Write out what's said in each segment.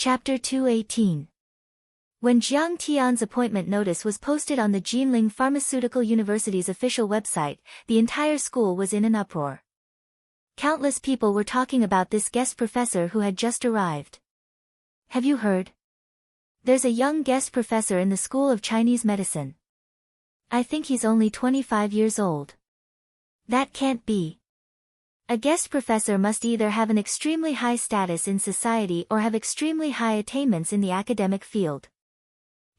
Chapter 218. When Jiang Tian's appointment notice was posted on the Jinling Pharmaceutical University's official website, the entire school was in an uproar. Countless people were talking about this guest professor who had just arrived. Have you heard? There's a young guest professor in the School of Chinese Medicine. I think he's only 25 years old. That can't be. A guest professor must either have an extremely high status in society or have extremely high attainments in the academic field.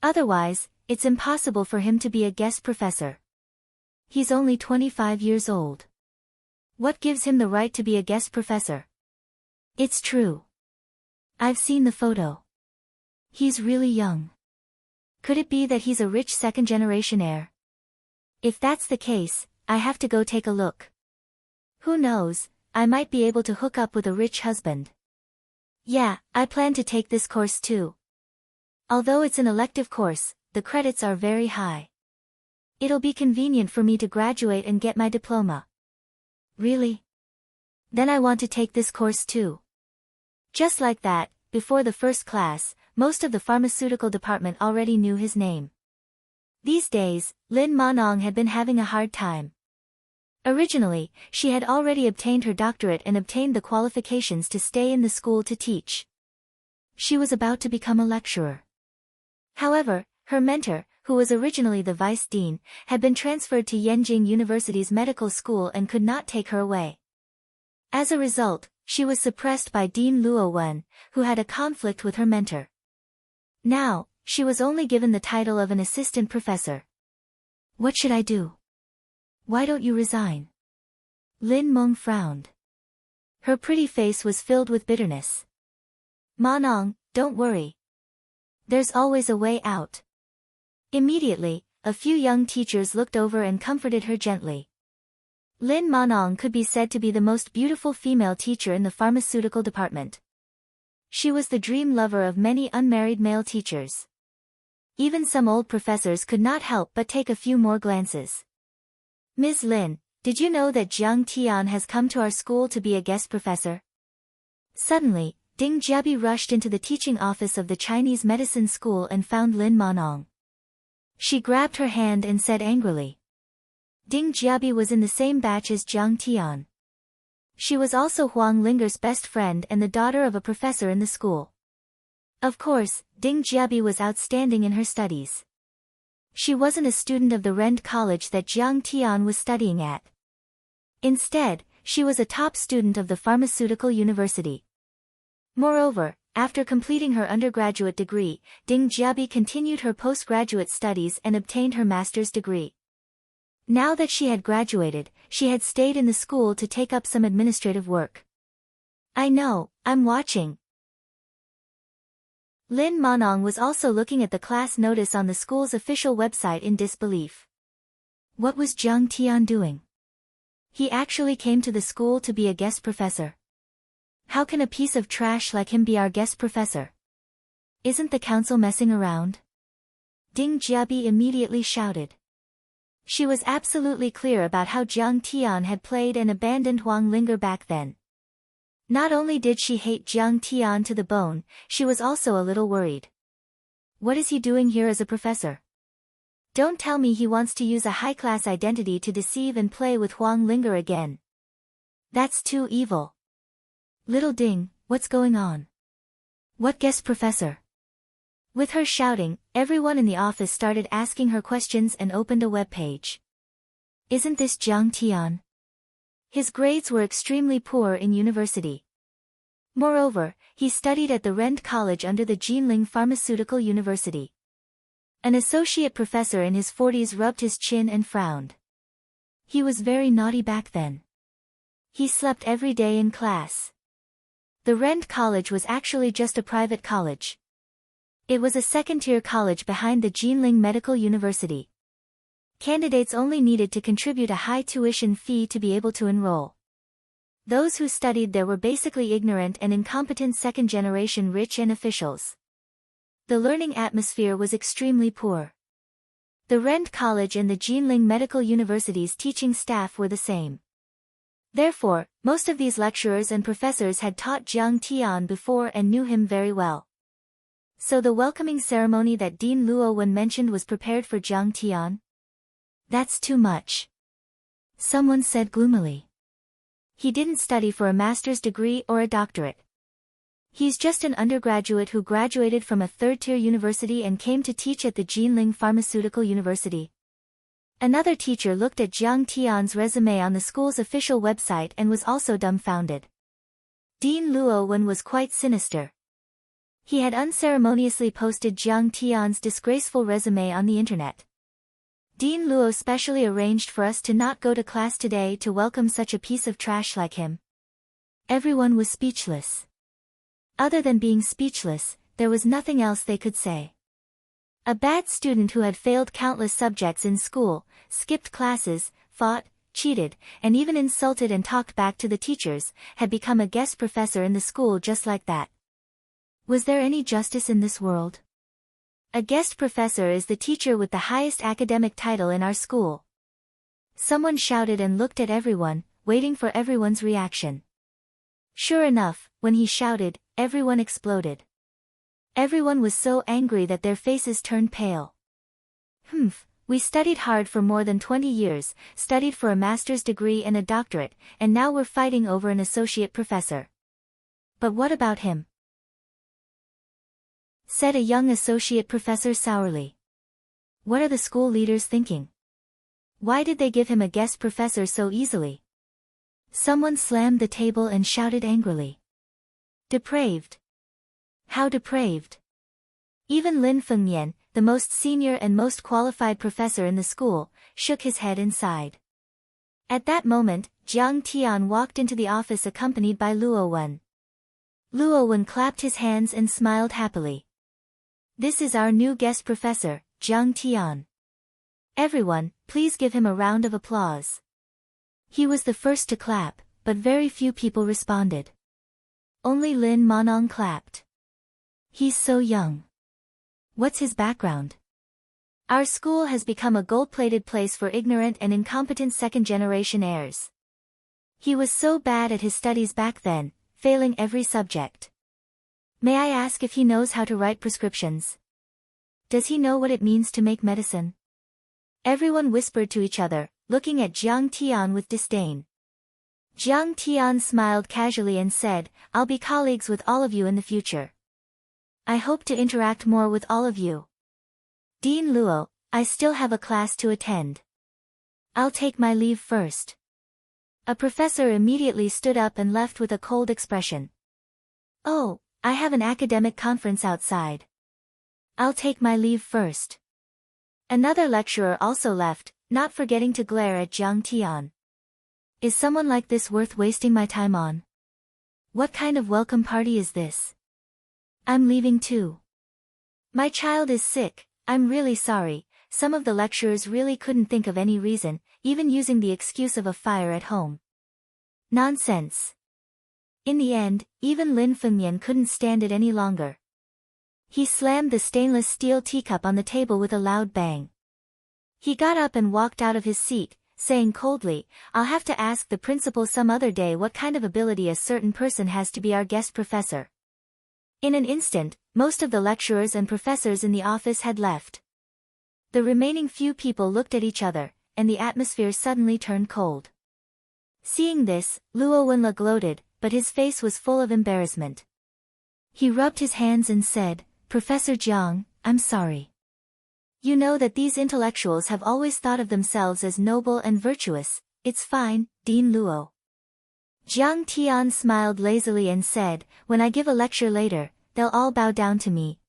Otherwise, it's impossible for him to be a guest professor. He's only 25 years old. What gives him the right to be a guest professor? It's true. I've seen the photo. He's really young. Could it be that he's a rich second-generation heir? If that's the case, I have to go take a look. Who knows, I might be able to hook up with a rich husband. Yeah, I plan to take this course too. Although it's an elective course, the credits are very high. It'll be convenient for me to graduate and get my diploma. Really? Then I want to take this course too. Just like that, before the first class, most of the pharmaceutical department already knew his name. These days, Lin Manong had been having a hard time. Originally, she had already obtained her doctorate and obtained the qualifications to stay in the school to teach. She was about to become a lecturer. However, her mentor, who was originally the vice dean, had been transferred to Yenjing University's medical school and could not take her away. As a result, she was suppressed by Dean Luo Wen, who had a conflict with her mentor. Now, she was only given the title of an assistant professor. What should I do? Why don't you resign? Lin Meng frowned. Her pretty face was filled with bitterness. Manong, don't worry. There's always a way out. Immediately, a few young teachers looked over and comforted her gently. Lin Manong could be said to be the most beautiful female teacher in the pharmaceutical department. She was the dream lover of many unmarried male teachers. Even some old professors could not help but take a few more glances. Ms. Lin, did you know that Jiang Tian has come to our school to be a guest professor? Suddenly, Ding Jiabi rushed into the teaching office of the Chinese medicine school and found Lin Manong. She grabbed her hand and said angrily. Ding Jiabi was in the same batch as Jiang Tian. She was also Huang Linger's best friend and the daughter of a professor in the school. Of course, Ding Jiabi was outstanding in her studies. She wasn't a student of the Rend College that Jiang Tian was studying at. Instead, she was a top student of the Pharmaceutical University. Moreover, after completing her undergraduate degree, Ding Jiabi continued her postgraduate studies and obtained her master's degree. Now that she had graduated, she had stayed in the school to take up some administrative work. I know, I'm watching. Lin Manong was also looking at the class notice on the school's official website in disbelief. What was Jiang Tian doing? He actually came to the school to be a guest professor. How can a piece of trash like him be our guest professor? Isn't the council messing around? Ding Jiabi immediately shouted. She was absolutely clear about how Jiang Tian had played and abandoned Huang Linger back then. Not only did she hate Jiang Tian to the bone, she was also a little worried. What is he doing here as a professor? Don't tell me he wants to use a high-class identity to deceive and play with Huang Linger again. That's too evil. Little Ding, what's going on? What guest professor? With her shouting, everyone in the office started asking her questions and opened a web page. Isn't this Jiang Tian? His grades were extremely poor in university. Moreover, he studied at the Rend College under the Jinling Pharmaceutical University. An associate professor in his 40s rubbed his chin and frowned. He was very naughty back then. He slept every day in class. The Rend College was actually just a private college. It was a second-tier college behind the Jinling Medical University. Candidates only needed to contribute a high tuition fee to be able to enroll. Those who studied there were basically ignorant and incompetent second-generation rich and officials. The learning atmosphere was extremely poor. The Rend College and the Jinling Medical University's teaching staff were the same. Therefore, most of these lecturers and professors had taught Jiang Tian before and knew him very well. So the welcoming ceremony that Dean Luo Wen mentioned was prepared for Jiang Tian? That's too much. Someone said gloomily. He didn't study for a master's degree or a doctorate. He's just an undergraduate who graduated from a third-tier university and came to teach at the Jinling Pharmaceutical University. Another teacher looked at Jiang Tian's resume on the school's official website and was also dumbfounded. Dean Luo Wen was quite sinister. He had unceremoniously posted Jiang Tian's disgraceful resume on the internet. Dean Luo specially arranged for us to not go to class today to welcome such a piece of trash like him. Everyone was speechless. Other than being speechless, there was nothing else they could say. A bad student who had failed countless subjects in school, skipped classes, fought, cheated, and even insulted and talked back to the teachers, had become a guest professor in the school just like that. Was there any justice in this world? A guest professor is the teacher with the highest academic title in our school. Someone shouted and looked at everyone, waiting for everyone's reaction. Sure enough, when he shouted, everyone exploded. Everyone was so angry that their faces turned pale. We studied hard for more than 20 years, studied for a master's degree and a doctorate, and now we're fighting over an associate professor. But what about him? Said a young associate professor sourly. What are the school leaders thinking? Why did they give him a guest professor so easily? Someone slammed the table and shouted angrily. Depraved. How depraved? Even Lin Fengnian, the most senior and most qualified professor in the school, shook his head and sighed. At that moment, Jiang Tian walked into the office accompanied by Luo Wen. Luo Wen clapped his hands and smiled happily. This is our new guest professor, Jiang Tian. Everyone, please give him a round of applause. He was the first to clap, but very few people responded. Only Lin Monong clapped. He's so young. What's his background? Our school has become a gold-plated place for ignorant and incompetent second-generation heirs. He was so bad at his studies back then, failing every subject. May I ask if he knows how to write prescriptions? Does he know what it means to make medicine? Everyone whispered to each other, looking at Jiang Tian with disdain. Jiang Tian smiled casually and said, I'll be colleagues with all of you in the future. I hope to interact more with all of you. Dean Luo, I still have a class to attend. I'll take my leave first. A professor immediately stood up and left with a cold expression. Oh, I have an academic conference outside. I'll take my leave first. Another lecturer also left, not forgetting to glare at Jiang Tian. Is someone like this worth wasting my time on? What kind of welcome party is this? I'm leaving too. My child is sick, I'm really sorry. Some of the lecturers really couldn't think of any reason, even using the excuse of a fire at home. Nonsense. In the end, even Lin Fengnian couldn't stand it any longer. He slammed the stainless steel teacup on the table with a loud bang. He got up and walked out of his seat, saying coldly, I'll have to ask the principal some other day what kind of ability a certain person has to be our guest professor. In an instant, most of the lecturers and professors in the office had left. The remaining few people looked at each other, and the atmosphere suddenly turned cold. Seeing this, Luo Wenla gloated, but his face was full of embarrassment. He rubbed his hands and said, Professor Jiang, I'm sorry. You know that these intellectuals have always thought of themselves as noble and virtuous. It's fine, Dean Luo. Jiang Tian smiled lazily and said, when I give a lecture later, they'll all bow down to me.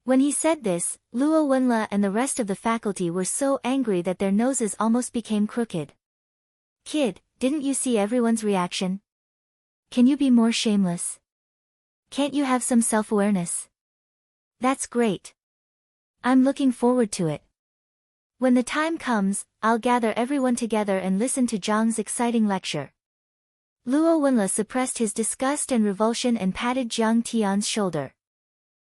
When he said this, Luo Wenla and the rest of the faculty were so angry that their noses almost became crooked. Kid, didn't you see everyone's reaction? Can you be more shameless? Can't you have some self-awareness? That's great. I'm looking forward to it. When the time comes, I'll gather everyone together and listen to Zhang's exciting lecture. Luo Wenla suppressed his disgust and revulsion and patted Jiang Tian's shoulder.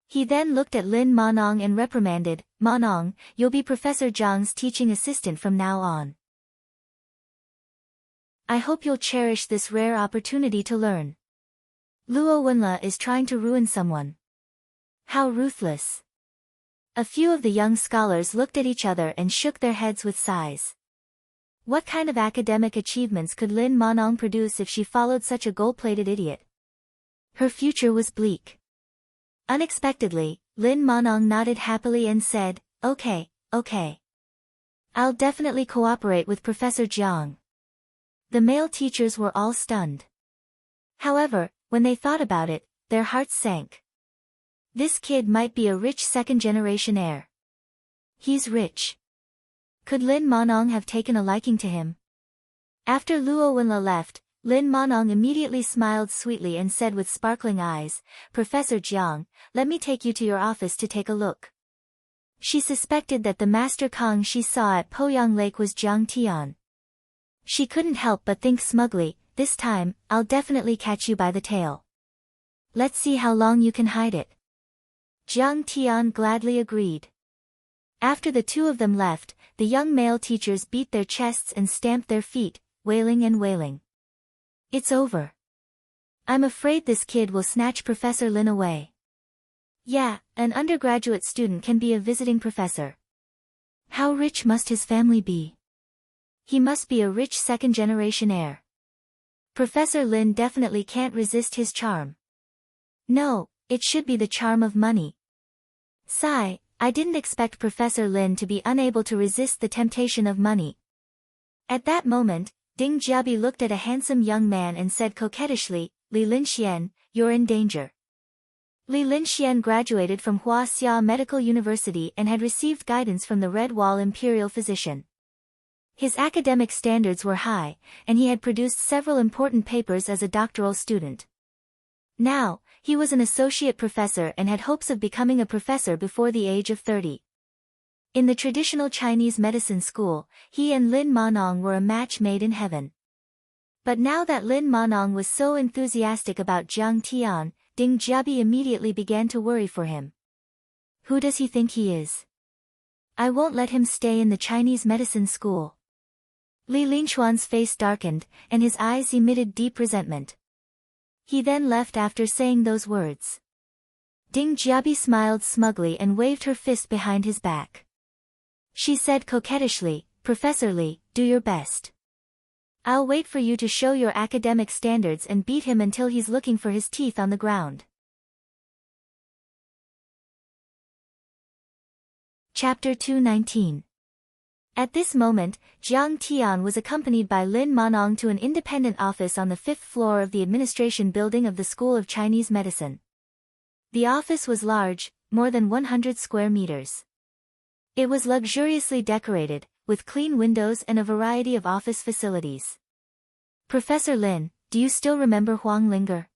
He then looked at Lin Monong and reprimanded, Monong, you'll be Professor Zhang's teaching assistant from now on. I hope you'll cherish this rare opportunity to learn. Luo Wenla is trying to ruin someone. How ruthless. A few of the young scholars looked at each other and shook their heads with sighs. What kind of academic achievements could Lin Monong produce if she followed such a gold-plated idiot? Her future was bleak. Unexpectedly, Lin Monong nodded happily and said, "Okay, okay. I'll definitely cooperate with Professor Jiang." The male teachers were all stunned. However, when they thought about it, their hearts sank. This kid might be a rich second-generation heir. He's rich. Could Lin Monong have taken a liking to him? After Luo Wenla left, Lin Monong immediately smiled sweetly and said with sparkling eyes, "Professor Jiang, let me take you to your office to take a look." She suspected that the Master Kong she saw at Poyang Lake was Jiang Tian. She couldn't help but think smugly, "This time, I'll definitely catch you by the tail. Let's see how long you can hide it." Jiang Tian gladly agreed. After the two of them left, the young male teachers beat their chests and stamped their feet, wailing and wailing. "It's over. I'm afraid this kid will snatch Professor Lin away." Yeah, an undergraduate student can be a visiting professor. How rich must his family be? He must be a rich second-generation heir. Professor Lin definitely can't resist his charm. No, it should be the charm of money. Sigh, I didn't expect Professor Lin to be unable to resist the temptation of money. At that moment, Ding Jiabi looked at a handsome young man and said coquettishly, "Li Linxian, you're in danger." Li Linxian graduated from Huaxia Medical University and had received guidance from the Red Wall Imperial Physician. His academic standards were high, and he had produced several important papers as a doctoral student. Now, he was an associate professor and had hopes of becoming a professor before the age of 30. In the traditional Chinese medicine school, he and Lin Monong were a match made in heaven. But now that Lin Monong was so enthusiastic about Jiang Tian, Ding Jiabi immediately began to worry for him. Who does he think he is? I won't let him stay in the Chinese medicine school. Li Linchuan's face darkened, and his eyes emitted deep resentment. He then left after saying those words. Ding Jiabi smiled smugly and waved her fist behind his back. She said coquettishly, "Professor Li, do your best. I'll wait for you to show your academic standards and beat him until he's looking for his teeth on the ground." Chapter 219. At this moment, Jiang Tian was accompanied by Lin Monong to an independent office on the 5th floor of the administration building of the School of Chinese Medicine. The office was large, more than 100 square meters. It was luxuriously decorated, with clean windows and a variety of office facilities. "Professor Lin, do you still remember Huang Linger?"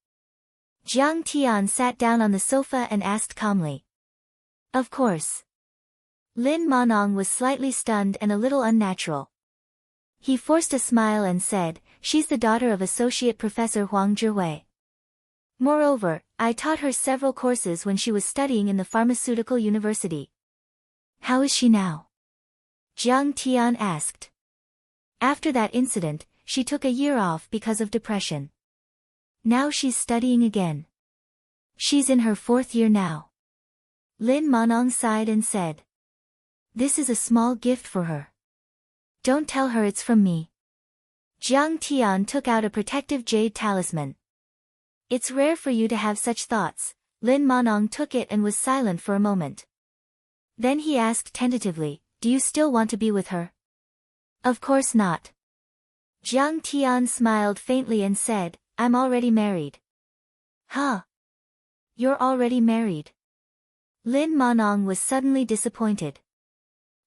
Jiang Tian sat down on the sofa and asked calmly. "Of course." Lin Monong was slightly stunned and a little unnatural. He forced a smile and said, "She's the daughter of Associate Professor Huang Zhihui. Moreover, I taught her several courses when she was studying in the Pharmaceutical University." "How is she now?" Jiang Tian asked. "After that incident, she took a year off because of depression. Now she's studying again. She's in her 4th year now." Lin Monong sighed and said, "This is a small gift for her. Don't tell her it's from me." Jiang Tian took out a protective jade talisman. "It's rare for you to have such thoughts." Lin Monong took it and was silent for a moment. Then he asked tentatively, "Do you still want to be with her?" "Of course not." Jiang Tian smiled faintly and said, "I'm already married." "Huh? You're already married?" Lin Monong was suddenly disappointed.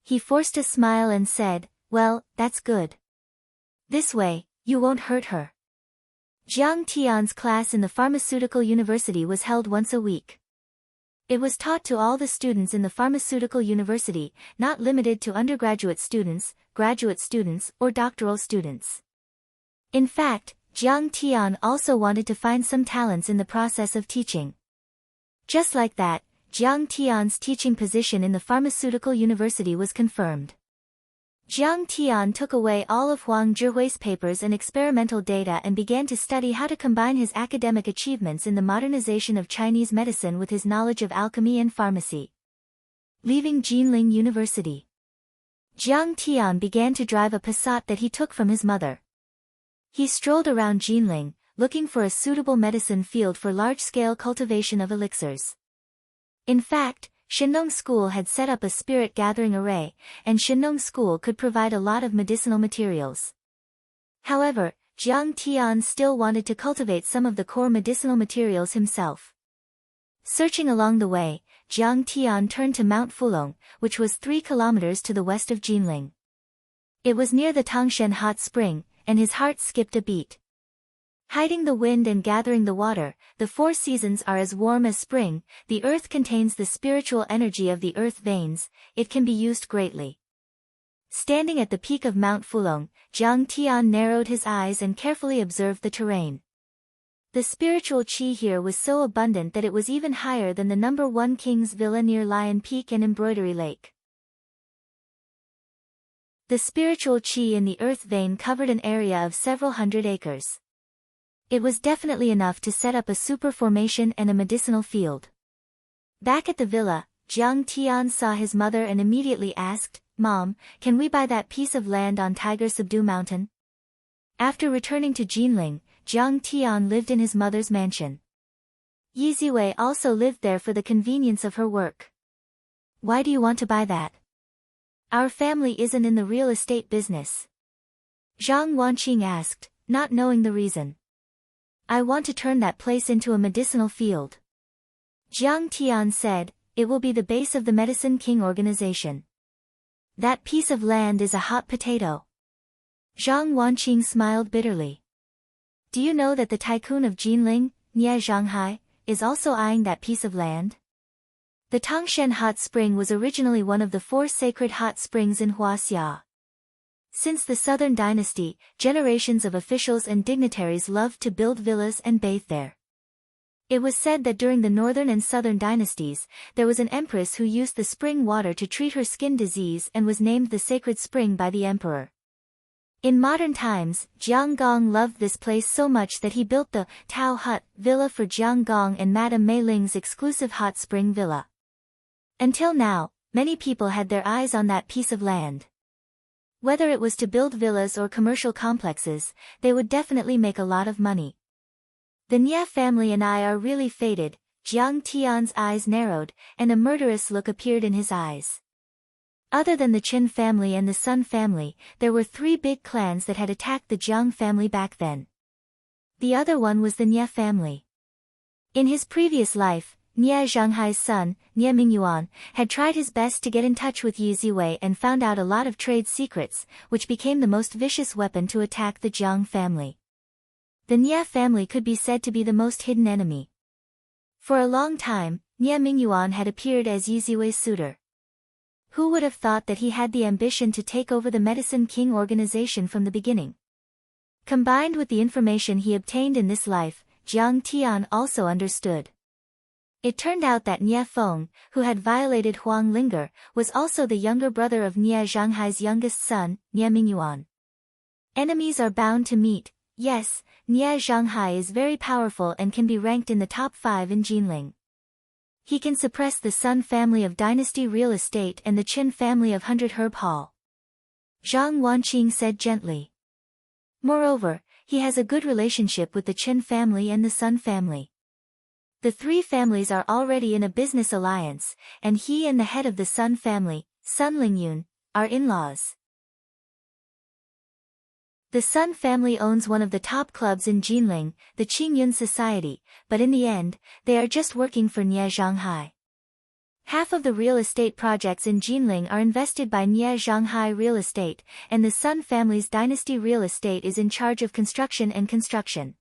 He forced a smile and said, "Well, that's good. This way, you won't hurt her." Jiang Tian's class in the Pharmaceutical University was held once a week. It was taught to all the students in the Pharmaceutical University, not limited to undergraduate students, graduate students, or doctoral students. In fact, Jiang Tian also wanted to find some talents in the process of teaching. Just like that, Jiang Tian's teaching position in the Pharmaceutical University was confirmed. Jiang Tian took away all of Huang Zhihui's papers and experimental data and began to study how to combine his academic achievements in the modernization of Chinese medicine with his knowledge of alchemy and pharmacy. Leaving Jinling University, Jiang Tian began to drive a Passat that he took from his mother. He strolled around Jinling, looking for a suitable medicine field for large-scale cultivation of elixirs. In fact, Shenong School had set up a spirit gathering array, and Shenong School could provide a lot of medicinal materials. However, Jiang Tian still wanted to cultivate some of the core medicinal materials himself. Searching along the way, Jiang Tian turned to Mount Fulong, which was 3 kilometers to the west of Jinling. It was near the Tangshan hot spring, and his heart skipped a beat. Hiding the wind and gathering the water, the 4 seasons are as warm as spring. The earth contains the spiritual energy of the earth veins, it can be used greatly. Standing at the peak of Mount Fulong, Jiang Tian narrowed his eyes and carefully observed the terrain. The spiritual qi here was so abundant that it was even higher than the number 1 King's Villa near Lion Peak and Embroidery Lake. The spiritual qi in the earth vein covered an area of several hundred acres. It was definitely enough to set up a super formation and a medicinal field. Back at the villa, Jiang Tian saw his mother and immediately asked, "Mom, can we buy that piece of land on Tiger Subdue Mountain?" After returning to Jinling, Jiang Tian lived in his mother's mansion. Yi Ziwei also lived there for the convenience of her work. "Why do you want to buy that?" "Our family isn't in the real estate business," Zhang Wanqing asked, not knowing the reason. "I want to turn that place into a medicinal field," Jiang Tian said. "It will be the base of the Medicine King organization." "That piece of land is a hot potato." Zhang Wanqing smiled bitterly. "Do you know that the tycoon of Jinling, Nie Zhanghai, is also eyeing that piece of land?" The Tangshan hot spring was originally one of the 4 sacred hot springs in Huaxia. Since the Southern Dynasty, generations of officials and dignitaries loved to build villas and bathe there. It was said that during the Northern and Southern dynasties, there was an empress who used the spring water to treat her skin disease and was named the Sacred Spring by the emperor. In modern times, Jiang Gong loved this place so much that he built the Tao Hut villa for Jiang Gong and Madame Mei Ling's exclusive hot spring villa. Until now, many people had their eyes on that piece of land. Whether it was to build villas or commercial complexes, they would definitely make a lot of money. "The Nie family and I are really fated," Jiang Tian's eyes narrowed, and a murderous look appeared in his eyes. Other than the Qin family and the Sun family, there were 3 big clans that had attacked the Jiang family back then. The other one was the Nie family. In his previous life, Nie Zhanghai's son, Nie Mingyuan, had tried his best to get in touch with Yi Ziwei and found out a lot of trade secrets, which became the most vicious weapon to attack the Jiang family. The Nie family could be said to be the most hidden enemy. For a long time, Nie Mingyuan had appeared as Yi Ziwei's suitor. Who would have thought that he had the ambition to take over the Medicine King organization from the beginning? Combined with the information he obtained in this life, Jiang Tian also understood. It turned out that Nie Feng, who had violated Huang Linger, was also the younger brother of Nie Zhanghai's youngest son, Nie Mingyuan. Enemies are bound to meet. Yes, Nie Zhanghai is very powerful and can be ranked in the top 5 in Jinling. He can suppress the Sun family of Dynasty Real Estate and the Qin family of 100 Herb Hall, Zhang Wanqing said gently. Moreover, he has a good relationship with the Qin family and the Sun family. The 3 families are already in a business alliance, and he and the head of the Sun family, Sun Lingyun, are in-laws. The Sun family owns one of the top clubs in Jinling, the Qingyun Society, but in the end, they are just working for Nie Zhanghai. Half of the real estate projects in Jinling are invested by Nie Zhanghai Real Estate, and the Sun family's Dynasty Real Estate is in charge of construction and construction.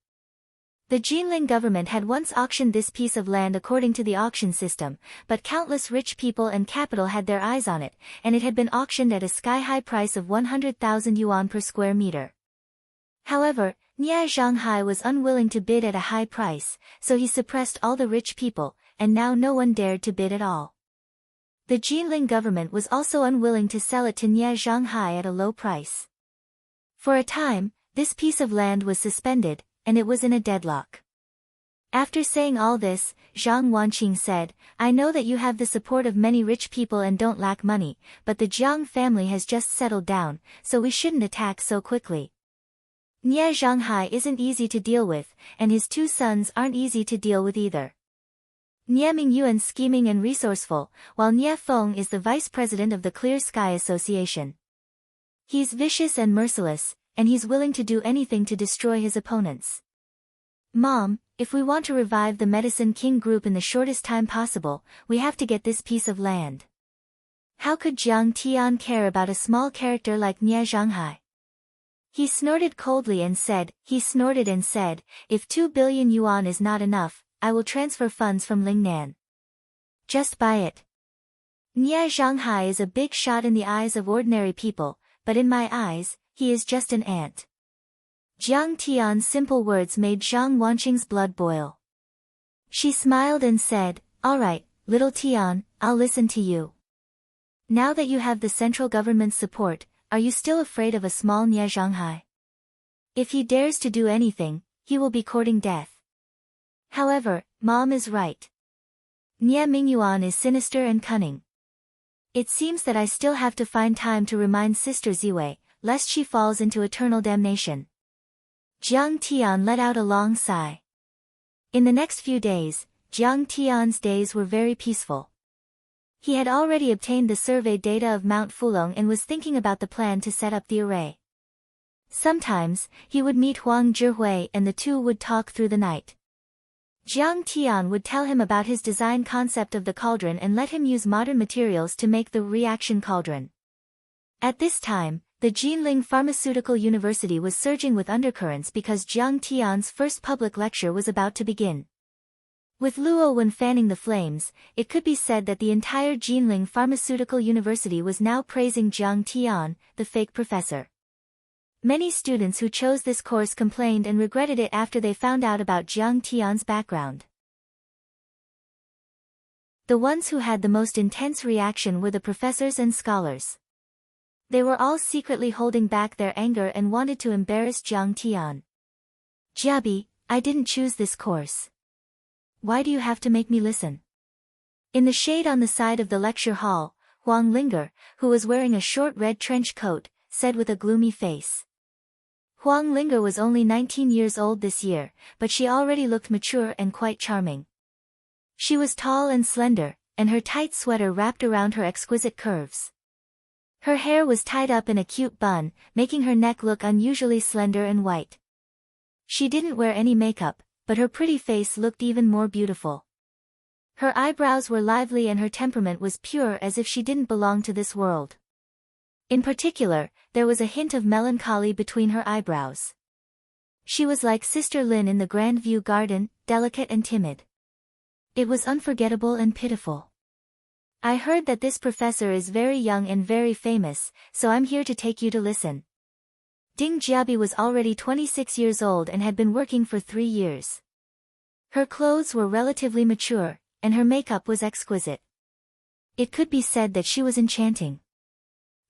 The Jinling government had once auctioned this piece of land according to the auction system, but countless rich people and capital had their eyes on it, and it had been auctioned at a sky-high price of 100,000 yuan per square meter. However, Nie Zhanghai was unwilling to bid at a high price, so he suppressed all the rich people, and now no one dared to bid at all. The Jinling government was also unwilling to sell it to Nie Zhonghai at a low price. For a time, this piece of land was suspended, and it was in a deadlock. After saying all this, Zhang Wanqing said, "I know that you have the support of many rich people and don't lack money, but the Jiang family has just settled down, so we shouldn't attack so quickly. Nie Zhonghai isn't easy to deal with, and his two sons aren't easy to deal with either. Nie Mingyuan's scheming and resourceful, while Nie Feng is the vice president of the Clear Sky Association. He's vicious and merciless, and he's willing to do anything to destroy his opponents. Mom, if we want to revive the Medicine King group in the shortest time possible, we have to get this piece of land." How could Jiang Tian care about a small character like Nie Zhonghai? He snorted coldly and said, "If 2 billion yuan is not enough, I will transfer funds from Lingnan. Just buy it." Nie Zhonghai is a big shot in the eyes of ordinary people, but in my eyes, he is just an ant. Jiang Tian's simple words made Zhang Wanqing's blood boil. She smiled and said, "All right, little Tian, I'll listen to you. Now that you have the central government's support, are you still afraid of a small Nie Zhonghai? If he dares to do anything, he will be courting death. However, Mom is right. Nie Mingyuan is sinister and cunning. It seems that I still have to find time to remind Sister Ziwei, lest she falls into eternal damnation." Jiang Tian let out a long sigh. In the next few days, Jiang Tian's days were very peaceful. He had already obtained the survey data of Mount Fulong and was thinking about the plan to set up the array. Sometimes, he would meet Huang Zhihui and the two would talk through the night. Jiang Tian would tell him about his design concept of the cauldron and let him use modern materials to make the reaction cauldron. At this time, the Jinling Pharmaceutical University was surging with undercurrents because Jiang Tian's first public lecture was about to begin. With Luo Wen fanning the flames, it could be said that the entire Jinling Pharmaceutical University was now praising Jiang Tian, the fake professor. Many students who chose this course complained and regretted it after they found out about Jiang Tian's background. The ones who had the most intense reaction were the professors and scholars. They were all secretly holding back their anger and wanted to embarrass Jiang Tian. "Jiabi, I didn't choose this course. Why do you have to make me listen?" In the shade on the side of the lecture hall, Huang Linger, who was wearing a short red trench coat, said with a gloomy face. Huang Linger was only 19 years old this year, but she already looked mature and quite charming. She was tall and slender, and her tight sweater wrapped around her exquisite curves. Her hair was tied up in a cute bun, making her neck look unusually slender and white. She didn't wear any makeup, but her pretty face looked even more beautiful. Her eyebrows were lively and her temperament was pure as if she didn't belong to this world. In particular, there was a hint of melancholy between her eyebrows. She was like Sister Lin in the Grand View Garden, delicate and timid. It was unforgettable and pitiful. "I heard that this professor is very young and very famous, so I'm here to take you to listen." Ding Jiabi was already 26 years old and had been working for 3 years. Her clothes were relatively mature, and her makeup was exquisite. It could be said that she was enchanting.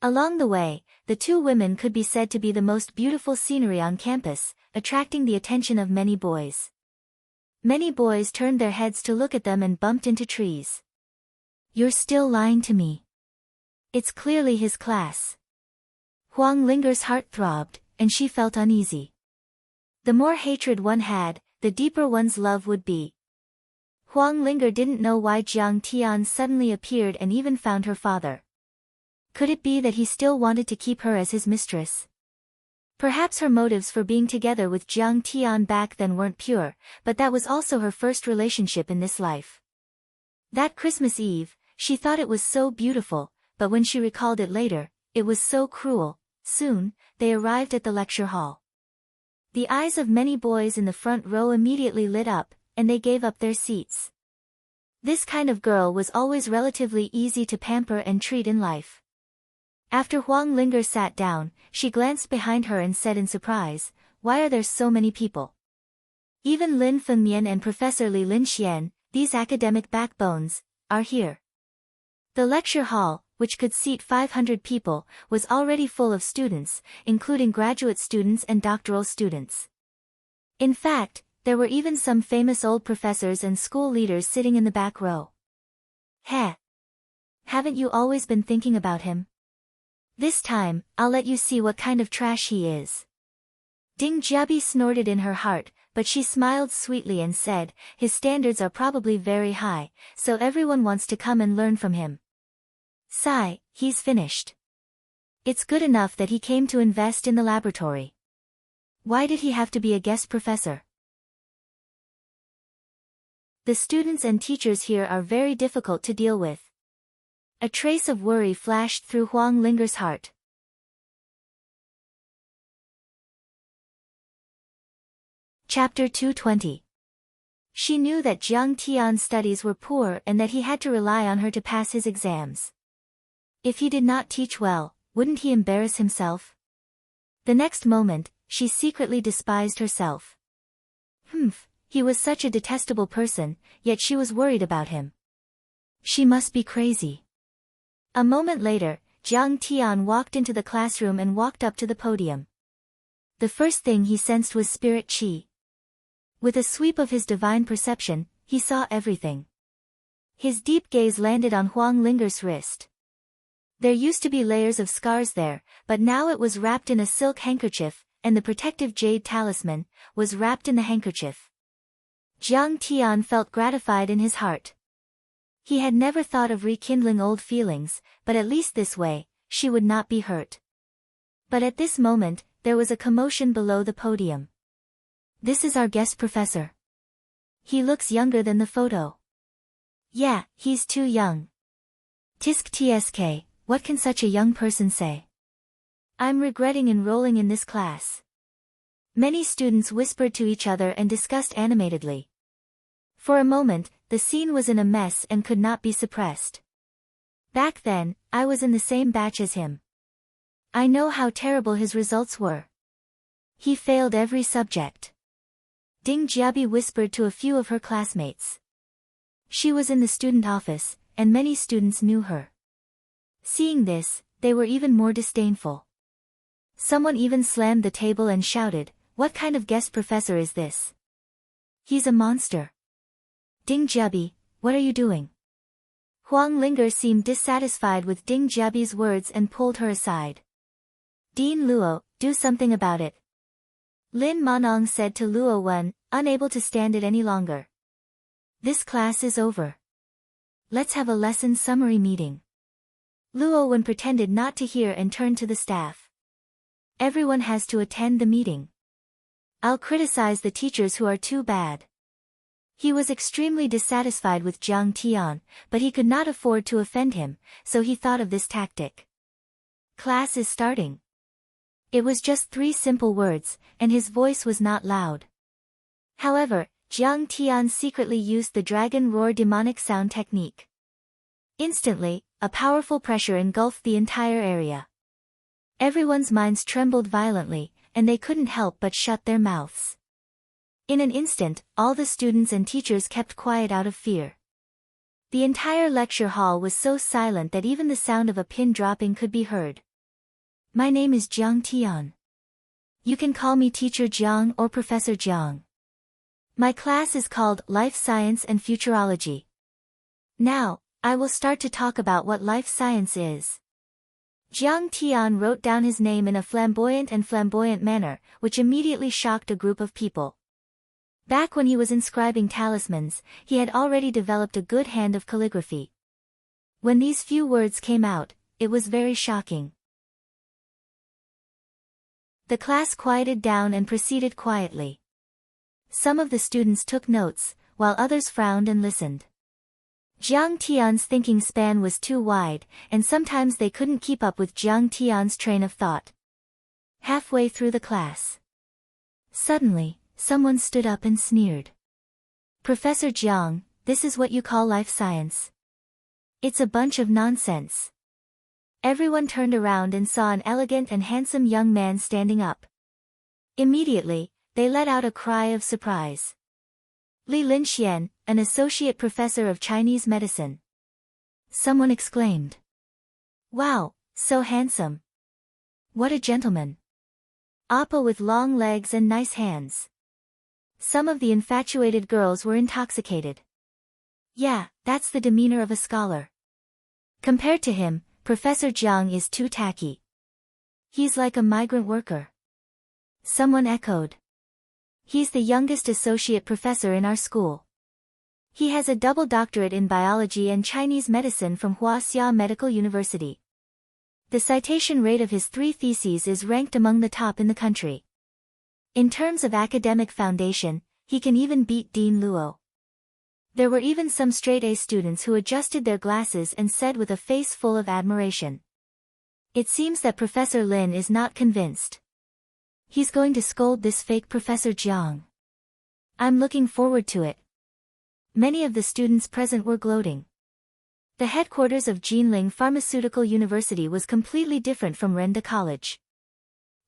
Along the way, the two women could be said to be the most beautiful scenery on campus, attracting the attention of many boys. Many boys turned their heads to look at them and bumped into trees. "You're still lying to me. It's clearly his class." Huang Linger's heart throbbed, and she felt uneasy. The more hatred one had, the deeper one's love would be. Huang Linger didn't know why Jiang Tian suddenly appeared and even found her father. Could it be that he still wanted to keep her as his mistress? Perhaps her motives for being together with Jiang Tian back then weren't pure, but that was also her first relationship in this life. That Christmas Eve, she thought it was so beautiful, but when she recalled it later, it was so cruel. Soon, they arrived at the lecture hall. The eyes of many boys in the front row immediately lit up, and they gave up their seats. This kind of girl was always relatively easy to pamper and treat in life. After Huang Linger sat down, she glanced behind her and said in surprise, "Why are there so many people?" Even Lin Fengmian and Professor Li Linxian, these academic backbones, are here. The lecture hall, which could seat 500 people, was already full of students, including graduate students and doctoral students. In fact, there were even some famous old professors and school leaders sitting in the back row. Heh! Haven't you always been thinking about him? This time, I'll let you see what kind of trash he is. Ding Jiabi snorted in her heart, but she smiled sweetly and said, his standards are probably very high, so everyone wants to come and learn from him. Sigh, he's finished. It's good enough that he came to invest in the laboratory. Why did he have to be a guest professor? The students and teachers here are very difficult to deal with. A trace of worry flashed through Huang Linger's heart. Chapter 220. She knew that Jiang Tian's studies were poor and that he had to rely on her to pass his exams. If he did not teach well, wouldn't he embarrass himself? The next moment, she secretly despised herself. He was such a detestable person, yet she was worried about him. She must be crazy. A moment later, Jiang Tian walked into the classroom and walked up to the podium. The first thing he sensed was spirit qi. With a sweep of his divine perception, he saw everything. His deep gaze landed on Huang Linger's wrist. There used to be layers of scars there, but now it was wrapped in a silk handkerchief, and the protective jade talisman was wrapped in the handkerchief. Jiang Tian felt gratified in his heart. He had never thought of rekindling old feelings, but at least this way, she would not be hurt. But at this moment, there was a commotion below the podium. This is our guest professor. He looks younger than the photo. Yeah, he's too young. Tisk tsk, what can such a young person say? I'm regretting enrolling in this class. Many students whispered to each other and discussed animatedly. For a moment, the scene was in a mess and could not be suppressed. Back then, I was in the same batch as him. I know how terrible his results were. He failed every subject. Ding Jiabi whispered to a few of her classmates. She was in the student office, and many students knew her. Seeing this, they were even more disdainful. Someone even slammed the table and shouted, "What kind of guest professor is this? He's a monster." Ding Jiabi, what are you doing? Huang Linger seemed dissatisfied with Ding Jiabi's words and pulled her aside. Dean Luo, do something about it. Lin Manong said to Luo Wen, unable to stand it any longer. This class is over. Let's have a lesson summary meeting. Luo Wen pretended not to hear and turned to the staff. Everyone has to attend the meeting. I'll criticize the teachers who are too bad. He was extremely dissatisfied with Jiang Tian, but he could not afford to offend him, so he thought of this tactic. Class is starting. It was just 3 simple words, and his voice was not loud. However, Jiang Tian secretly used the dragon roar demonic sound technique. Instantly, a powerful pressure engulfed the entire area. Everyone's minds trembled violently, and they couldn't help but shut their mouths. In an instant, all the students and teachers kept quiet out of fear. The entire lecture hall was so silent that even the sound of a pin dropping could be heard. My name is Jiang Tian. You can call me Teacher Jiang or Professor Jiang. My class is called Life Science and Futurology. Now, I will start to talk about what life science is. Jiang Tian wrote down his name in a flamboyant manner, which immediately shocked a group of people. Back when he was inscribing talismans, he had already developed a good hand of calligraphy. When these few words came out, it was very shocking. The class quieted down and proceeded quietly. Some of the students took notes, while others frowned and listened. Jiang Tian's thinking span was too wide, and sometimes they couldn't keep up with Jiang Tian's train of thought. Halfway through the class, suddenly, someone stood up and sneered. Professor Jiang, this is what you call life science? It's a bunch of nonsense. Everyone turned around and saw an elegant and handsome young man standing up. Immediately, they let out a cry of surprise. Li Linxian, an associate professor of Chinese medicine. Someone exclaimed. Wow, so handsome. What a gentleman. Appa with long legs and nice hands. Some of the infatuated girls were intoxicated. Yeah, that's the demeanor of a scholar. Compared to him, Professor Jiang is too tacky. He's like a migrant worker. Someone echoed. He's the youngest associate professor in our school. He has a double doctorate in biology and Chinese medicine from Huaxia Medical University. The citation rate of his 3 theses is ranked among the top in the country. In terms of academic foundation, he can even beat Dean Luo. There were even some straight-A students who adjusted their glasses and said with a face full of admiration. It seems that Professor Lin is not convinced. He's going to scold this fake Professor Jiang. I'm looking forward to it. Many of the students present were gloating. The headquarters of Jinling Pharmaceutical University was completely different from Renda College.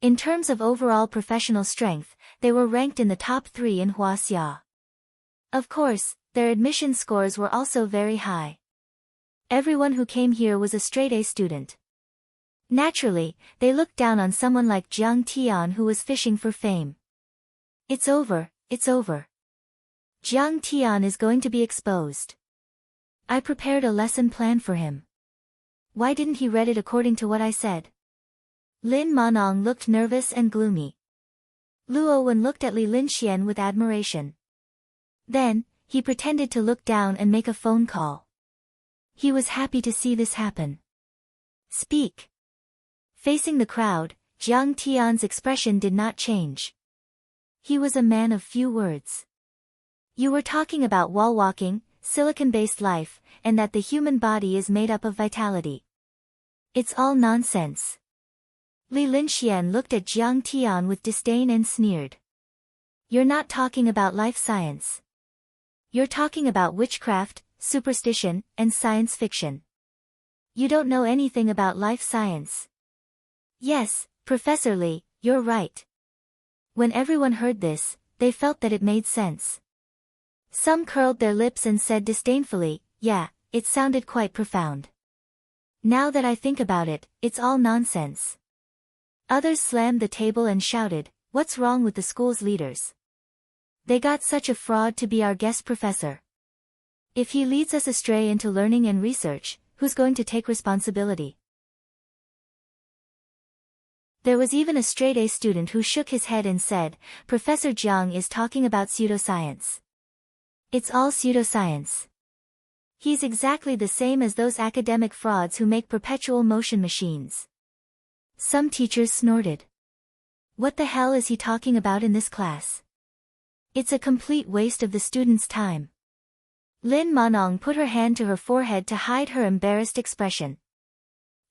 In terms of overall professional strength, they were ranked in the top 3 in Huaxia. Of course, their admission scores were also very high. Everyone who came here was a straight-A student. Naturally, they looked down on someone like Jiang Tian who was fishing for fame. It's over, it's over. Jiang Tian is going to be exposed. I prepared a lesson plan for him. Why didn't he read it according to what I said? Lin Manong looked nervous and gloomy. Luo Wen looked at Li Linxian with admiration. Then, he pretended to look down and make a phone call. He was happy to see this happen. Speak. Facing the crowd, Jiang Tian's expression did not change. He was a man of few words. You were talking about wall walking, silicon-based life, and that the human body is made up of vitality. It's all nonsense. Li Linxian looked at Jiang Tian with disdain and sneered. You're not talking about life science. You're talking about witchcraft, superstition, and science fiction. You don't know anything about life science. Yes, Professor Li, you're right. When everyone heard this, they felt that it made sense. Some curled their lips and said disdainfully, yeah, it sounded quite profound. Now that I think about it, it's all nonsense. Others slammed the table and shouted, what's wrong with the school's leaders? They got such a fraud to be our guest professor. If he leads us astray into learning and research, who's going to take responsibility? There was even a straight-A student who shook his head and said, Professor Jiang is talking about pseudoscience. It's all pseudoscience. He's exactly the same as those academic frauds who make perpetual motion machines. Some teachers snorted. What the hell is he talking about in this class? It's a complete waste of the students' time. Lin Manong put her hand to her forehead to hide her embarrassed expression.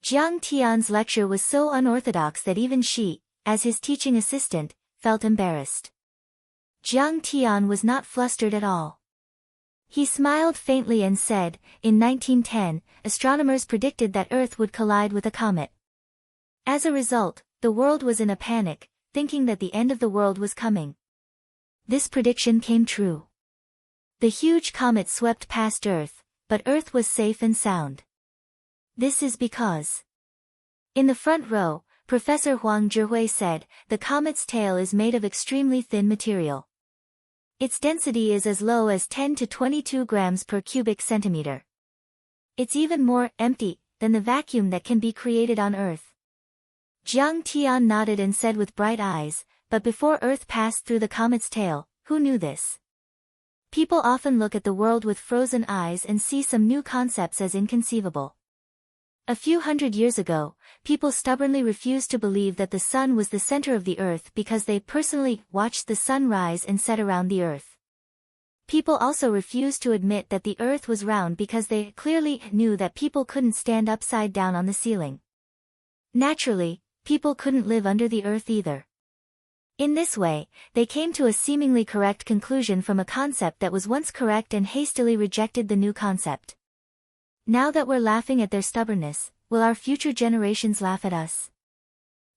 Jiang Tian's lecture was so unorthodox that even she, as his teaching assistant, felt embarrassed. Jiang Tian was not flustered at all. He smiled faintly and said, in 1910, astronomers predicted that Earth would collide with a comet. As a result, the world was in a panic, thinking that the end of the world was coming. This prediction came true. The huge comet swept past Earth, but Earth was safe and sound. This is because. In the front row, Professor Huang Zhihui said, the comet's tail is made of extremely thin material. Its density is as low as 10 to 22 grams per cubic centimeter. It's even more empty than the vacuum that can be created on Earth. Jiang Tian nodded and said with bright eyes, but before Earth passed through the comet's tail, who knew this? People often look at the world with frozen eyes and see some new concepts as inconceivable. A few hundred years ago, people stubbornly refused to believe that the sun was the center of the Earth because they personally watched the sun rise and set around the Earth. People also refused to admit that the Earth was round because they clearly knew that people couldn't stand upside down on the ceiling. Naturally, people couldn't live under the Earth either. In this way, they came to a seemingly correct conclusion from a concept that was once correct and hastily rejected the new concept. Now that we're laughing at their stubbornness, will our future generations laugh at us?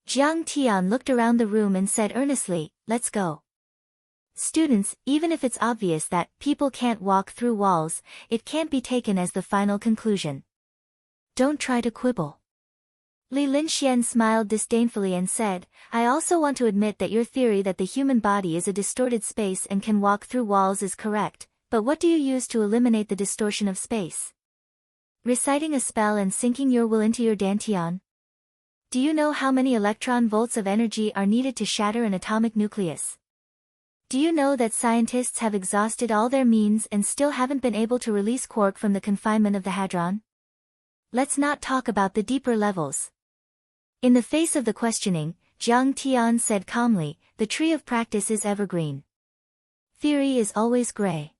Jiang Tian looked around the room and said earnestly, let's go. Students, even if it's obvious that people can't walk through walls, it can't be taken as the final conclusion. Don't try to quibble. Li Linxian smiled disdainfully and said, I also want to admit that your theory that the human body is a distorted space and can walk through walls is correct, but what do you use to eliminate the distortion of space? Reciting a spell and sinking your will into your dantian? Do you know how many electron volts of energy are needed to shatter an atomic nucleus? Do you know that scientists have exhausted all their means and still haven't been able to release quark from the confinement of the hadron? Let's not talk about the deeper levels. In the face of the questioning, Jiang Tian said calmly, the tree of practice is evergreen. Theory is always gray.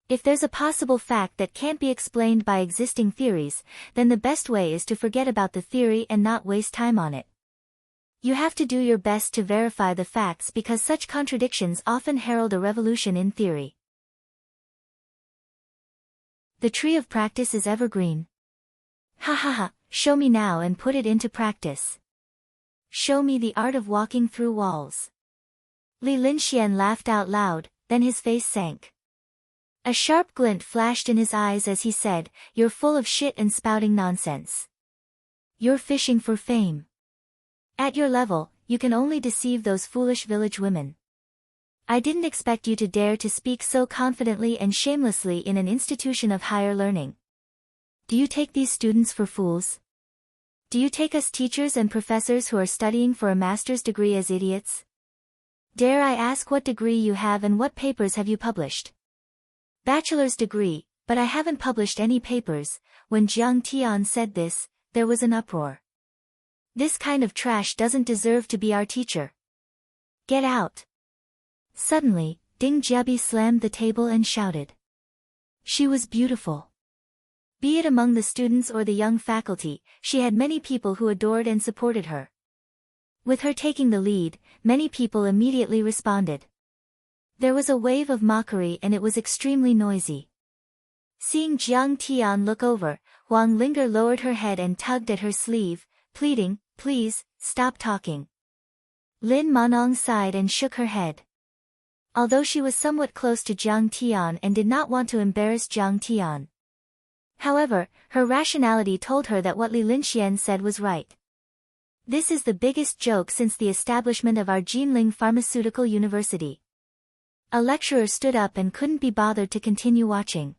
If there's a possible fact that can't be explained by existing theories, then the best way is to forget about the theory and not waste time on it. You have to do your best to verify the facts because such contradictions often herald a revolution in theory. The tree of practice is evergreen. Ha ha ha, show me now and put it into practice. Show me the art of walking through walls. Li Linxian laughed out loud, then his face sank. A sharp glint flashed in his eyes as he said, You're full of shit and spouting nonsense. You're fishing for fame. At your level, you can only deceive those foolish village women. I didn't expect you to dare to speak so confidently and shamelessly in an institution of higher learning. Do you take these students for fools? Do you take us teachers and professors who are studying for a master's degree as idiots? Dare I ask what degree you have and what papers have you published? Bachelor's degree, but I haven't published any papers. When Jiang Tian said this, there was an uproar. This kind of trash doesn't deserve to be our teacher. Get out. Suddenly, Ding Jiabi slammed the table and shouted. She was beautiful. Be it among the students or the young faculty, she had many people who adored and supported her. With her taking the lead, many people immediately responded. There was a wave of mockery and it was extremely noisy. Seeing Jiang Tian look over, Huang Linger lowered her head and tugged at her sleeve, pleading, Please, stop talking. Lin Manong sighed and shook her head. Although she was somewhat close to Jiang Tian and did not want to embarrass Jiang Tian. However, her rationality told her that what Li Linxian said was right. This is the biggest joke since the establishment of our Jinling Pharmaceutical University. A lecturer stood up and couldn't be bothered to continue watching.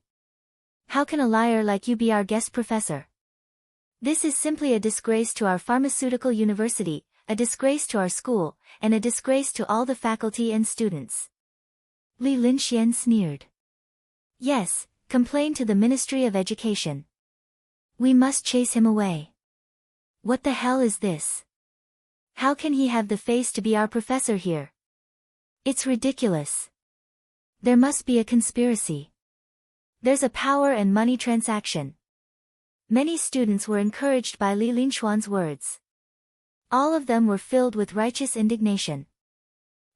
How can a liar like you be our guest professor? This is simply a disgrace to our pharmaceutical university, a disgrace to our school, and a disgrace to all the faculty and students. Li Linxian sneered. Yes, complain to the Ministry of Education. We must chase him away. What the hell is this? How can he have the face to be our professor here? It's ridiculous. There must be a conspiracy. There's a power and money transaction. Many students were encouraged by Li Linxuan's words. All of them were filled with righteous indignation.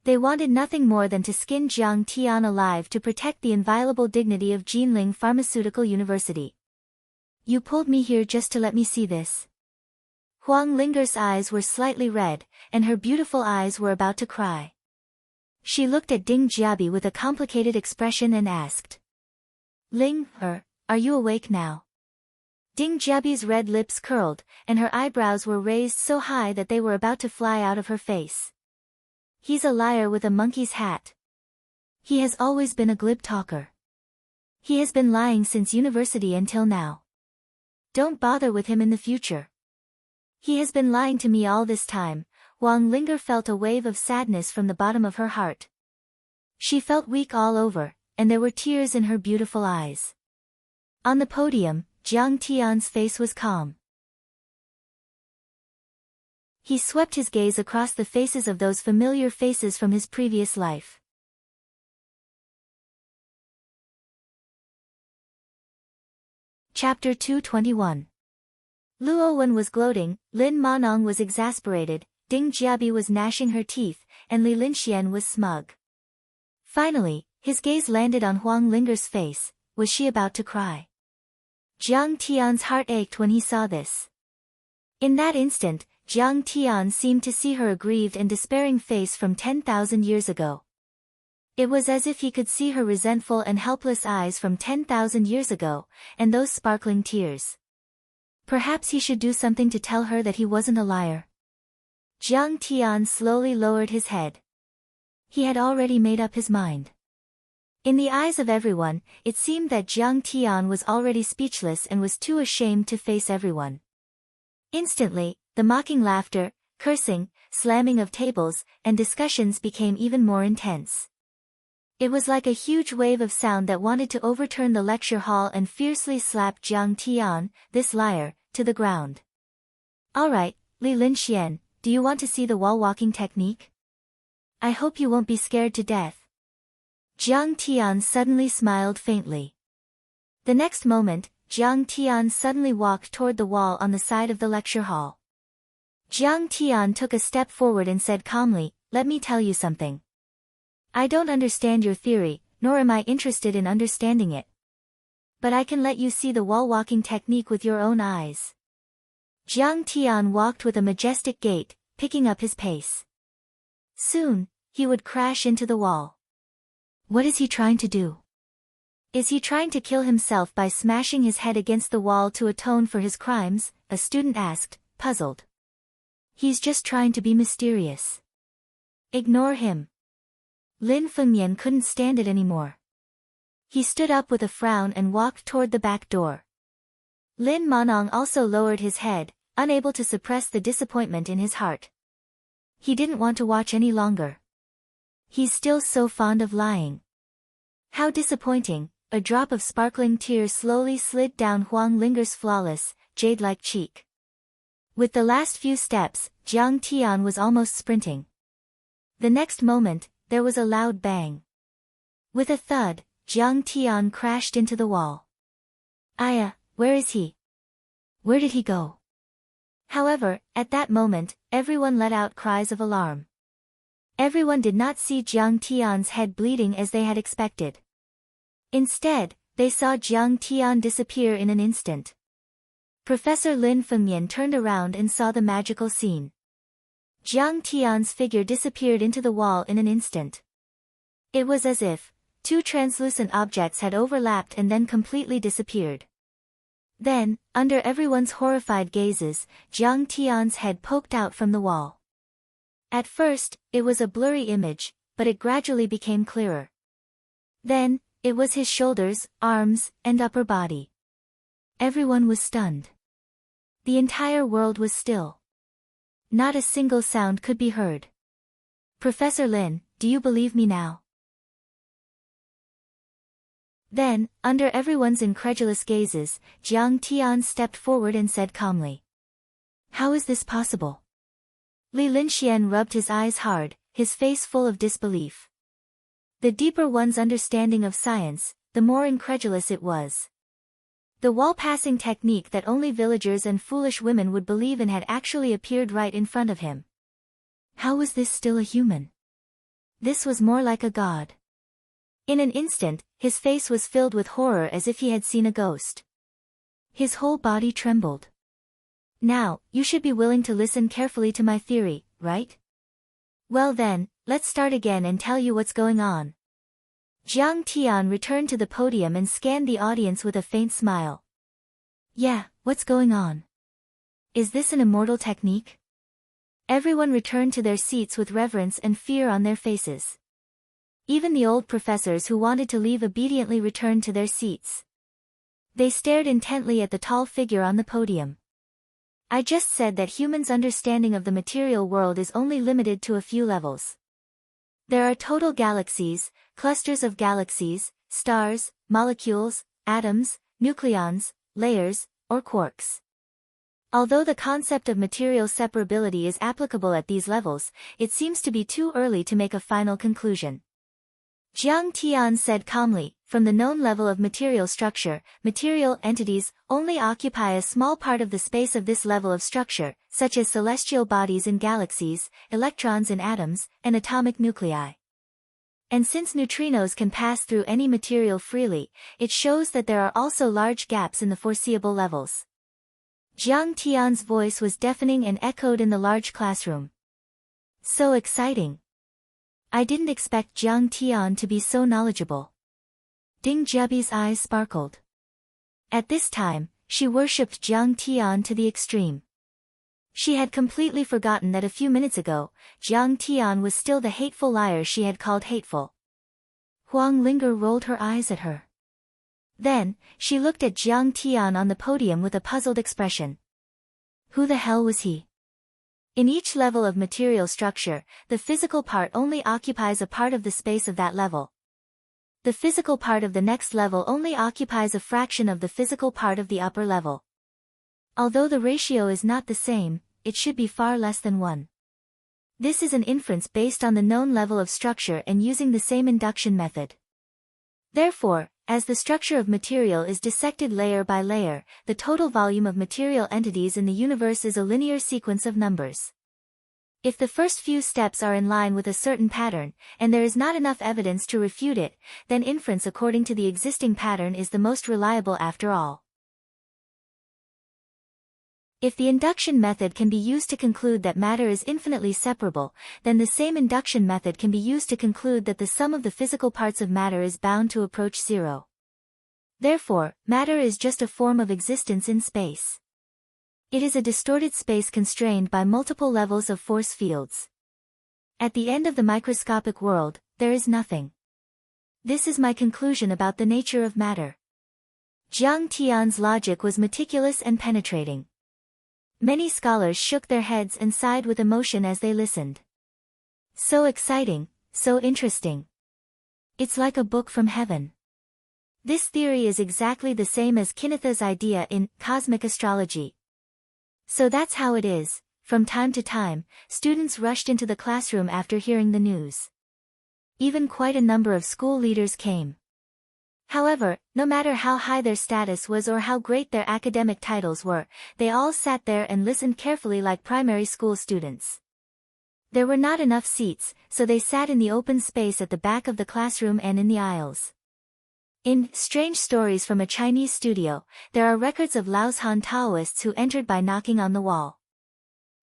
They wanted nothing more than to skin Jiang Tian alive to protect the inviolable dignity of Jinling Pharmaceutical University. You pulled me here just to let me see this. Huang Linger's eyes were slightly red, and her beautiful eyes were about to cry. She looked at Ding Jiabi with a complicated expression and asked. Ling, are you awake now? Ding Jiabi's red lips curled, and her eyebrows were raised so high that they were about to fly out of her face. He's a liar with a monkey's hat. He has always been a glib talker. He has been lying since university until now. Don't bother with him in the future. He has been lying to me all this time. Huang Linger felt a wave of sadness from the bottom of her heart. She felt weak all over, and there were tears in her beautiful eyes. On the podium, Jiang Tian's face was calm. He swept his gaze across the faces of those familiar faces from his previous life. Chapter 221. Luo Wen was gloating, Lin Manong was exasperated, Ding Jiabi was gnashing her teeth, and Li Linxian was smug. Finally, his gaze landed on Huang Linger's face. Was she about to cry? Jiang Tian's heart ached when he saw this. In that instant, Jiang Tian seemed to see her aggrieved and despairing face from 10,000 years ago. It was as if he could see her resentful and helpless eyes from 10,000 years ago, and those sparkling tears. Perhaps he should do something to tell her that he wasn't a liar. Jiang Tian slowly lowered his head. He had already made up his mind. In the eyes of everyone, it seemed that Jiang Tian was already speechless and was too ashamed to face everyone. Instantly, the mocking laughter, cursing, slamming of tables, and discussions became even more intense. It was like a huge wave of sound that wanted to overturn the lecture hall and fiercely slap Jiang Tian, this liar, to the ground. Alright, Li Linxian, do you want to see the wall-walking technique? I hope you won't be scared to death. Jiang Tian suddenly smiled faintly. The next moment, Jiang Tian suddenly walked toward the wall on the side of the lecture hall. Jiang Tian took a step forward and said calmly, "Let me tell you something. I don't understand your theory, nor am I interested in understanding it. But I can let you see the wall-walking technique with your own eyes." Jiang Tian walked with a majestic gait, picking up his pace. Soon, he would crash into the wall. What is he trying to do? Is he trying to kill himself by smashing his head against the wall to atone for his crimes? A student asked, puzzled. He's just trying to be mysterious. Ignore him. Lin Fengyan couldn't stand it anymore. He stood up with a frown and walked toward the back door. Lin Manong also lowered his head, unable to suppress the disappointment in his heart. He didn't want to watch any longer. He's still so fond of lying. How disappointing. A drop of sparkling tears slowly slid down Huang Linger's flawless, jade-like cheek. With the last few steps, Jiang Tian was almost sprinting. The next moment, there was a loud bang. With a thud, Jiang Tian crashed into the wall. Aya, where is he? Where did he go? However, at that moment, everyone let out cries of alarm. Everyone did not see Jiang Tian's head bleeding as they had expected. Instead, they saw Jiang Tian disappear in an instant. Professor Lin Fengyan turned around and saw the magical scene. Jiang Tian's figure disappeared into the wall in an instant. It was as if two translucent objects had overlapped and then completely disappeared. Then, under everyone's horrified gazes, Jiang Tian's head poked out from the wall. At first, it was a blurry image, but it gradually became clearer. Then, it was his shoulders, arms, and upper body. Everyone was stunned. The entire world was still. Not a single sound could be heard. Professor Lin, do you believe me now? Then, under everyone's incredulous gazes, Jiang Tian stepped forward and said calmly. How is this possible? Li Linxian rubbed his eyes hard, his face full of disbelief. The deeper one's understanding of science, the more incredulous it was. The wall-passing technique that only villagers and foolish women would believe in had actually appeared right in front of him. How was this still a human? This was more like a god. In an instant, his face was filled with horror as if he had seen a ghost. His whole body trembled. Now, you should be willing to listen carefully to my theory, right? Well then, let's start again and tell you what's going on. Jiang Tian returned to the podium and scanned the audience with a faint smile. Yeah, what's going on? Is this an immortal technique? Everyone returned to their seats with reverence and fear on their faces. Even the old professors who wanted to leave obediently returned to their seats. They stared intently at the tall figure on the podium. I just said that humans' understanding of the material world is only limited to a few levels. There are total galaxies, clusters of galaxies, stars, molecules, atoms, nucleons, layers, or quarks. Although the concept of material separability is applicable at these levels, it seems to be too early to make a final conclusion. Jiang Tian said calmly, from the known level of material structure, material entities only occupy a small part of the space of this level of structure, such as celestial bodies in galaxies, electrons in atoms, and atomic nuclei. And since neutrinos can pass through any material freely, it shows that there are also large gaps in the foreseeable levels. Jiang Tian's voice was deafening and echoed in the large classroom. So exciting! I didn't expect Jiang Tian to be so knowledgeable. Ding Jiabi's eyes sparkled. At this time, She worshipped Jiang Tian to the extreme. She had completely forgotten that a few minutes ago, Jiang Tian was still the hateful liar she had called hateful. Huang Linger rolled her eyes at her. Then, she looked at Jiang Tian on the podium with a puzzled expression. Who the hell was he? In each level of material structure, the physical part only occupies a part of the space of that level. The physical part of the next level only occupies a fraction of the physical part of the upper level. Although the ratio is not the same, it should be far less than 1. This is an inference based on the known level of structure and using the same induction method. Therefore, as the structure of material is dissected layer by layer, the total volume of material entities in the universe is a linear sequence of numbers. If the first few steps are in line with a certain pattern, and there is not enough evidence to refute it, then inference according to the existing pattern is the most reliable after all. If the induction method can be used to conclude that matter is infinitely separable, then the same induction method can be used to conclude that the sum of the physical parts of matter is bound to approach zero. Therefore, matter is just a form of existence in space. It is a distorted space constrained by multiple levels of force fields. At the end of the microscopic world, there is nothing. This is my conclusion about the nature of matter. Jiang Tian's logic was meticulous and penetrating. Many scholars shook their heads and sighed with emotion as they listened. So exciting, so interesting. It's like a book from heaven. This theory is exactly the same as Kinetha's idea in cosmic astrology. So that's how it is. From time to time, students rushed into the classroom after hearing the news. Even quite a number of school leaders came. However, no matter how high their status was or how great their academic titles were, they all sat there and listened carefully like primary school students. There were not enough seats, so they sat in the open space at the back of the classroom and in the aisles. In Strange Stories from a Chinese Studio, there are records of Laoshan Taoists who entered by knocking on the wall.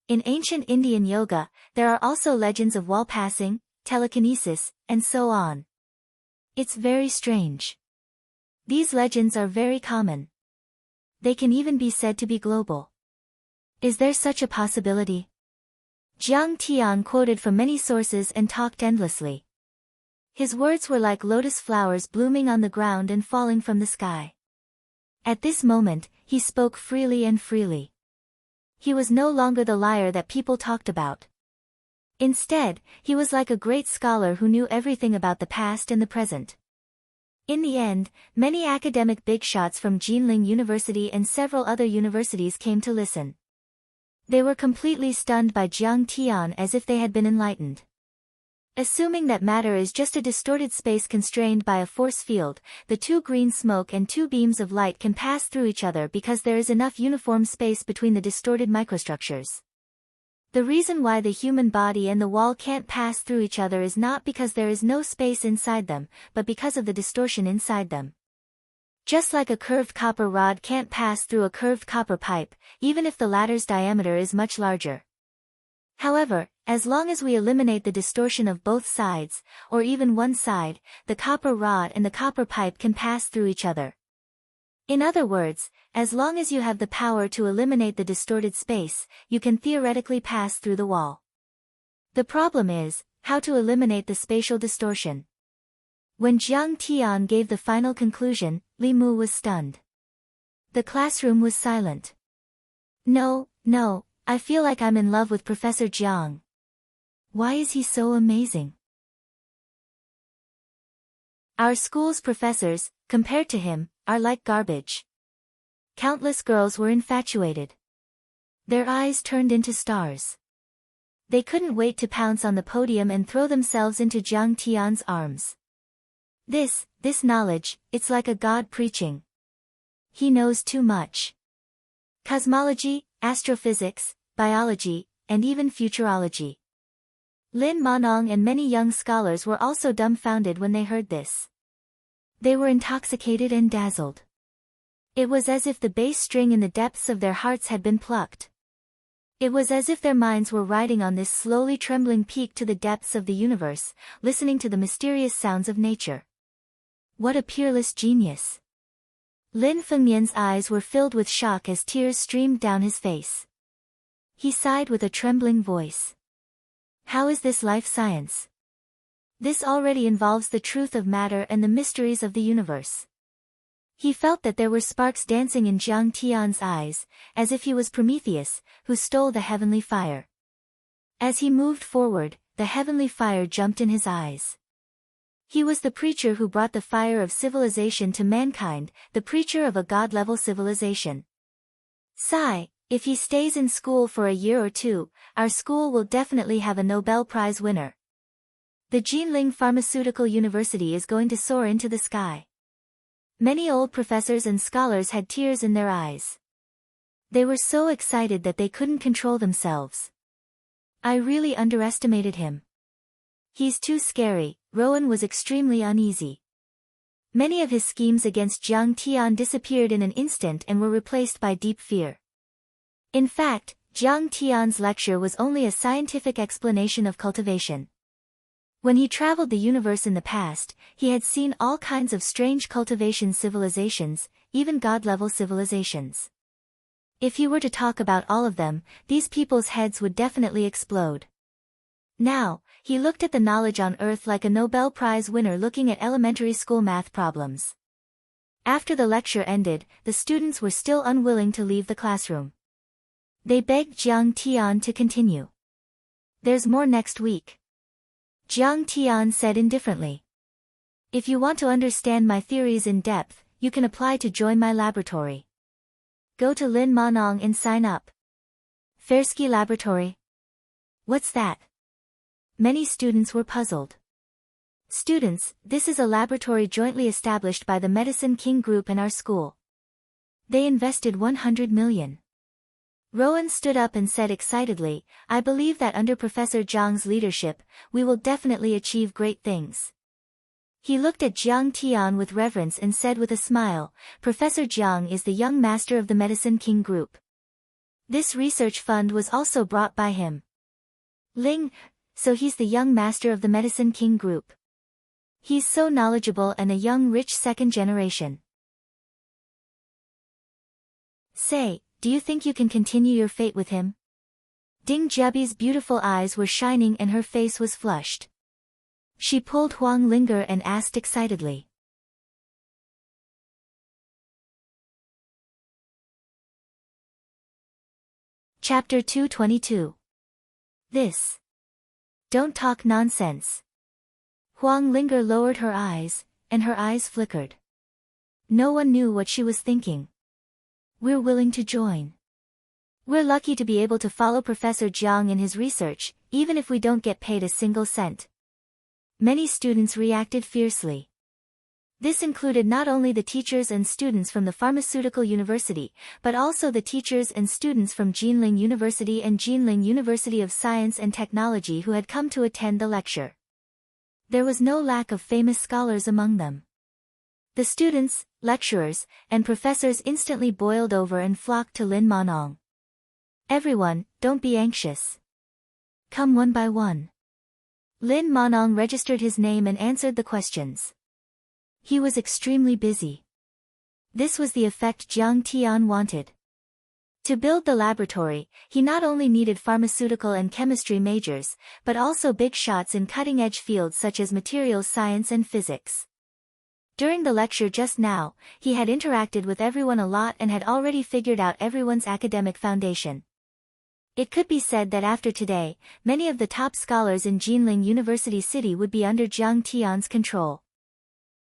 In ancient Indian yoga, there are also legends of wall passing, telekinesis, and so on. It's very strange. These legends are very common. They can even be said to be global. Is there such a possibility? Jiang Tian quoted from many sources and talked endlessly. His words were like lotus flowers blooming on the ground and falling from the sky. At this moment, he spoke freely and freely. He was no longer the liar that people talked about. Instead, he was like a great scholar who knew everything about the past and the present. In the end, many academic bigshots from Jinling University and several other universities came to listen. They were completely stunned by Jiang Tian as if they had been enlightened. Assuming that matter is just a distorted space constrained by a force field, the two green smoke and two beams of light can pass through each other because there is enough uniform space between the distorted microstructures. The reason why the human body and the wall can't pass through each other is not because there is no space inside them, but because of the distortion inside them. Just like a curved copper rod can't pass through a curved copper pipe, even if the latter's diameter is much larger. However, as long as we eliminate the distortion of both sides, or even one side, the copper rod and the copper pipe can pass through each other. In other words, as long as you have the power to eliminate the distorted space, you can theoretically pass through the wall. The problem is, how to eliminate the spatial distortion. When Jiang Tian gave the final conclusion, Li Mu was stunned. The classroom was silent. No, I feel like I'm in love with Professor Jiang. Why is he so amazing? Our school's professors, compared to him, are like garbage. Countless girls were infatuated. Their eyes turned into stars. They couldn't wait to pounce on the podium and throw themselves into Jiang Tian's arms. This knowledge, it's like a god preaching. He knows too much. Cosmology, astrophysics, biology, and even futurology. Lin Manong and many young scholars were also dumbfounded when they heard this. They were intoxicated and dazzled. It was as if the bass string in the depths of their hearts had been plucked. It was as if their minds were riding on this slowly trembling peak to the depths of the universe, listening to the mysterious sounds of nature. What a peerless genius! Lin Fengmian's eyes were filled with shock as tears streamed down his face. He sighed with a trembling voice. How is this life science? This already involves the truth of matter and the mysteries of the universe. He felt that there were sparks dancing in Jiang Tian's eyes, as if he was Prometheus, who stole the heavenly fire. As he moved forward, the heavenly fire jumped in his eyes. He was the preacher who brought the fire of civilization to mankind, the preacher of a god-level civilization. Sigh, if he stays in school for a year or two, our school will definitely have a Nobel Prize winner. The Jinling Pharmaceutical University is going to soar into the sky. Many old professors and scholars had tears in their eyes. They were so excited that they couldn't control themselves. I really underestimated him. He's too scary. Rowan was extremely uneasy. Many of his schemes against Jiang Tian disappeared in an instant and were replaced by deep fear. In fact, Jiang Tian's lecture was only a scientific explanation of cultivation. When he traveled the universe in the past, he had seen all kinds of strange cultivation civilizations, even god-level civilizations. If he were to talk about all of them, these people's heads would definitely explode. Now, he looked at the knowledge on Earth like a Nobel Prize winner looking at elementary school math problems. After the lecture ended, the students were still unwilling to leave the classroom. They begged Jiang Tian to continue. There's more next week. Jiang Tian said indifferently. If you want to understand my theories in depth, you can apply to join my laboratory. Go to Lin Manong and sign up. Fersky Laboratory? What's that? Many students were puzzled. Students, this is a laboratory jointly established by the Medicine King Group and our school. They invested 100 million. Rowan stood up and said excitedly, I believe that under Professor Zhang's leadership, we will definitely achieve great things. He looked at Jiang Tian with reverence and said with a smile, Professor Zhang is the young master of the Medicine King Group. This research fund was also brought by him. Ling, so he's the young master of the Medicine King Group. He's so knowledgeable and a young rich second generation. Say, do you think you can continue your fate with him? Ding Jiabi's beautiful eyes were shining and her face was flushed. She pulled Huang Linger and asked excitedly. Chapter 222. This. Don't talk nonsense. Huang Linger lowered her eyes, and her eyes flickered. No one knew what she was thinking. We're willing to join. We're lucky to be able to follow Professor Jiang in his research, even if we don't get paid a single cent. Many students reacted fiercely. This included not only the teachers and students from the Pharmaceutical University, but also the teachers and students from Jinling University and Jinling University of Science and Technology who had come to attend the lecture. There was no lack of famous scholars among them. The students, lecturers, and professors instantly boiled over and flocked to Lin Manong. Everyone, don't be anxious. Come one by one. Lin Manong registered his name and answered the questions. He was extremely busy. This was the effect Jiang Tian wanted. To build the laboratory, he not only needed pharmaceutical and chemistry majors, but also big shots in cutting-edge fields such as materials science and physics. During the lecture just now, he had interacted with everyone a lot and had already figured out everyone's academic foundation. It could be said that after today, many of the top scholars in Jinling University City would be under Jiang Tian's control.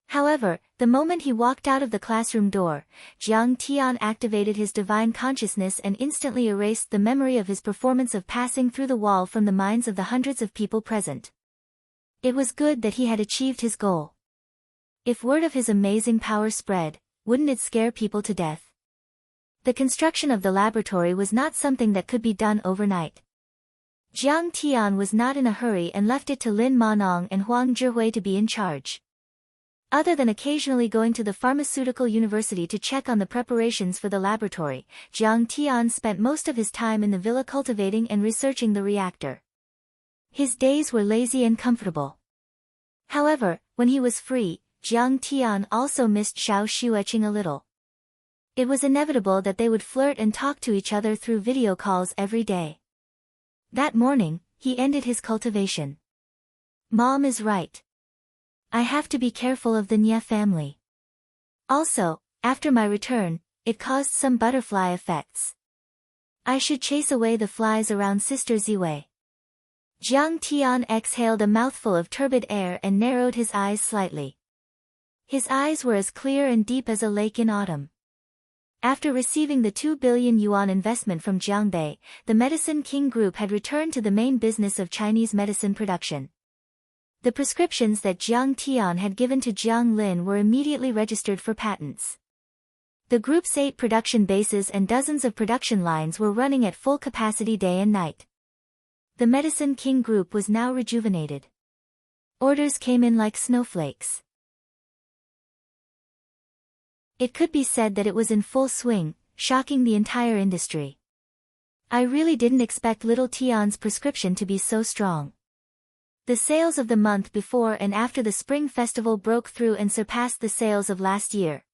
However, the moment he walked out of the classroom door, Jiang Tian activated his divine consciousness and instantly erased the memory of his performance of passing through the wall from the minds of the hundreds of people present. It was good that he had achieved his goal. If word of his amazing power spread, wouldn't it scare people to death? The construction of the laboratory was not something that could be done overnight. Jiang Tian was not in a hurry and left it to Lin Manong and Huang Zhihui to be in charge. Other than occasionally going to the Pharmaceutical University to check on the preparations for the laboratory, Jiang Tian spent most of his time in the villa cultivating and researching the reactor. His days were lazy and comfortable. However, when he was free, Jiang Tian also missed Xiao Xueqing a little. It was inevitable that they would flirt and talk to each other through video calls every day. That morning, he ended his cultivation. Mom is right. I have to be careful of the Nye family. Also, after my return, it caused some butterfly effects. I should chase away the flies around Sister Ziwei. Jiang Tian exhaled a mouthful of turbid air and narrowed his eyes slightly. His eyes were as clear and deep as a lake in autumn. After receiving the 2 billion yuan investment from Jiangbei, the Medicine King Group had returned to the main business of Chinese medicine production. The prescriptions that Jiang Tian had given to Jiang Lin were immediately registered for patents. The group's 8 production bases and dozens of production lines were running at full capacity day and night. The Medicine King Group was now rejuvenated. Orders came in like snowflakes. It could be said that it was in full swing, shocking the entire industry. I really didn't expect little Tian's prescription to be so strong. The sales of the month before and after the Spring Festival broke through and surpassed the sales of last year.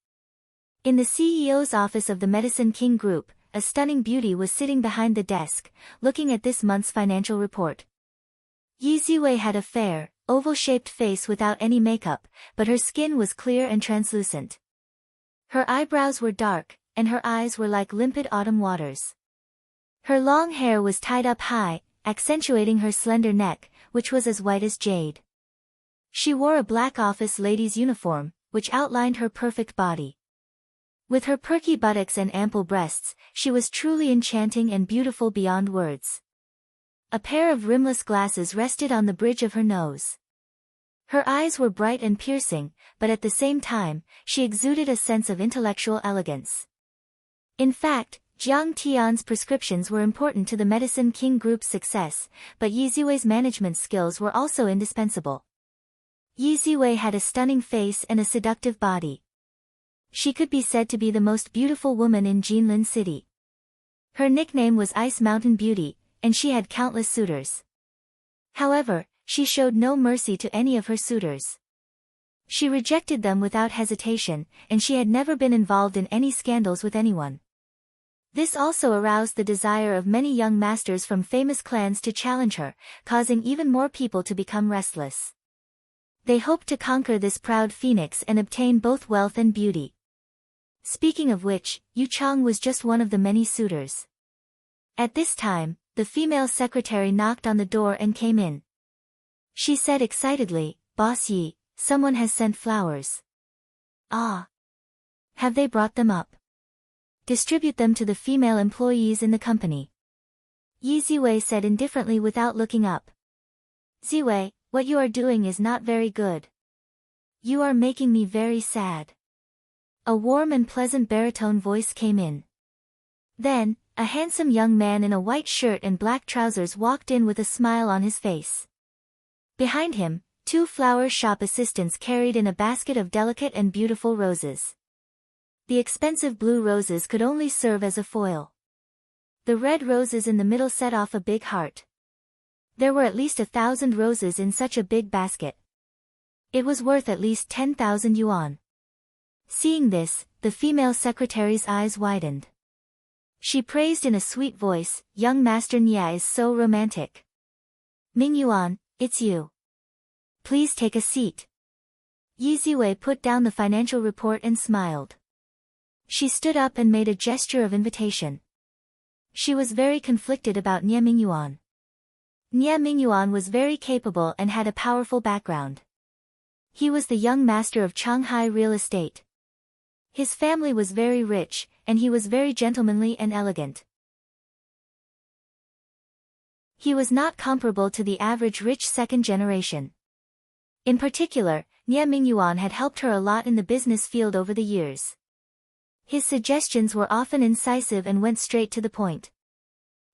In the CEO's office of the Medicine King Group, a stunning beauty was sitting behind the desk, looking at this month's financial report. Yi Ziwei had a fair, oval-shaped face without any makeup, but her skin was clear and translucent. Her eyebrows were dark, and her eyes were like limpid autumn waters. Her long hair was tied up high, accentuating her slender neck, which was as white as jade. She wore a black office lady's uniform, which outlined her perfect body. With her perky buttocks and ample breasts, she was truly enchanting and beautiful beyond words. A pair of rimless glasses rested on the bridge of her nose. Her eyes were bright and piercing, but at the same time, she exuded a sense of intellectual elegance. In fact, Jiang Tian's prescriptions were important to the Medicine King Group's success, but Yi Ziwei's management skills were also indispensable. Yi Ziwei had a stunning face and a seductive body. She could be said to be the most beautiful woman in Jinlin City. Her nickname was Ice Mountain Beauty, and she had countless suitors. However, she showed no mercy to any of her suitors. She rejected them without hesitation, and she had never been involved in any scandals with anyone. This also aroused the desire of many young masters from famous clans to challenge her, causing even more people to become restless. They hoped to conquer this proud phoenix and obtain both wealth and beauty. Speaking of which, Yu Chang was just one of the many suitors. At this time, the female secretary knocked on the door and came in. She said excitedly, "Boss Yi, someone has sent flowers." "Ah. Have they brought them up?" "Distribute them to the female employees in the company." Yi Ziwei said indifferently without looking up. "Ziwei, what you are doing is not very good. You are making me very sad." A warm and pleasant baritone voice came in. Then, a handsome young man in a white shirt and black trousers walked in with a smile on his face. Behind him, 2 flower shop assistants carried in a basket of delicate and beautiful roses. The expensive blue roses could only serve as a foil. The red roses in the middle set off a big heart. There were at least 1,000 roses in such a big basket. It was worth at least 10,000 yuan. Seeing this, the female secretary's eyes widened. She praised in a sweet voice, "Young Master Nia is so romantic." "Ming Yuan, it's you. Please take a seat." Yi Ziwei put down the financial report and smiled. She stood up and made a gesture of invitation. She was very conflicted about Nye Mingyuan. Nye Mingyuan was very capable and had a powerful background. He was the young master of Shanghai real estate. His family was very rich, and he was very gentlemanly and elegant. He was not comparable to the average rich second generation. In particular, Nye Mingyuan had helped her a lot in the business field over the years. His suggestions were often incisive and went straight to the point.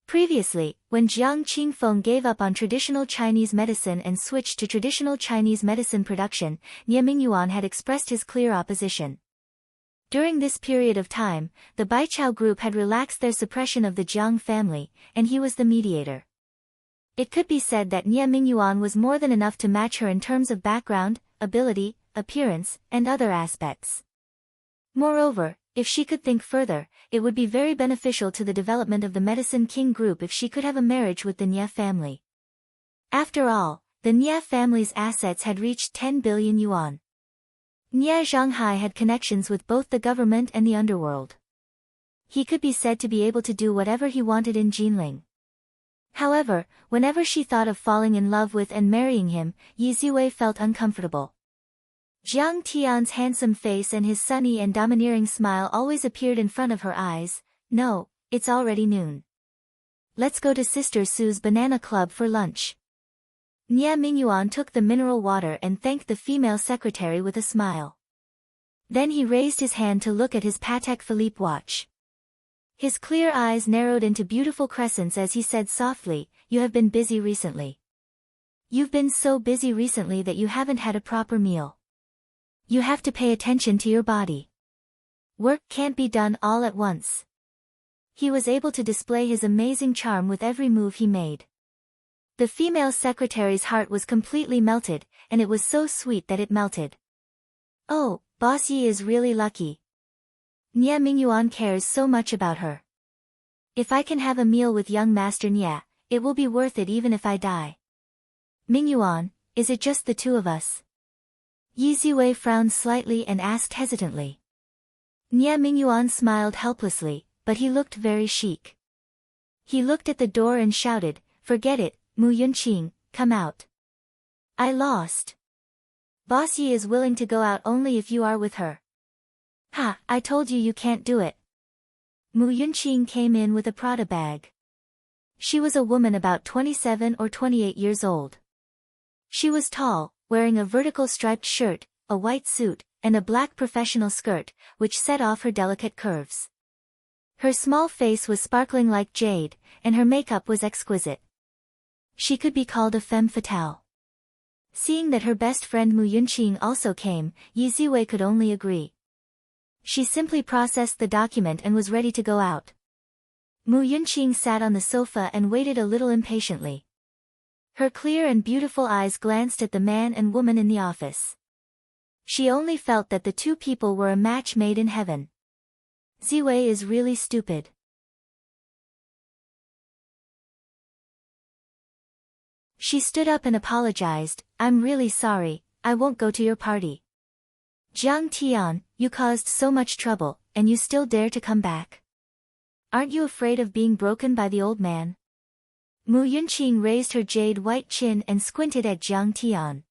Previously, when Jiang Qingfeng gave up on traditional Chinese medicine and switched to traditional Chinese medicine production, Nye Mingyuan had expressed his clear opposition. During this period of time, the Baichao group had relaxed their suppression of the Jiang family, and he was the mediator. It could be said that Nye Mingyuan was more than enough to match her in terms of background, ability, appearance, and other aspects. Moreover, if she could think further, it would be very beneficial to the development of the Medicine King group if she could have a marriage with the Nie family. After all, the Nie family's assets had reached 10 billion yuan. Nie Zhonghai had connections with both the government and the underworld. He could be said to be able to do whatever he wanted in Jinling. However, whenever she thought of falling in love with and marrying him, Yi Ziwei felt uncomfortable. Jiang Tian's handsome face and his sunny and domineering smile always appeared in front of her eyes. No, it's already noon. Let's go to Sister Sue's Banana Club for lunch. Nie Mingyuan took the mineral water and thanked the female secretary with a smile. Then he raised his hand to look at his Patek Philippe watch. His clear eyes narrowed into beautiful crescents as he said softly, "You have been busy recently. You've been so busy recently that you haven't had a proper meal. You have to pay attention to your body. Work can't be done all at once." He was able to display his amazing charm with every move he made. The female secretary's heart was completely melted, and it was so sweet that it melted. Oh, Boss Yi is really lucky. Nie Mingyuan cares so much about her. If I can have a meal with young Master Nie, it will be worth it even if I die. Mingyuan, is it just the two of us? Yi Ziwei frowned slightly and asked hesitantly. Nie Mingyuan smiled helplessly, but he looked very chic. He looked at the door and shouted, "Forget it, Mu Yunqing, come out. I lost. Boss Yi is willing to go out only if you are with her." "Ha, I told you can't do it." Mu Yunqing came in with a Prada bag. She was a woman about 27 or 28 years old. She was tall, wearing a vertical striped shirt, a white suit, and a black professional skirt, which set off her delicate curves. Her small face was sparkling like jade, and her makeup was exquisite. She could be called a femme fatale. Seeing that her best friend Mu Yunqing also came, Yi Ziwei could only agree. She simply processed the document and was ready to go out. Mu Yunqing sat on the sofa and waited a little impatiently. Her clear and beautiful eyes glanced at the man and woman in the office. She only felt that the two people were a match made in heaven. Ziwei is really stupid. She stood up and apologized, "I'm really sorry, I won't go to your party." "Jiang Tian, you caused so much trouble, and you still dare to come back. Aren't you afraid of being broken by the old man?" Mu Yunqing raised her jade-white chin and squinted at Jiang Tian.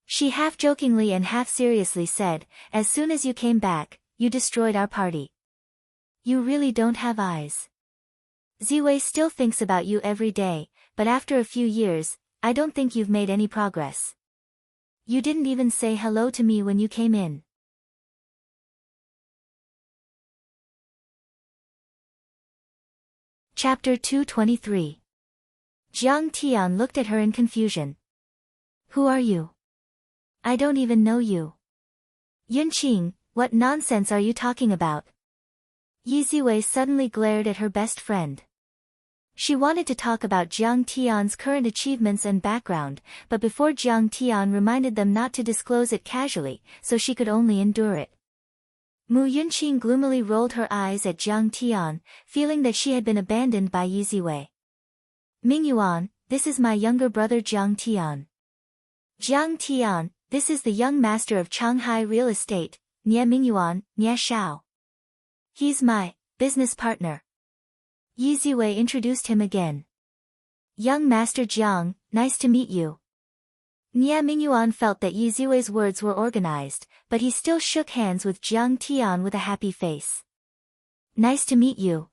She half-jokingly and half-seriously said, "As soon as you came back, you destroyed our party. You really don't have eyes. Ziwei still thinks about you every day, but after a few years, I don't think you've made any progress. You didn't even say hello to me when you came in." Chapter 223. Jiang Tian looked at her in confusion. "Who are you? I don't even know you." "Yunqing, what nonsense are you talking about?" Yi Ziwei suddenly glared at her best friend. She wanted to talk about Jiang Tian's current achievements and background, but before Jiang Tian reminded them not to disclose it casually, so she could only endure it. Mu Yunqing gloomily rolled her eyes at Jiang Tian, feeling that she had been abandoned by Yi Ziwei. "Mingyuan, this is my younger brother Jiang Tian. Jiang Tian, this is the young master of Changhai Real Estate, Nie Mingyuan, Nie Shao. He's my business partner." Yi Ziwei introduced him again. "Young Master Jiang, nice to meet you." Nie Mingyuan felt that Yi Ziwei's words were organized, but he still shook hands with Jiang Tian with a happy face. "Nice to meet you."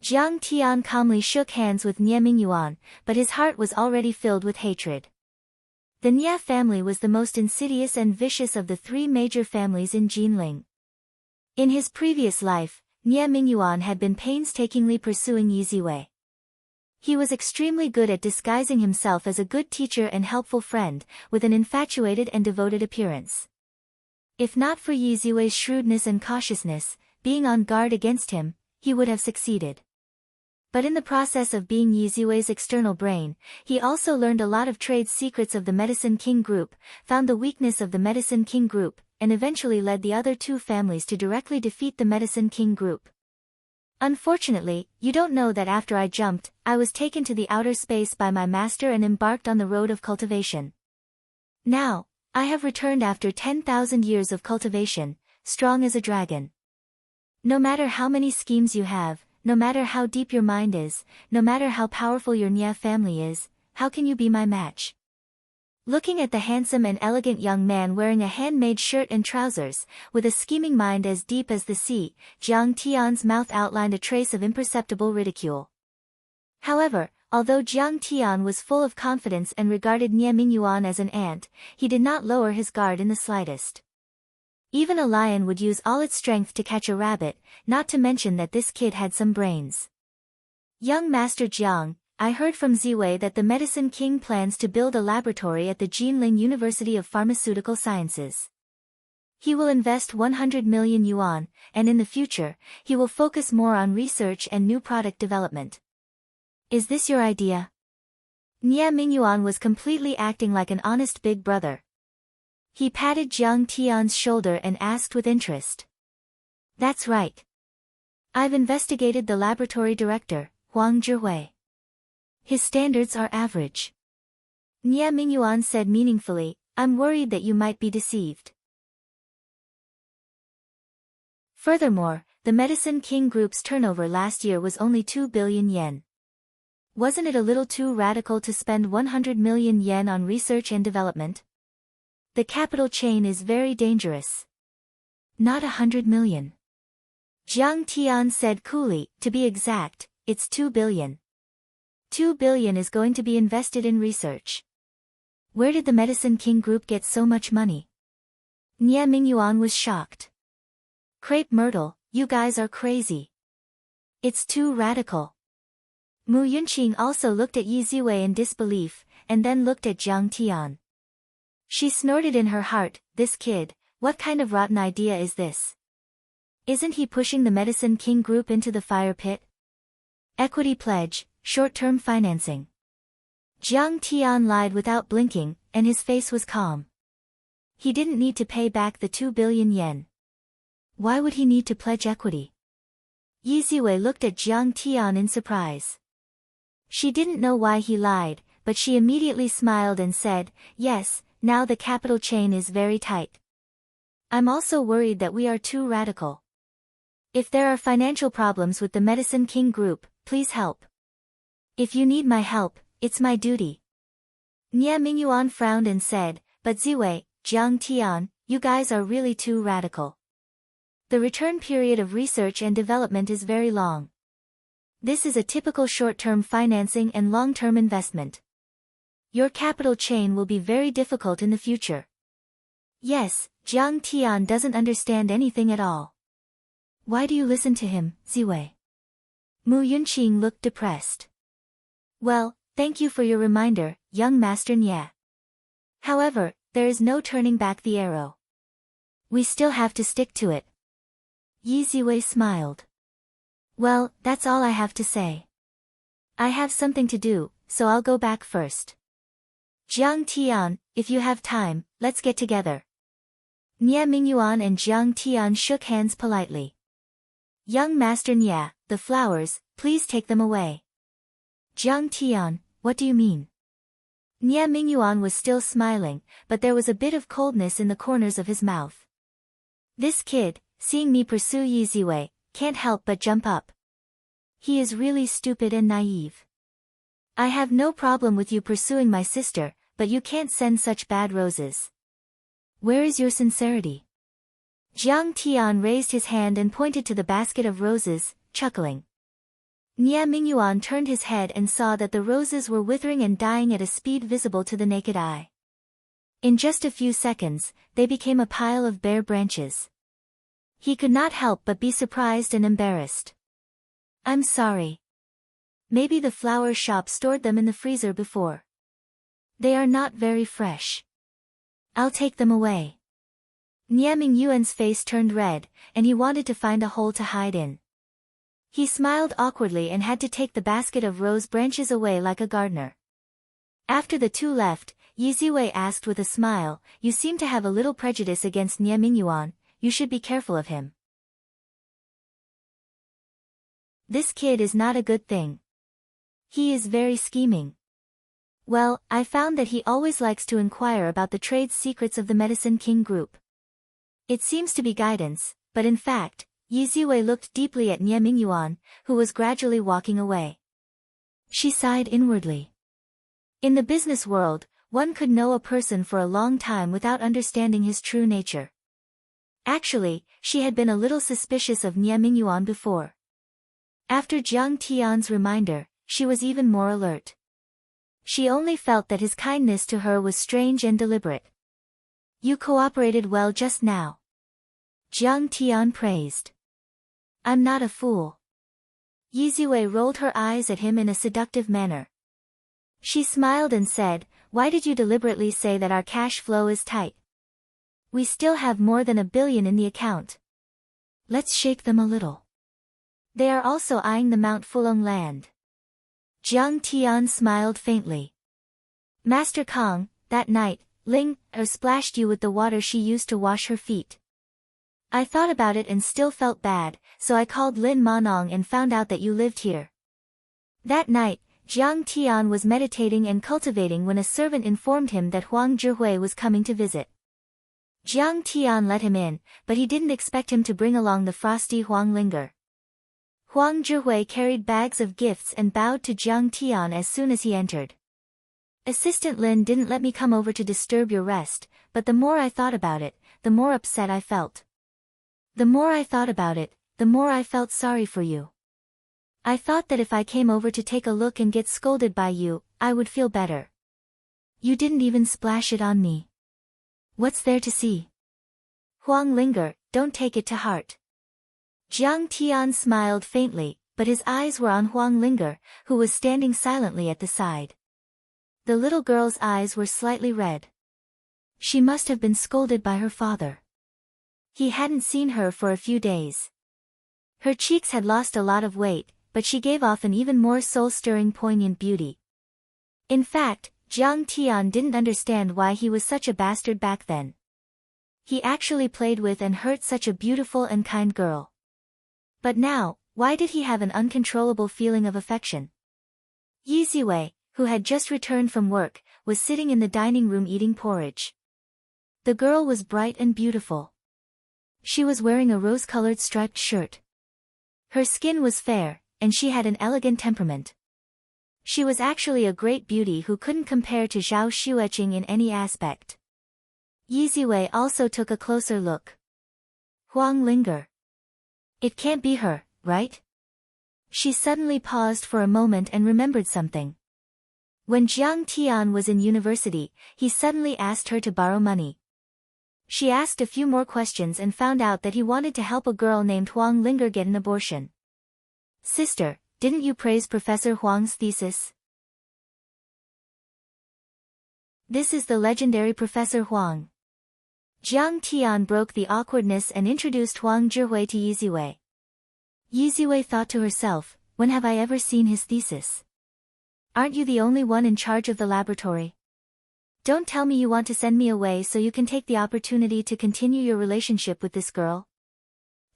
Jiang Tian calmly shook hands with Nie Mingyuan, but his heart was already filled with hatred. The Nie family was the most insidious and vicious of the three major families in Jinling. In his previous life, Nie Mingyuan had been painstakingly pursuing Yi Ziwei. He was extremely good at disguising himself as a good teacher and helpful friend, with an infatuated and devoted appearance. If not for Yi Ziwei's shrewdness and cautiousness, being on guard against him, he would have succeeded. But in the process of being Yi Ziwei's external brain, he also learned a lot of trade secrets of the Medicine King group, found the weakness of the Medicine King group, and eventually led the other two families to directly defeat the Medicine King group. Unfortunately, you don't know that after I jumped, I was taken to the outer space by my master and embarked on the road of cultivation. Now, I have returned after 10,000 years of cultivation, strong as a dragon. No matter how many schemes you have, no matter how deep your mind is, no matter how powerful your Nya family is, how can you be my match? Looking at the handsome and elegant young man wearing a handmade shirt and trousers, with a scheming mind as deep as the sea, Jiang Tian's mouth outlined a trace of imperceptible ridicule. However, although Jiang Tian was full of confidence and regarded Nie Mingyuan as an ant, he did not lower his guard in the slightest. Even a lion would use all its strength to catch a rabbit, not to mention that this kid had some brains. Young Master Jiang, I heard from Ziwei that the Medicine King plans to build a laboratory at the Jinling University of Pharmaceutical Sciences. He will invest 100 million yuan, and in the future, he will focus more on research and new product development. Is this your idea? Nie Mingyuan was completely acting like an honest big brother. He patted Jiang Tian's shoulder and asked with interest. That's right. I've investigated the laboratory director, Huang Zhihui. His standards are average. Nie Mingyuan said meaningfully, I'm worried that you might be deceived. Furthermore, the Medicine King Group's turnover last year was only 2 billion yen. Wasn't it a little too radical to spend 100 million yen on research and development? The capital chain is very dangerous. Not 100 million. Jiang Tian said coolly, to be exact, it's 2 billion. 2 billion is going to be invested in research. Where did the Medicine King Group get so much money? Nie Mingyuan was shocked. Crepe Myrtle, you guys are crazy. It's too radical. Mu Yunqing also looked at Yi Ziwei in disbelief, and then looked at Jiang Tian. She snorted in her heart, this kid, what kind of rotten idea is this? Isn't he pushing the Medicine King Group into the fire pit? Equity pledge, short-term financing. Jiang Tian lied without blinking, and his face was calm. He didn't need to pay back the 2 billion yen. Why would he need to pledge equity? Yi Ziwei looked at Jiang Tian in surprise. She didn't know why he lied, but she immediately smiled and said, yes, now the capital chain is very tight. I'm also worried that we are too radical. If there are financial problems with the Medicine King Group, please help. If you need my help, it's my duty. Nie Mingyuan frowned and said, but Ziwei, Jiang Tian, you guys are really too radical. The return period of research and development is very long. This is a typical short-term financing and long-term investment. Your capital chain will be very difficult in the future. Yes, Jiang Tian doesn't understand anything at all. Why do you listen to him, Ziwei? Mu Yunqing looked depressed. Well, thank you for your reminder, young Master Nie. However, there is no turning back the arrow. We still have to stick to it. Yi Ziwei smiled. Well, that's all I have to say. I have something to do, so I'll go back first. Jiang Tian, if you have time, let's get together. Nie Mingyuan and Jiang Tian shook hands politely. Young Master Nie, the flowers, please take them away. Jiang Tian, what do you mean? Nie Mingyuan was still smiling, but there was a bit of coldness in the corners of his mouth. This kid, seeing me pursue Yi Ziwei, can't help but jump up. He is really stupid and naive. I have no problem with you pursuing my sister, but you can't send such bad roses. Where is your sincerity? Jiang Tian raised his hand and pointed to the basket of roses, chuckling. Nie Mingyuan turned his head and saw that the roses were withering and dying at a speed visible to the naked eye. In just a few seconds, they became a pile of bare branches. He could not help but be surprised and embarrassed. I'm sorry. Maybe the flower shop stored them in the freezer before. They are not very fresh. I'll take them away. Nie Mingyuan's face turned red, and he wanted to find a hole to hide in. He smiled awkwardly and had to take the basket of rose branches away like a gardener. After the two left, Yi Ziwei asked with a smile, you seem to have a little prejudice against Nie Mingyuan, you should be careful of him. This kid is not a good thing. He is very scheming. Well, I found that he always likes to inquire about the trade secrets of the Medicine King group. It seems to be guidance, but in fact, Yi Ziwei looked deeply at Nie Mingyuan, who was gradually walking away. She sighed inwardly. In the business world, one could know a person for a long time without understanding his true nature. Actually, she had been a little suspicious of Nie Mingyuan before. After Jiang Tian's reminder, she was even more alert. She only felt that his kindness to her was strange and deliberate. You cooperated well just now. Jiang Tian praised. I'm not a fool. Yi Ziwei rolled her eyes at him in a seductive manner. She smiled and said, why did you deliberately say that our cash flow is tight? We still have more than 1 billion in the account. Let's shake them a little. They are also eyeing the Mount Fulong land. Jiang Tian smiled faintly. Master Kong, that night, Ling splashed you with the water she used to wash her feet. I thought about it and still felt bad, so I called Lin Manong and found out that you lived here. That night, Jiang Tian was meditating and cultivating when a servant informed him that Huang Zhihui was coming to visit. Jiang Tian let him in, but he didn't expect him to bring along the frosty Huang Linger. Huang Zhihui carried bags of gifts and bowed to Jiang Tian as soon as he entered. Assistant Lin didn't let me come over to disturb your rest, but the more I thought about it, the more upset I felt. The more I thought about it, the more I felt sorry for you. I thought that if I came over to take a look and get scolded by you, I would feel better. You didn't even splash it on me. What's there to see? Huang Linger, don't take it to heart. Jiang Tian smiled faintly, but his eyes were on Huang Linger, who was standing silently at the side. The little girl's eyes were slightly red. She must have been scolded by her father. He hadn't seen her for a few days. Her cheeks had lost a lot of weight, but she gave off an even more soul-stirring poignant beauty. In fact, Jiang Tian didn't understand why he was such a bastard back then. He actually played with and hurt such a beautiful and kind girl. But now, why did he have an uncontrollable feeling of affection? Yi Ziwei, who had just returned from work, was sitting in the dining room eating porridge. The girl was bright and beautiful. She was wearing a rose-colored striped shirt. Her skin was fair, and she had an elegant temperament. She was actually a great beauty who couldn't compare to Zhao Xueqing in any aspect. Yi Ziwei also took a closer look. Huang Linger. It can't be her, right? She suddenly paused for a moment and remembered something. When Jiang Tian was in university, he suddenly asked her to borrow money. She asked a few more questions and found out that he wanted to help a girl named Huang Linger get an abortion. Sister, didn't you praise Professor Huang's thesis? This is the legendary Professor Huang. Jiang Tian broke the awkwardness and introduced Huang Zhihui to Yi Ziwei. Yi Ziwei thought to herself, when have I ever seen his thesis? Aren't you the only one in charge of the laboratory? Don't tell me you want to send me away so you can take the opportunity to continue your relationship with this girl.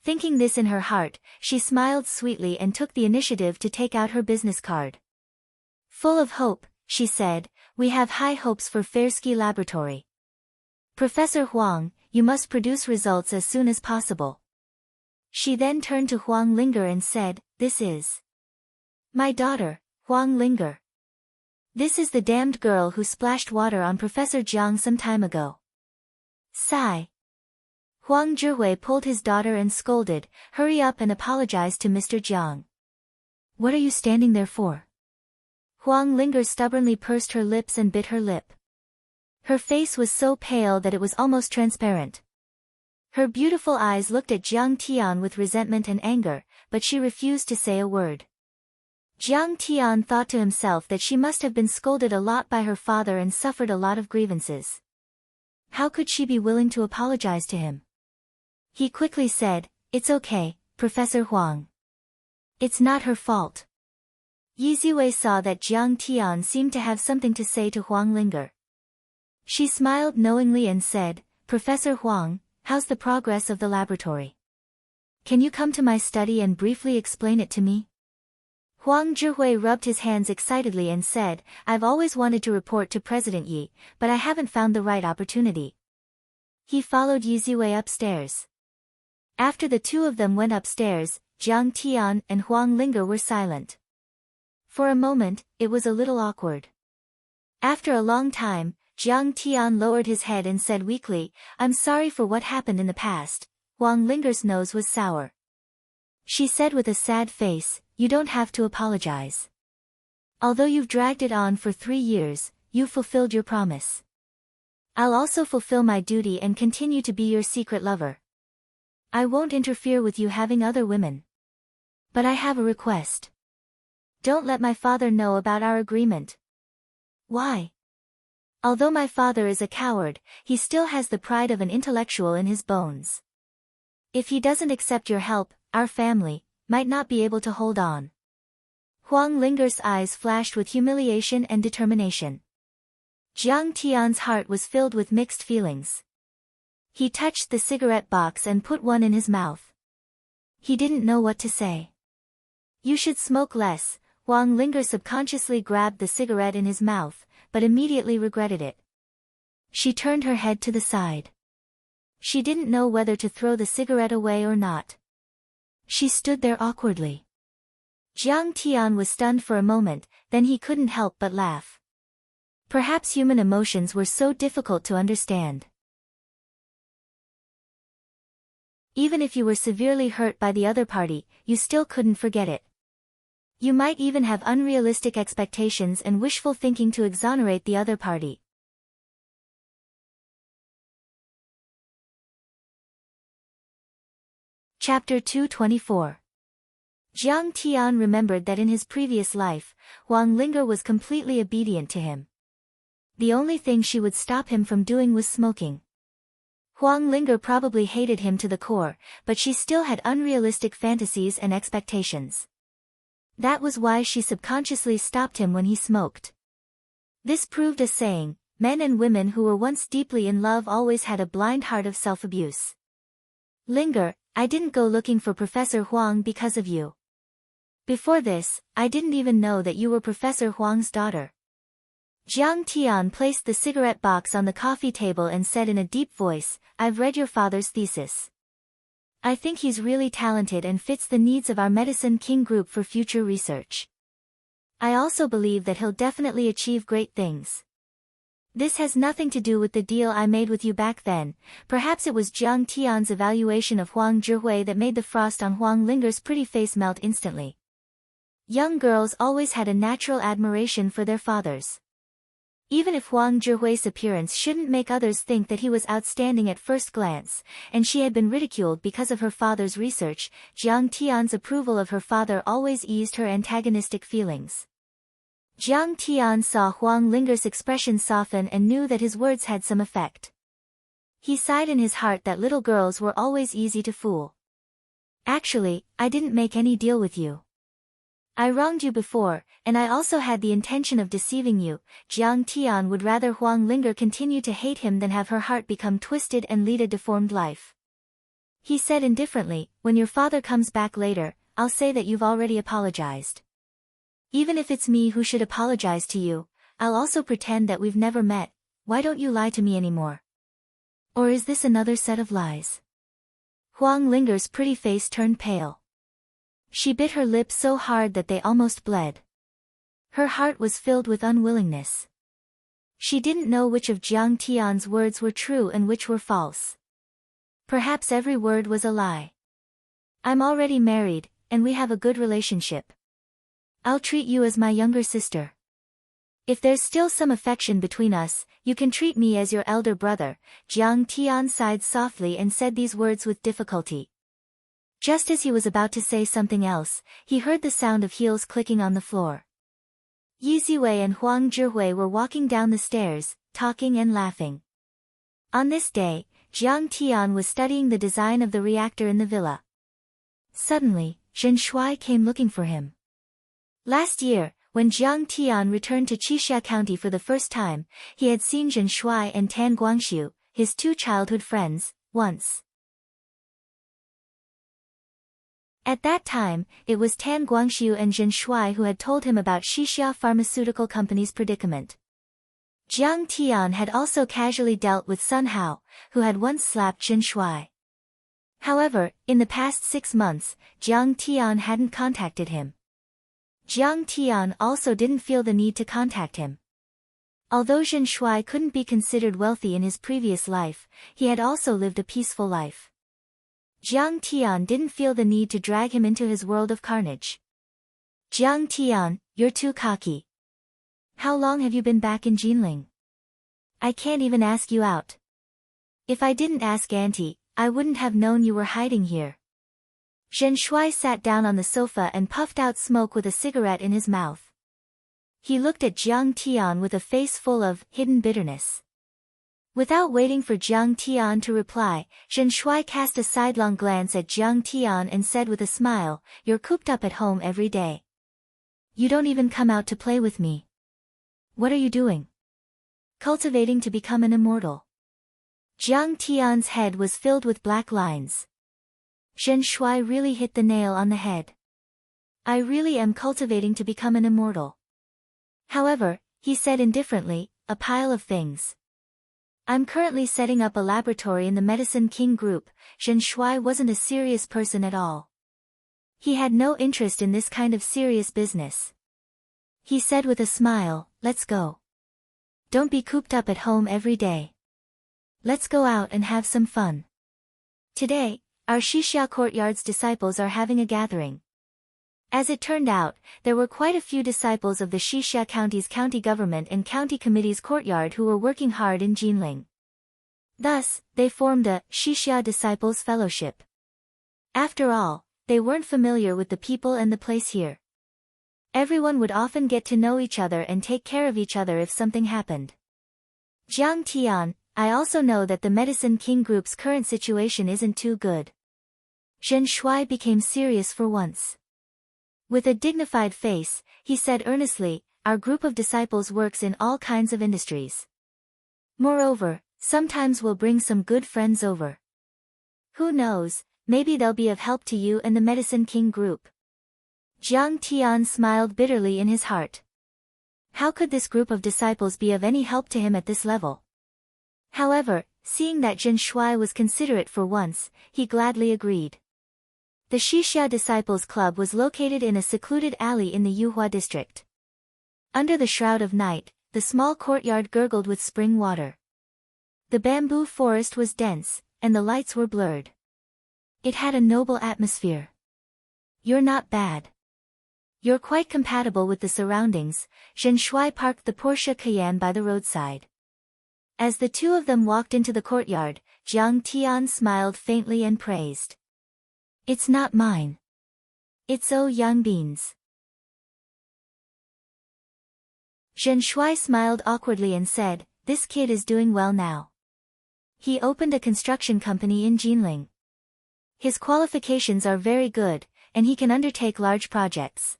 Thinking this in her heart, she smiled sweetly and took the initiative to take out her business card. Full of hope, she said, we have high hopes for Fairsky Laboratory. Professor Huang, you must produce results as soon as possible. She then turned to Huang Linger and said, this is my daughter, Huang Linger. This is the damned girl who splashed water on Professor Jiang some time ago. Sigh. Huang Zhihui pulled his daughter and scolded, hurry up and apologize to Mr. Jiang. What are you standing there for? Huang Linger stubbornly pursed her lips and bit her lip. Her face was so pale that it was almost transparent. Her beautiful eyes looked at Jiang Tian with resentment and anger, but she refused to say a word. Jiang Tian thought to himself that she must have been scolded a lot by her father and suffered a lot of grievances. How could she be willing to apologize to him? He quickly said, it's okay, Professor Huang. It's not her fault. Yi Ziwei saw that Jiang Tian seemed to have something to say to Huang Linger. She smiled knowingly and said, "Professor Huang, how's the progress of the laboratory? Can you come to my study and briefly explain it to me?" Huang Zhihui rubbed his hands excitedly and said, "I've always wanted to report to President Yi, but I haven't found the right opportunity." He followed Yi Ziwei upstairs. After the two of them went upstairs, Jiang Tian and Huang Linge were silent. For a moment, it was a little awkward. After a long time, Jiang Tian lowered his head and said weakly, "I'm sorry for what happened in the past." Huang Linger's nose was sour. She said with a sad face, "You don't have to apologize. Although you've dragged it on for 3 years, you've fulfilled your promise. I'll also fulfill my duty and continue to be your secret lover. I won't interfere with you having other women. But I have a request. Don't let my father know about our agreement." "Why?" "Although my father is a coward, he still has the pride of an intellectual in his bones. If he doesn't accept your help, our family might not be able to hold on." Huang Linger's eyes flashed with humiliation and determination. Jiang Tian's heart was filled with mixed feelings. He touched the cigarette box and put one in his mouth. He didn't know what to say. "You should smoke less." Huang Linger subconsciously grabbed the cigarette in his mouth, but immediately regretted it. She turned her head to the side. She didn't know whether to throw the cigarette away or not. She stood there awkwardly. Jiang Tian was stunned for a moment, then he couldn't help but laugh. Perhaps human emotions were so difficult to understand. Even if you were severely hurt by the other party, you still couldn't forget it. You might even have unrealistic expectations and wishful thinking to exonerate the other party. Chapter 224. Jiang Tian remembered that in his previous life, Huang Linger was completely obedient to him. The only thing she would stop him from doing was smoking. Huang Linger probably hated him to the core, but she still had unrealistic fantasies and expectations. That was why she subconsciously stopped him when he smoked. This proved a saying: men and women who were once deeply in love always had a blind heart of self-abuse. "Linger, I didn't go looking for Professor Huang because of you. Before this, I didn't even know that you were Professor Huang's daughter." Jiang Tian placed the cigarette box on the coffee table and said in a deep voice, "I've read your father's thesis. I think he's really talented and fits the needs of our Medicine King group for future research. I also believe that he'll definitely achieve great things. This has nothing to do with the deal I made with you back then." Perhaps it was Jiang Tian's evaluation of Huang Zhihui that made the frost on Huang Linger's pretty face melt instantly. Young girls always had a natural admiration for their fathers. Even if Huang Zhihui's appearance shouldn't make others think that he was outstanding at first glance, and she had been ridiculed because of her father's research, Jiang Tian's approval of her father always eased her antagonistic feelings. Jiang Tian saw Huang Linger's expression soften and knew that his words had some effect. He sighed in his heart that little girls were always easy to fool. "Actually, I didn't make any deal with you. I wronged you before, and I also had the intention of deceiving you." Jiang Tian would rather Huang Linger continue to hate him than have her heart become twisted and lead a deformed life. He said indifferently, "When your father comes back later, I'll say that you've already apologized. Even if it's me who should apologize to you, I'll also pretend that we've never met. Why don't you lie to me anymore? Or is this another set of lies?" Huang Linger's pretty face turned pale. She bit her lips so hard that they almost bled. Her heart was filled with unwillingness. She didn't know which of Jiang Tian's words were true and which were false. Perhaps every word was a lie. "I'm already married, and we have a good relationship. I'll treat you as my younger sister. If there's still some affection between us, you can treat me as your elder brother." Jiang Tian sighed softly and said these words with difficulty. Just as he was about to say something else, he heard the sound of heels clicking on the floor. Yi Ziwei and Huang Zhihui were walking down the stairs, talking and laughing. On this day, Jiang Tian was studying the design of the reactor in the villa. Suddenly, Zhen Shuai came looking for him. Last year, when Jiang Tian returned to Qixia County for the first time, he had seen Zhen Shuai and Tan Guangxiu, his two childhood friends, once. At that time, it was Tan Guangxiu and Zhen Shuai who had told him about Qixia Pharmaceutical Company's predicament. Jiang Tian had also casually dealt with Sun Hao, who had once slapped Zhen Shuai. However, in the past 6 months, Jiang Tian hadn't contacted him. Jiang Tian also didn't feel the need to contact him. Although Zhen Shuai couldn't be considered wealthy in his previous life, he had also lived a peaceful life. Jiang Tian didn't feel the need to drag him into his world of carnage. Jiang Tian, you're too cocky. How long have you been back in Jinling? I can't even ask you out. If I didn't ask Auntie, I wouldn't have known you were hiding here. Zhen Shuai sat down on the sofa and puffed out smoke with a cigarette in his mouth. He looked at Jiang Tian with a face full of hidden bitterness. Without waiting for Jiang Tian to reply, Zhen Shuai cast a sidelong glance at Jiang Tian and said with a smile, "You're cooped up at home every day. You don't even come out to play with me. What are you doing? Cultivating to become an immortal." Jiang Tian's head was filled with black lines. Zhen Shuai really hit the nail on the head. I really am cultivating to become an immortal. However, he said indifferently, a pile of things. I'm currently setting up a laboratory in the Medicine King group. Zhen Shuai wasn't a serious person at all. He had no interest in this kind of serious business. He said with a smile, let's go. Don't be cooped up at home every day. Let's go out and have some fun. Today, our Qixia Courtyard's disciples are having a gathering. As it turned out, there were quite a few disciples of the Qixia County's county government and county committee's courtyard who were working hard in Jinling. Thus, they formed a Qixia Disciples Fellowship. After all, they weren't familiar with the people and the place here. Everyone would often get to know each other and take care of each other if something happened. Jiang Tian, I also know that the Medicine King group's current situation isn't too good. Zhen Shuai became serious for once. With a dignified face, he said earnestly, our group of disciples works in all kinds of industries. Moreover, sometimes we'll bring some good friends over. Who knows, maybe they'll be of help to you and the Medicine King group. Jiang Tian smiled bitterly in his heart. How could this group of disciples be of any help to him at this level? However, seeing that Zhen Shuai was considerate for once, he gladly agreed. The Qixia Disciples Club was located in a secluded alley in the Yuhua district. Under the shroud of night, the small courtyard gurgled with spring water. The bamboo forest was dense, and the lights were blurred. It had a noble atmosphere. You're not bad. You're quite compatible with the surroundings. Zhen Shuai parked the Porsche Cayenne by the roadside. As the two of them walked into the courtyard, Jiang Tian smiled faintly and praised. It's not mine. It's Yangbin's. Zhen Shuai smiled awkwardly and said, this kid is doing well now. He opened a construction company in Jinling. His qualifications are very good, and he can undertake large projects.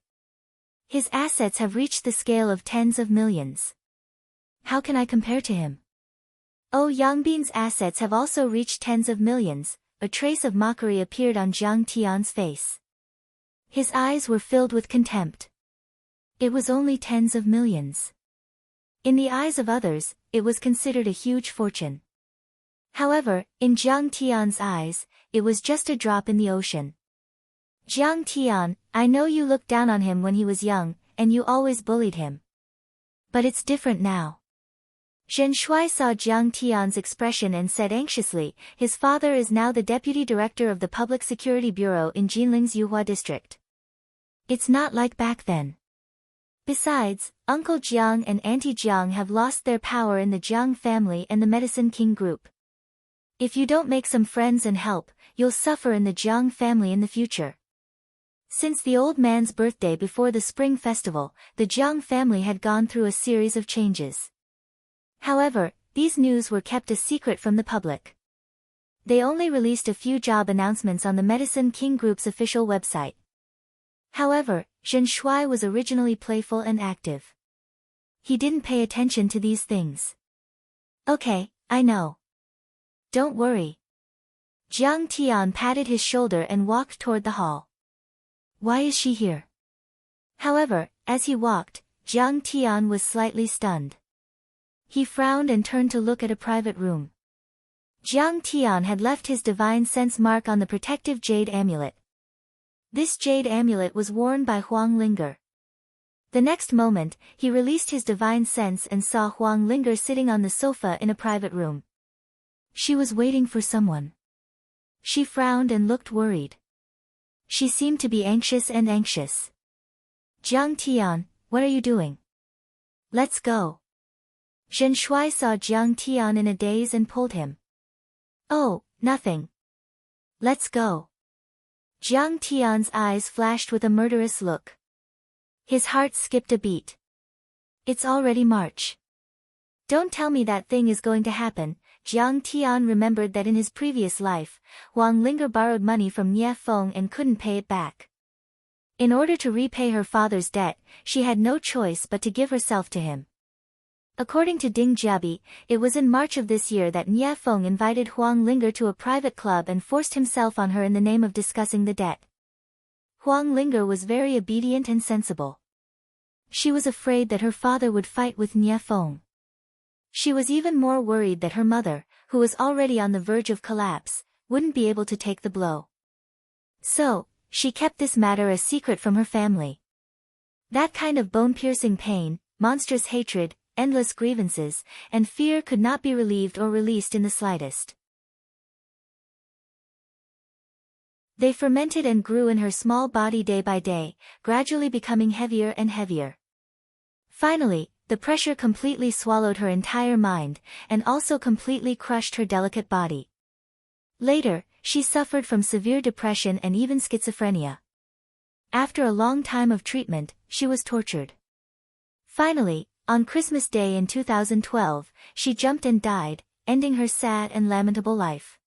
His assets have reached the scale of tens of millions. How can I compare to him? Yangbin's assets have also reached tens of millions. A trace of mockery appeared on Jiang Tian's face. His eyes were filled with contempt. It was only tens of millions. In the eyes of others, it was considered a huge fortune. However, in Jiang Tian's eyes, it was just a drop in the ocean. Jiang Tian, I know you looked down on him when he was young, and you always bullied him. But it's different now. Zhen Shuai saw Jiang Tian's expression and said anxiously, his father is now the deputy director of the Public Security Bureau in Jinling's Yuhua district. It's not like back then. Besides, Uncle Jiang and Auntie Jiang have lost their power in the Jiang family and the Medicine King group. If you don't make some friends and help, you'll suffer in the Jiang family in the future. Since the old man's birthday before the Spring Festival, the Jiang family had gone through a series of changes. However, these news were kept a secret from the public. They only released a few job announcements on the Medicine King Group's official website. However, Zhen Shuai was originally playful and active. He didn't pay attention to these things. Okay, I know. Don't worry. Jiang Tian patted his shoulder and walked toward the hall. Why is she here? However, as he walked, Jiang Tian was slightly stunned. He frowned and turned to look at a private room. Jiang Tian had left his divine sense mark on the protective jade amulet. This jade amulet was worn by Huang Linger. The next moment, he released his divine sense and saw Huang Linger sitting on the sofa in a private room. She was waiting for someone. She frowned and looked worried. She seemed to be anxious. Jiang Tian, what are you doing? Let's go. Zhen Shuai saw Jiang Tian in a daze and pulled him. Oh, nothing. Let's go. Jiang Tian's eyes flashed with a murderous look. His heart skipped a beat. It's already March. Don't tell me that thing is going to happen. Jiang Tian remembered that in his previous life, Huang Linger borrowed money from Nie Feng and couldn't pay it back. In order to repay her father's debt, she had no choice but to give herself to him. According to Ding Jiabi, it was in March of this year that Nie Feng invited Huang Linger to a private club and forced himself on her in the name of discussing the debt. Huang Linger was very obedient and sensible. She was afraid that her father would fight with Nie Feng. She was even more worried that her mother, who was already on the verge of collapse, wouldn't be able to take the blow. So, she kept this matter a secret from her family. That kind of bone-piercing pain, monstrous hatred, endless grievances, and fear could not be relieved or released in the slightest. They fermented and grew in her small body day by day, gradually becoming heavier and heavier. Finally, the pressure completely swallowed her entire mind, and also completely crushed her delicate body. Later, she suffered from severe depression and even schizophrenia. After a long time of treatment, she was tortured. Finally, on Christmas Day in 2012, she jumped and died, ending her sad and lamentable life.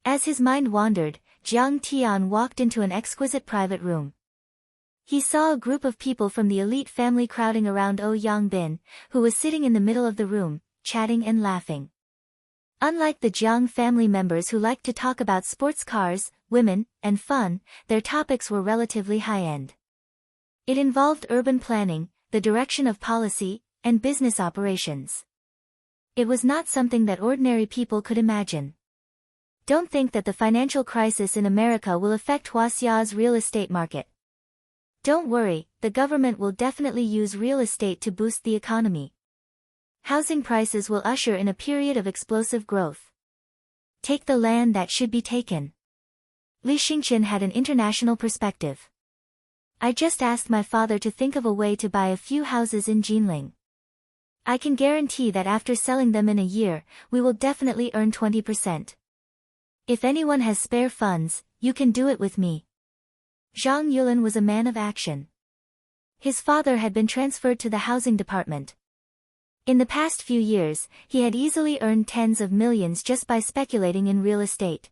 As his mind wandered, Jiang Tian walked into an exquisite private room. He saw a group of people from the elite family crowding around Yangbin, who was sitting in the middle of the room, chatting and laughing. Unlike the Jiang family members who liked to talk about sports cars, women, and fun, their topics were relatively high-end. It involved urban planning, the direction of policy, and business operations. It was not something that ordinary people could imagine. Don't think that the financial crisis in America will affect Huaxia's real estate market. Don't worry, the government will definitely use real estate to boost the economy. Housing prices will usher in a period of explosive growth. Take the land that should be taken. Li Xingqian had an international perspective. I just asked my father to think of a way to buy a few houses in Jinling. I can guarantee that after selling them in a year, we will definitely earn 20%. If anyone has spare funds, you can do it with me. Zhang Yulin was a man of action. His father had been transferred to the housing department. In the past few years, he had easily earned tens of millions just by speculating in real estate.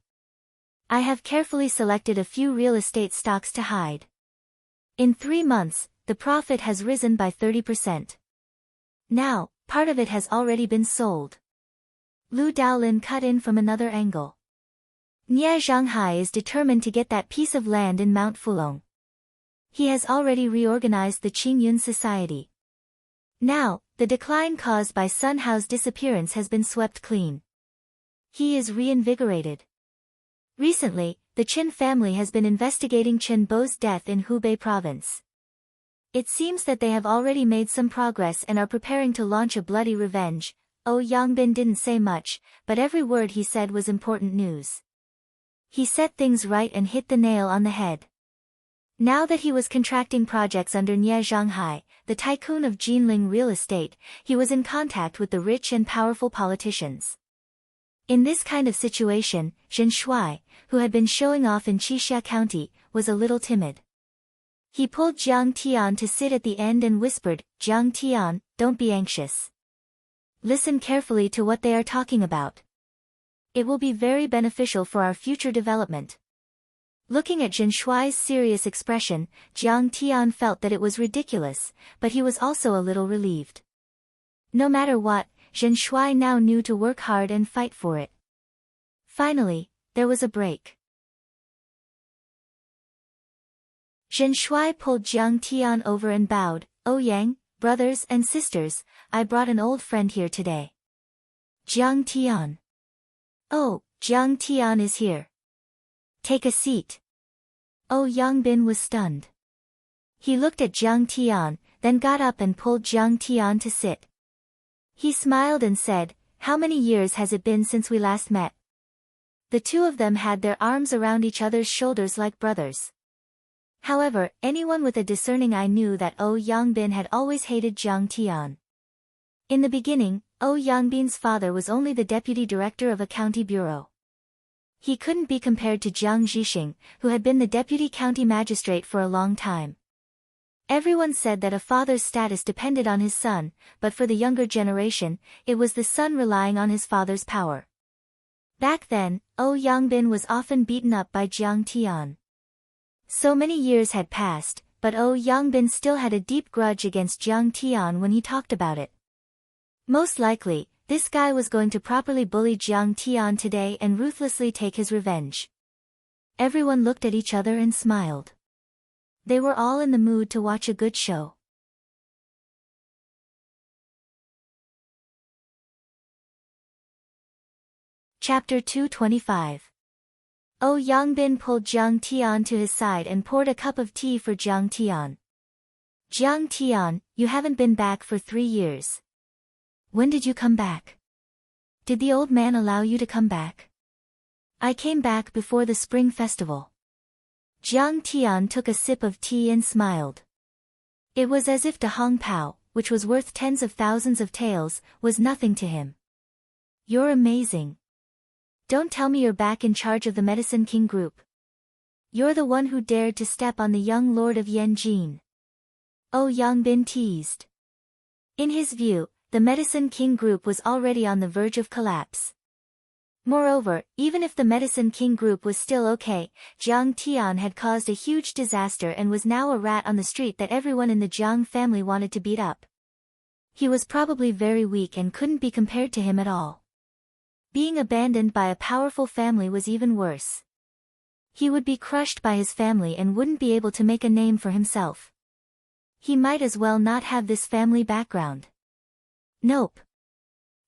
I have carefully selected a few real estate stocks to hide. In 3 months, the profit has risen by 30%. Now, part of it has already been sold. Lu Daolin cut in from another angle. Nie Zhanghai is determined to get that piece of land in Mount Fulong. He has already reorganized the Qingyun society. Now, the decline caused by Sun Hao's disappearance has been swept clean. He is reinvigorated. Recently, the Qin family has been investigating Qin Bo's death in Hubei province. It seems that they have already made some progress and are preparing to launch a bloody revenge. Yangbin didn't say much, but every word he said was important news. He set things right and hit the nail on the head. Now that he was contracting projects under Nie Zhanghai, the tycoon of Jinling real estate, he was in contact with the rich and powerful politicians. In this kind of situation, Zhen Shuai, who had been showing off in Qixia County, was a little timid. He pulled Jiang Tian to sit at the end and whispered, "Jiang Tian, don't be anxious. Listen carefully to what they are talking about. It will be very beneficial for our future development. Looking at Zhen Shuai's serious expression, Jiang Tian felt that it was ridiculous, but he was also a little relieved. No matter what, Zhen Shuai now knew to work hard and fight for it. Finally, there was a break. Zhen Shuai pulled Jiang Tian over and bowed. "Oh Yang, brothers and sisters, I brought an old friend here today. Jiang Tian." "Oh, Jiang Tian is here. Take a seat." Oh Yangbin was stunned. He looked at Jiang Tian, then got up and pulled Jiang Tian to sit. He smiled and said, "How many years has it been since we last met?" The two of them had their arms around each other's shoulders like brothers. However, anyone with a discerning eye knew that Oh Yangbin had always hated Jiang Tian. In the beginning, Oh Yangbin's father was only the deputy director of a county bureau. He couldn't be compared to Jiang Zhixing, who had been the deputy county magistrate for a long time. Everyone said that a father's status depended on his son, but for the younger generation, it was the son relying on his father's power. Back then, Oh Yangbin was often beaten up by Jiang Tian. So many years had passed, but Oh Yangbin still had a deep grudge against Jiang Tian when he talked about it. Most likely, this guy was going to properly bully Jiang Tian today and ruthlessly take his revenge. Everyone looked at each other and smiled. They were all in the mood to watch a good show. Chapter 225. Oh Yangbin pulled Jiang Tian to his side and poured a cup of tea for Jiang Tian. "Jiang Tian, you haven't been back for 3 years. When did you come back? Did the old man allow you to come back?" "I came back before the spring festival." Jiang Tian took a sip of tea and smiled. It was as if the Hong Pao, which was worth tens of thousands of taels, was nothing to him. "You're amazing. Don't tell me you're back in charge of the Medicine King group. You're the one who dared to step on the young lord of Yanjin." Oh Yangbin teased. In his view, the Medicine King group was already on the verge of collapse. Moreover, even if the Medicine King group was still okay, Jiang Tian had caused a huge disaster and was now a rat on the street that everyone in the Jiang family wanted to beat up. He was probably very weak and couldn't be compared to him at all. Being abandoned by a powerful family was even worse. He would be crushed by his family and wouldn't be able to make a name for himself. He might as well not have this family background. Nope.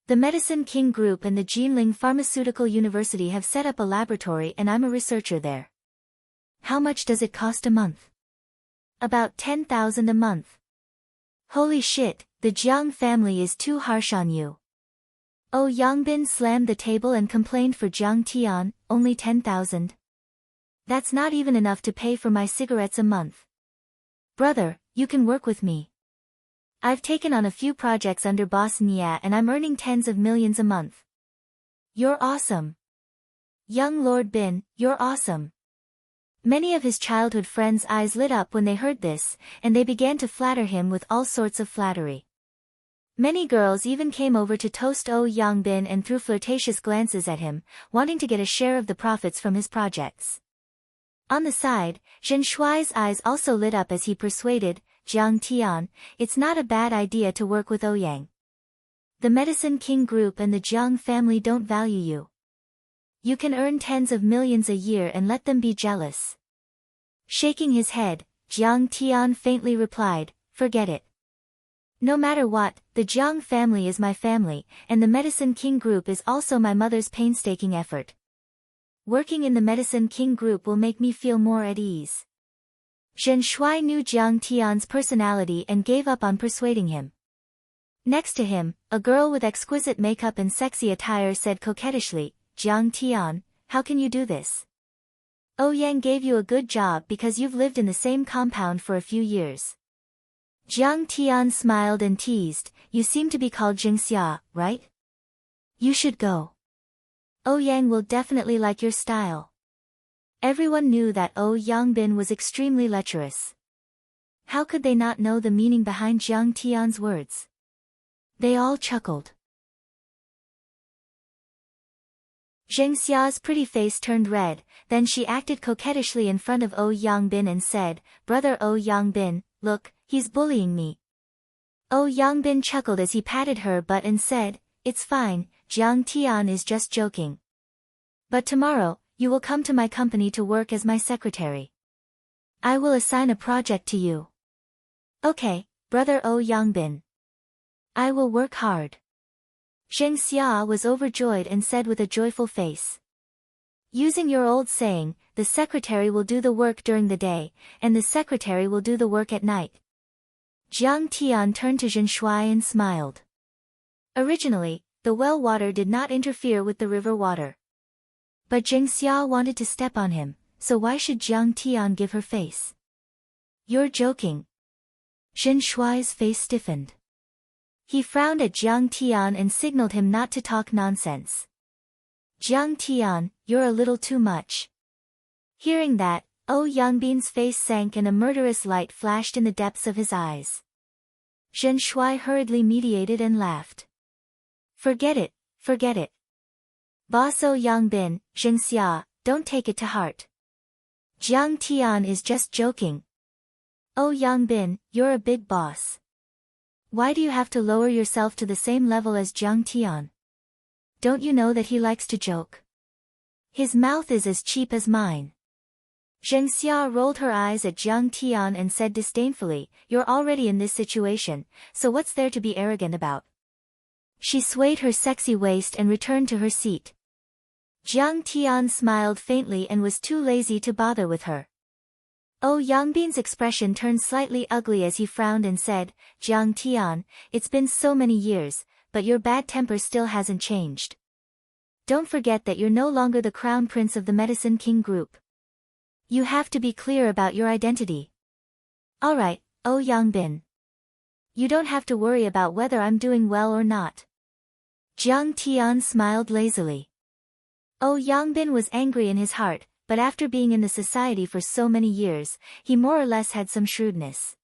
The Medicine King Group and the Jinling Pharmaceutical University have set up a laboratory and I'm a researcher there. How much does it cost a month? About 10,000 a month. Holy shit, the Jiang family is too harsh on you. Oh Yangbin slammed the table and complained for Jiang Tian, only 10,000. That's not even enough to pay for my cigarettes a month. Brother, you can work with me. I've taken on a few projects under Boss Nia and I'm earning tens of millions a month. You're awesome. Young Lord Bin, you're awesome. Many of his childhood friends' eyes lit up when they heard this, and they began to flatter him with all sorts of flattery. Many girls even came over to toast Oh Yangbin and threw flirtatious glances at him, wanting to get a share of the profits from his projects. On the side, Zhen Shuai's eyes also lit up as he persuaded Jiang Tian, "It's not a bad idea to work with Ouyang. The Medicine King Group and the Jiang family don't value you. You can earn tens of millions a year and let them be jealous." Shaking his head, Jiang Tian faintly replied, "Forget it. No matter what, the Jiang family is my family, and the Medicine King Group is also my mother's painstaking effort. Working in the Medicine King Group will make me feel more at ease." Zhen Shuai knew Jiang Tian's personality and gave up on persuading him. Next to him, a girl with exquisite makeup and sexy attire said coquettishly, "Jiang Tian, how can you do this? Ouyang gave you a good job because you've lived in the same compound for a few years." Jiang Tian smiled and teased, "You seem to be called Jingxia, right? You should go. Ouyang will definitely like your style." Everyone knew that Oh Yangbin was extremely lecherous. How could they not know the meaning behind Jiang Tian's words? They all chuckled. Zheng Xia's pretty face turned red, then she acted coquettishly in front of Ou Yangbin and said, "Brother Ou Yangbin, look, he's bullying me." Ou Yangbin chuckled as he patted her butt and said, "It's fine, Jiang Tian is just joking. But tomorrow, you will come to my company to work as my secretary. I will assign a project to you." "Okay, brother Ou Yangbin. I will work hard." Zheng Xia was overjoyed and said with a joyful face, "Using your old saying, the secretary will do the work during the day, and the secretary will do the work at night." Jiang Tian turned to Zhen Shuai and smiled. Originally, the well water did not interfere with the river water. But Zheng Xia wanted to step on him, so why should Jiang Tian give her face? "You're joking." Zhen Shuai's face stiffened. He frowned at Jiang Tian and signaled him not to talk nonsense. "Jiang Tian, you're a little too much." Hearing that, Ou Yangbin's face sank and a murderous light flashed in the depths of his eyes. Zhen Shuai hurriedly mediated and laughed. Forget it, forget it. Boss Ou Yangbin, Zheng Xia, don't take it to heart. Jiang Tian is just joking. Ou Yangbin, you're a big boss. Why do you have to lower yourself to the same level as Jiang Tian? Don't you know that he likes to joke? His mouth is as cheap as mine. Zheng Xia rolled her eyes at Jiang Tian and said disdainfully, "You're already in this situation, so what's there to be arrogant about?" She swayed her sexy waist and returned to her seat. Jiang Tian smiled faintly and was too lazy to bother with her. Ou Yangbin's expression turned slightly ugly as he frowned and said, "Jiang Tian, it's been so many years, but your bad temper still hasn't changed. Don't forget that you're no longer the crown prince of the Medicine King group. You have to be clear about your identity." "Alright, Ou Yangbin. You don't have to worry about whether I'm doing well or not." Jiang Tian smiled lazily. Ou Yangbin was angry in his heart, but after being in the society for so many years, he more or less had some shrewdness.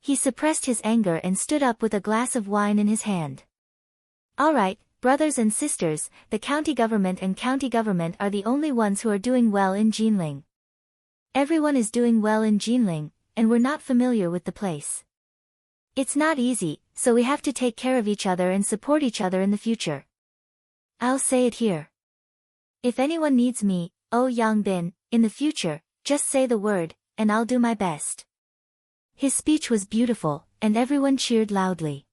He suppressed his anger and stood up with a glass of wine in his hand. "Alright, brothers and sisters, the county government and county government are the only ones who are doing well in Jinling. Everyone is doing well in Jinling, and we're not familiar with the place. It's not easy, so we have to take care of each other and support each other in the future. I'll say it here. If anyone needs me, Ou Yangbin, in the future, just say the word, and I'll do my best." His speech was beautiful, and everyone cheered loudly.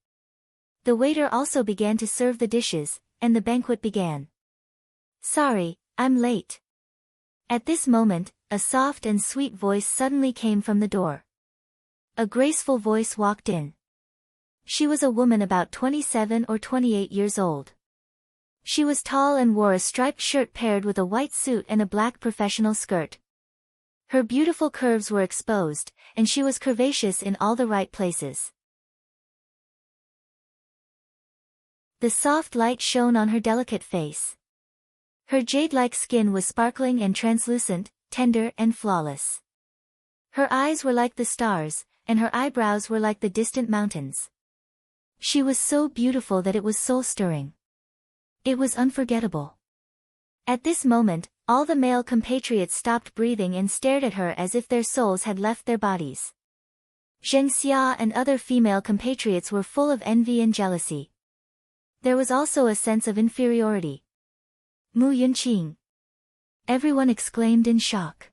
The waiter also began to serve the dishes, and the banquet began. "Sorry, I'm late." At this moment, a soft and sweet voice suddenly came from the door. A graceful voice walked in. She was a woman about 27 or 28 years old. She was tall and wore a striped shirt paired with a white suit and a black professional skirt. Her beautiful curves were exposed, and she was curvaceous in all the right places. The soft light shone on her delicate face. Her jade-like skin was sparkling and translucent, tender and flawless. Her eyes were like the stars, and her eyebrows were like the distant mountains. She was so beautiful that it was soul-stirring. It was unforgettable. At this moment, all the male compatriots stopped breathing and stared at her as if their souls had left their bodies. Zheng Xia and other female compatriots were full of envy and jealousy. There was also a sense of inferiority. "Mu Yunqing!" Everyone exclaimed in shock.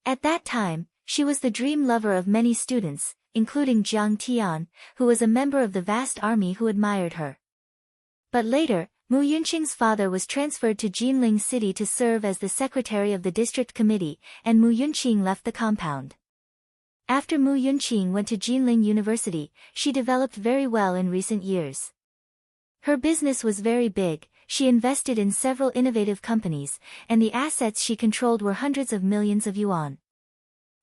At that time, she was the dream lover of many students, including Jiang Tian, who was a member of the vast army who admired her. But later, Mu Yunqing's father was transferred to Jinling City to serve as the secretary of the district committee, and Mu Yunqing left the compound. After Mu Yunqing went to Jinling University, she developed very well in recent years. Her business was very big, she invested in several innovative companies, and the assets she controlled were hundreds of millions of yuan.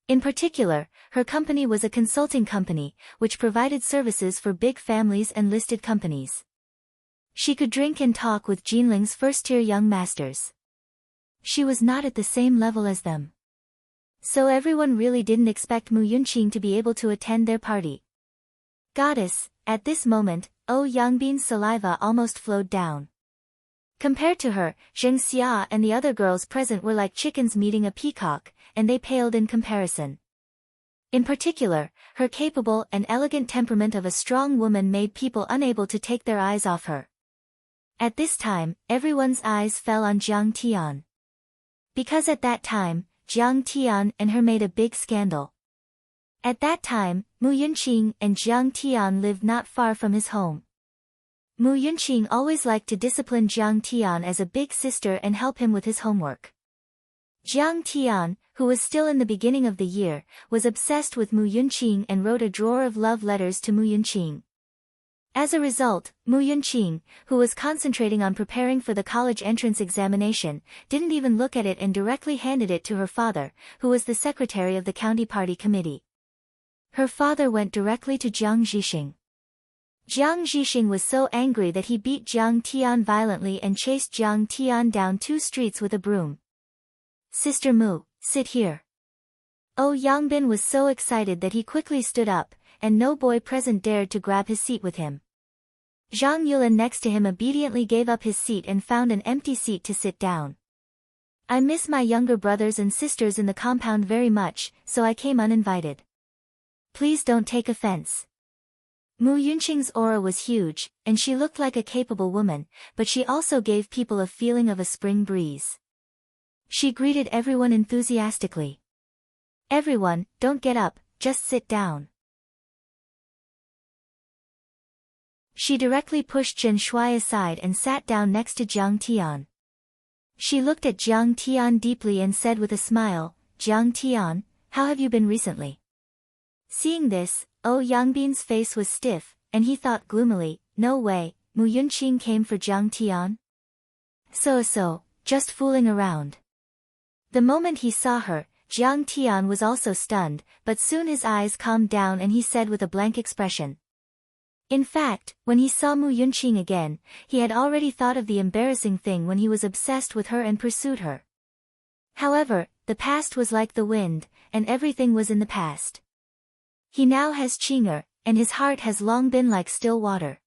In particular, her company was a consulting company, which provided services for big families and listed companies. She could drink and talk with Jinling's first-tier young masters. She was not at the same level as them. So everyone really didn't expect Mu Yunqing to be able to attend their party. Goddess, at this moment, Ou Yangbin's saliva almost flowed down. Compared to her, Zheng Xia and the other girls present were like chickens meeting a peacock, and they paled in comparison. In particular, her capable and elegant temperament of a strong woman made people unable to take their eyes off her. At this time, everyone's eyes fell on Jiang Tian. Because at that time, Jiang Tian and her made a big scandal. At that time, Mu Yunqing and Jiang Tian lived not far from his home. Mu Yunqing always liked to discipline Jiang Tian as a big sister and help him with his homework. Jiang Tian, who was still in the beginning of the year, was obsessed with Mu Yunqing and wrote a drawer of love letters to Mu Yunqing. As a result, Mu Yunqing, who was concentrating on preparing for the college entrance examination, didn't even look at it and directly handed it to her father, who was the secretary of the county party committee. Her father went directly to Jiang Zhixing. Jiang Zhixing was so angry that he beat Jiang Tian violently and chased Jiang Tian down 2 streets with a broom. "Sister Mu, sit here." Oh Yangbin was so excited that he quickly stood up, and no boy present dared to grab his seat with him. Zhang Yulan next to him obediently gave up his seat and found an empty seat to sit down. "I miss my younger brothers and sisters in the compound very much, so I came uninvited. Please don't take offense." Mu Yunqing's aura was huge, and she looked like a capable woman, but she also gave people a feeling of a spring breeze. She greeted everyone enthusiastically. "Everyone, don't get up, just sit down." She directly pushed Zhen Shuai aside and sat down next to Jiang Tian. She looked at Jiang Tian deeply and said with a smile, "Jiang Tian, how have you been recently?" Seeing this, Oh Yangbin's face was stiff, and he thought gloomily, "No way, Mu Yunqing came for Jiang Tian? So, just fooling around." The moment he saw her, Jiang Tian was also stunned, but soon his eyes calmed down and he said with a blank expression. In fact, when he saw Mu Yunqing again, he had already thought of the embarrassing thing when he was obsessed with her and pursued her. However, the past was like the wind, and everything was in the past. He now has Qing'er, and his heart has long been like still water.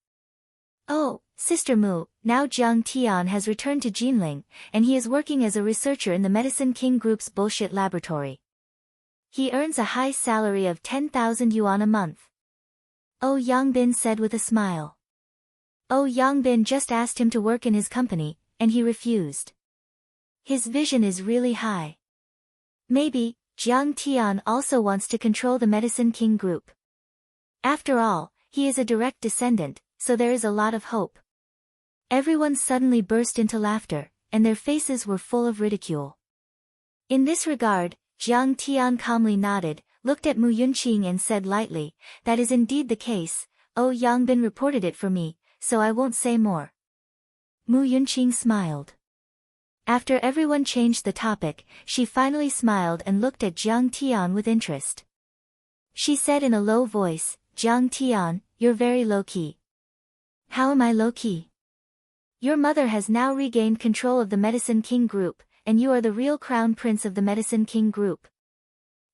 "Oh, Sister Mu, now Jiang Tian has returned to Jinling, and he is working as a researcher in the Medicine King Group's bullshit laboratory. He earns a high salary of 10,000 yuan a month." Oh Yangbin said with a smile. Oh Yangbin just asked him to work in his company, and he refused. His vision is really high. Maybe, Jiang Tian also wants to control the Medicine King Group. After all, he is a direct descendant, so there is a lot of hope. Everyone suddenly burst into laughter, and their faces were full of ridicule. In this regard, Jiang Tian calmly nodded, looked at Mu Yunqing and said lightly, "That is indeed the case. Oh Yangbin reported it for me, so I won't say more." Mu Yunqing smiled. After everyone changed the topic, she finally smiled and looked at Jiang Tian with interest. She said in a low voice, "Jiang Tian, you're very low-key." "How am I low-key?" "Your mother has now regained control of the Medicine King Group, and you are the real crown prince of the Medicine King Group.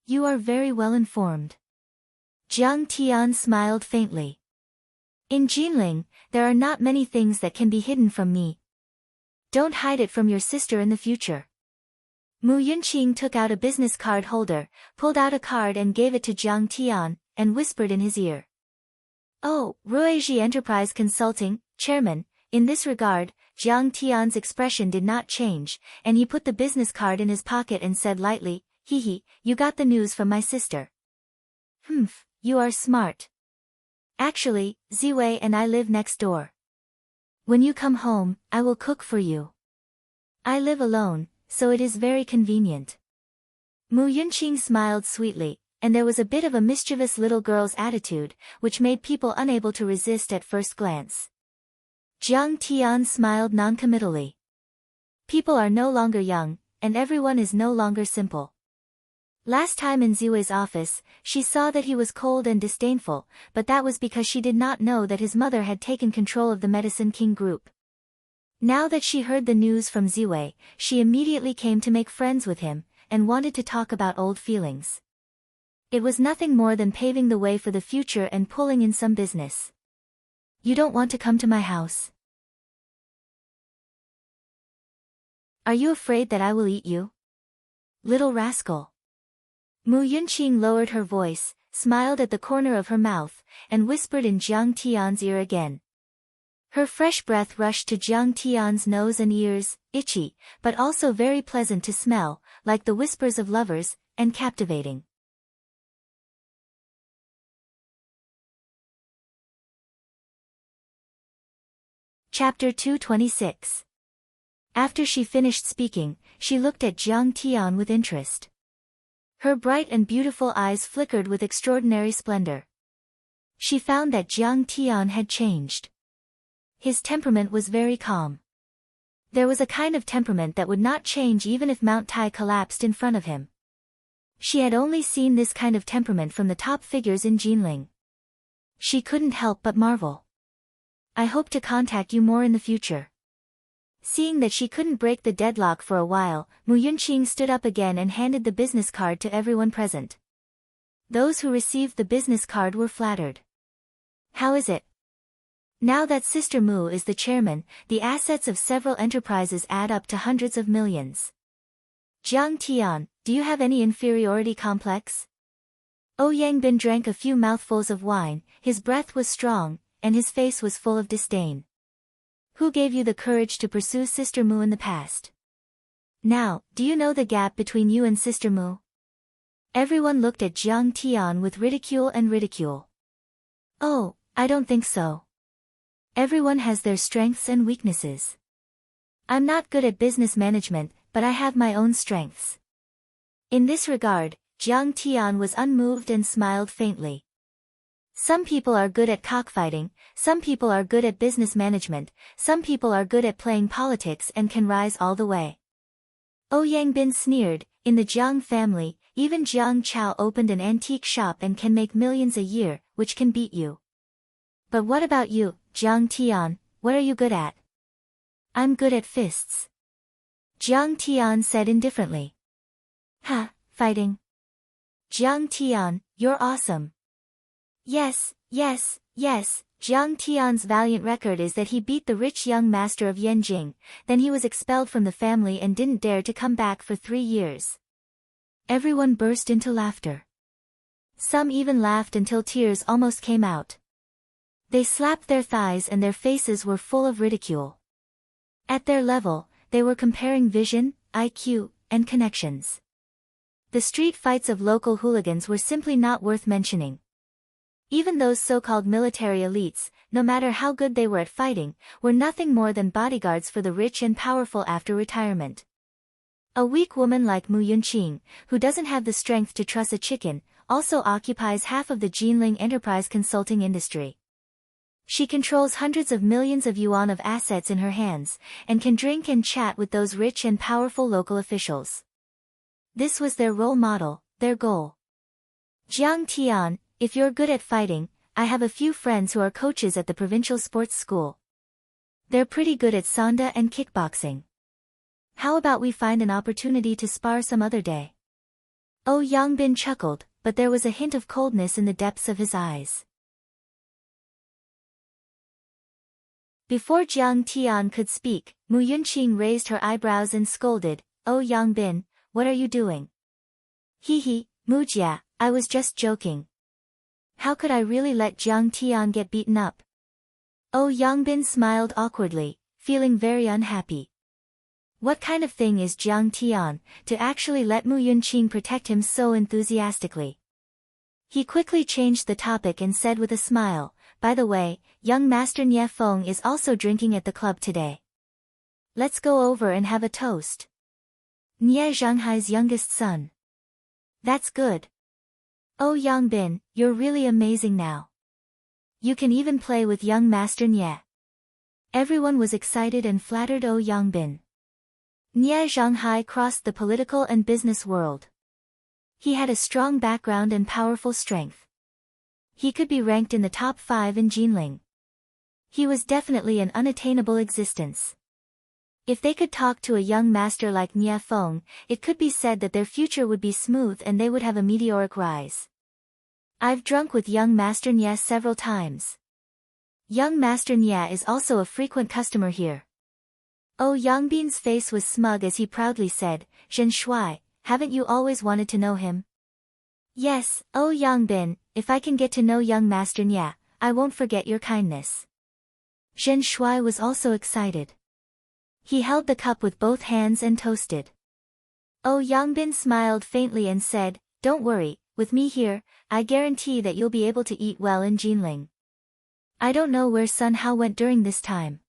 You are very well informed." Jiang Tian smiled faintly. "In Jinling, there are not many things that can be hidden from me. Don't hide it from your sister in the future." Mu Yunqing took out a business card holder, pulled out a card and gave it to Jiang Tian, and whispered in his ear. "Oh, Ruiji Enterprise Consulting, Chairman." In this regard, Jiang Tian's expression did not change, and he put the business card in his pocket and said lightly, "Hee, you got the news from my sister. Humph, you are smart. Actually, Ziwei and I live next door. When you come home, I will cook for you. I live alone, so it is very convenient." Mu Yunqing smiled sweetly, and there was a bit of a mischievous little girl's attitude, which made people unable to resist at first glance. Jiang Tian smiled noncommittally. People are no longer young, and everyone is no longer simple. Last time in Ziwei's office, she saw that he was cold and disdainful, but that was because she did not know that his mother had taken control of the Medicine King Group. Now that she heard the news from Ziwei, she immediately came to make friends with him, and wanted to talk about old feelings. It was nothing more than paving the way for the future and pulling in some business. "You don't want to come to my house?" Are you afraid that I will eat you? Little rascal. Mu Yunqing lowered her voice, smiled at the corner of her mouth, and whispered in Jiang Tian's ear again. Her fresh breath rushed to Jiang Tian's nose and ears, itchy, but also very pleasant to smell, like the whispers of lovers, and captivating. Chapter 226. After she finished speaking, she looked at Jiang Tian with interest. Her bright and beautiful eyes flickered with extraordinary splendor. She found that Jiang Tian had changed. His temperament was very calm. There was a kind of temperament that would not change even if Mount Tai collapsed in front of him. She had only seen this kind of temperament from the top figures in Jinling. She couldn't help but marvel. I hope to contact you more in the future. Seeing that she couldn't break the deadlock for a while, Mu Yunqing stood up again and handed the business card to everyone present. Those who received the business card were flattered. How is it? Now that Sister Mu is the chairman, the assets of several enterprises add up to hundreds of millions. Jiang Tian, do you have any inferiority complex? Yangbin drank a few mouthfuls of wine, his breath was strong, and his face was full of disdain. Who gave you the courage to pursue Sister Mu in the past? Now, do you know the gap between you and Sister Mu? Everyone looked at Jiang Tian with ridicule and ridicule. Oh, I don't think so. Everyone has their strengths and weaknesses. I'm not good at business management, but I have my own strengths. In this regard, Jiang Tian was unmoved and smiled faintly. Some people are good at cockfighting, some people are good at business management, some people are good at playing politics and can rise all the way. Yangbin sneered, in the Jiang family, even Jiang Chao opened an antique shop and can make millions a year, which can beat you. But what about you, Jiang Tian, what are you good at? I'm good at fists. Jiang Tian said indifferently. Ha, fighting. Jiang Tian, you're awesome. Yes, yes, yes, Jiang Tian's valiant record is that he beat the rich young master of Yanjing, then he was expelled from the family and didn't dare to come back for 3 years. Everyone burst into laughter. Some even laughed until tears almost came out. They slapped their thighs and their faces were full of ridicule. At their level, they were comparing vision, IQ, and connections. The street fights of local hooligans were simply not worth mentioning. Even those so-called military elites, no matter how good they were at fighting, were nothing more than bodyguards for the rich and powerful after retirement. A weak woman like Mu Yunqing, who doesn't have the strength to truss a chicken, also occupies half of the Jinling enterprise consulting industry. She controls hundreds of millions of yuan of assets in her hands, and can drink and chat with those rich and powerful local officials. This was their role model, their goal. Jiang Tian, if you're good at fighting, I have a few friends who are coaches at the provincial sports school. They're pretty good at sanda and kickboxing. How about we find an opportunity to spar some other day? Yangbin chuckled, but there was a hint of coldness in the depths of his eyes. Before Jiang Tian could speak, Mu Yunqing raised her eyebrows and scolded, Yangbin, what are you doing? Hee, Mujia, I was just joking. How could I really let Jiang Tian get beaten up? Yangbin smiled awkwardly, feeling very unhappy. What kind of thing is Jiang Tian, to actually let Mu Yunqing protect him so enthusiastically? He quickly changed the topic and said with a smile, by the way, young Master Nie Feng is also drinking at the club today. Let's go over and have a toast. Nie Zhanghai's youngest son. That's good. Yangbin, you're really amazing now. You can even play with young Master Nie. Everyone was excited and flattered Yangbin. Nie Zhanghai crossed the political and business world. He had a strong background and powerful strength. He could be ranked in the top 5 in Jinling. He was definitely an unattainable existence. If they could talk to a young master like Nie Feng, it could be said that their future would be smooth and they would have a meteoric rise. I've drunk with young Master Nie several times. Young Master Nie is also a frequent customer here. Oh Yangbin's face was smug as he proudly said, Zhen Shuai, haven't you always wanted to know him? Yes, oh Yangbin, if I can get to know young Master Nya, I won't forget your kindness. Zhen Shuai was also excited. He held the cup with both hands and toasted. Oh Yangbin smiled faintly and said, don't worry, with me here, I guarantee that you'll be able to eat well in Jinling. I don't know where Sun Hao went during this time.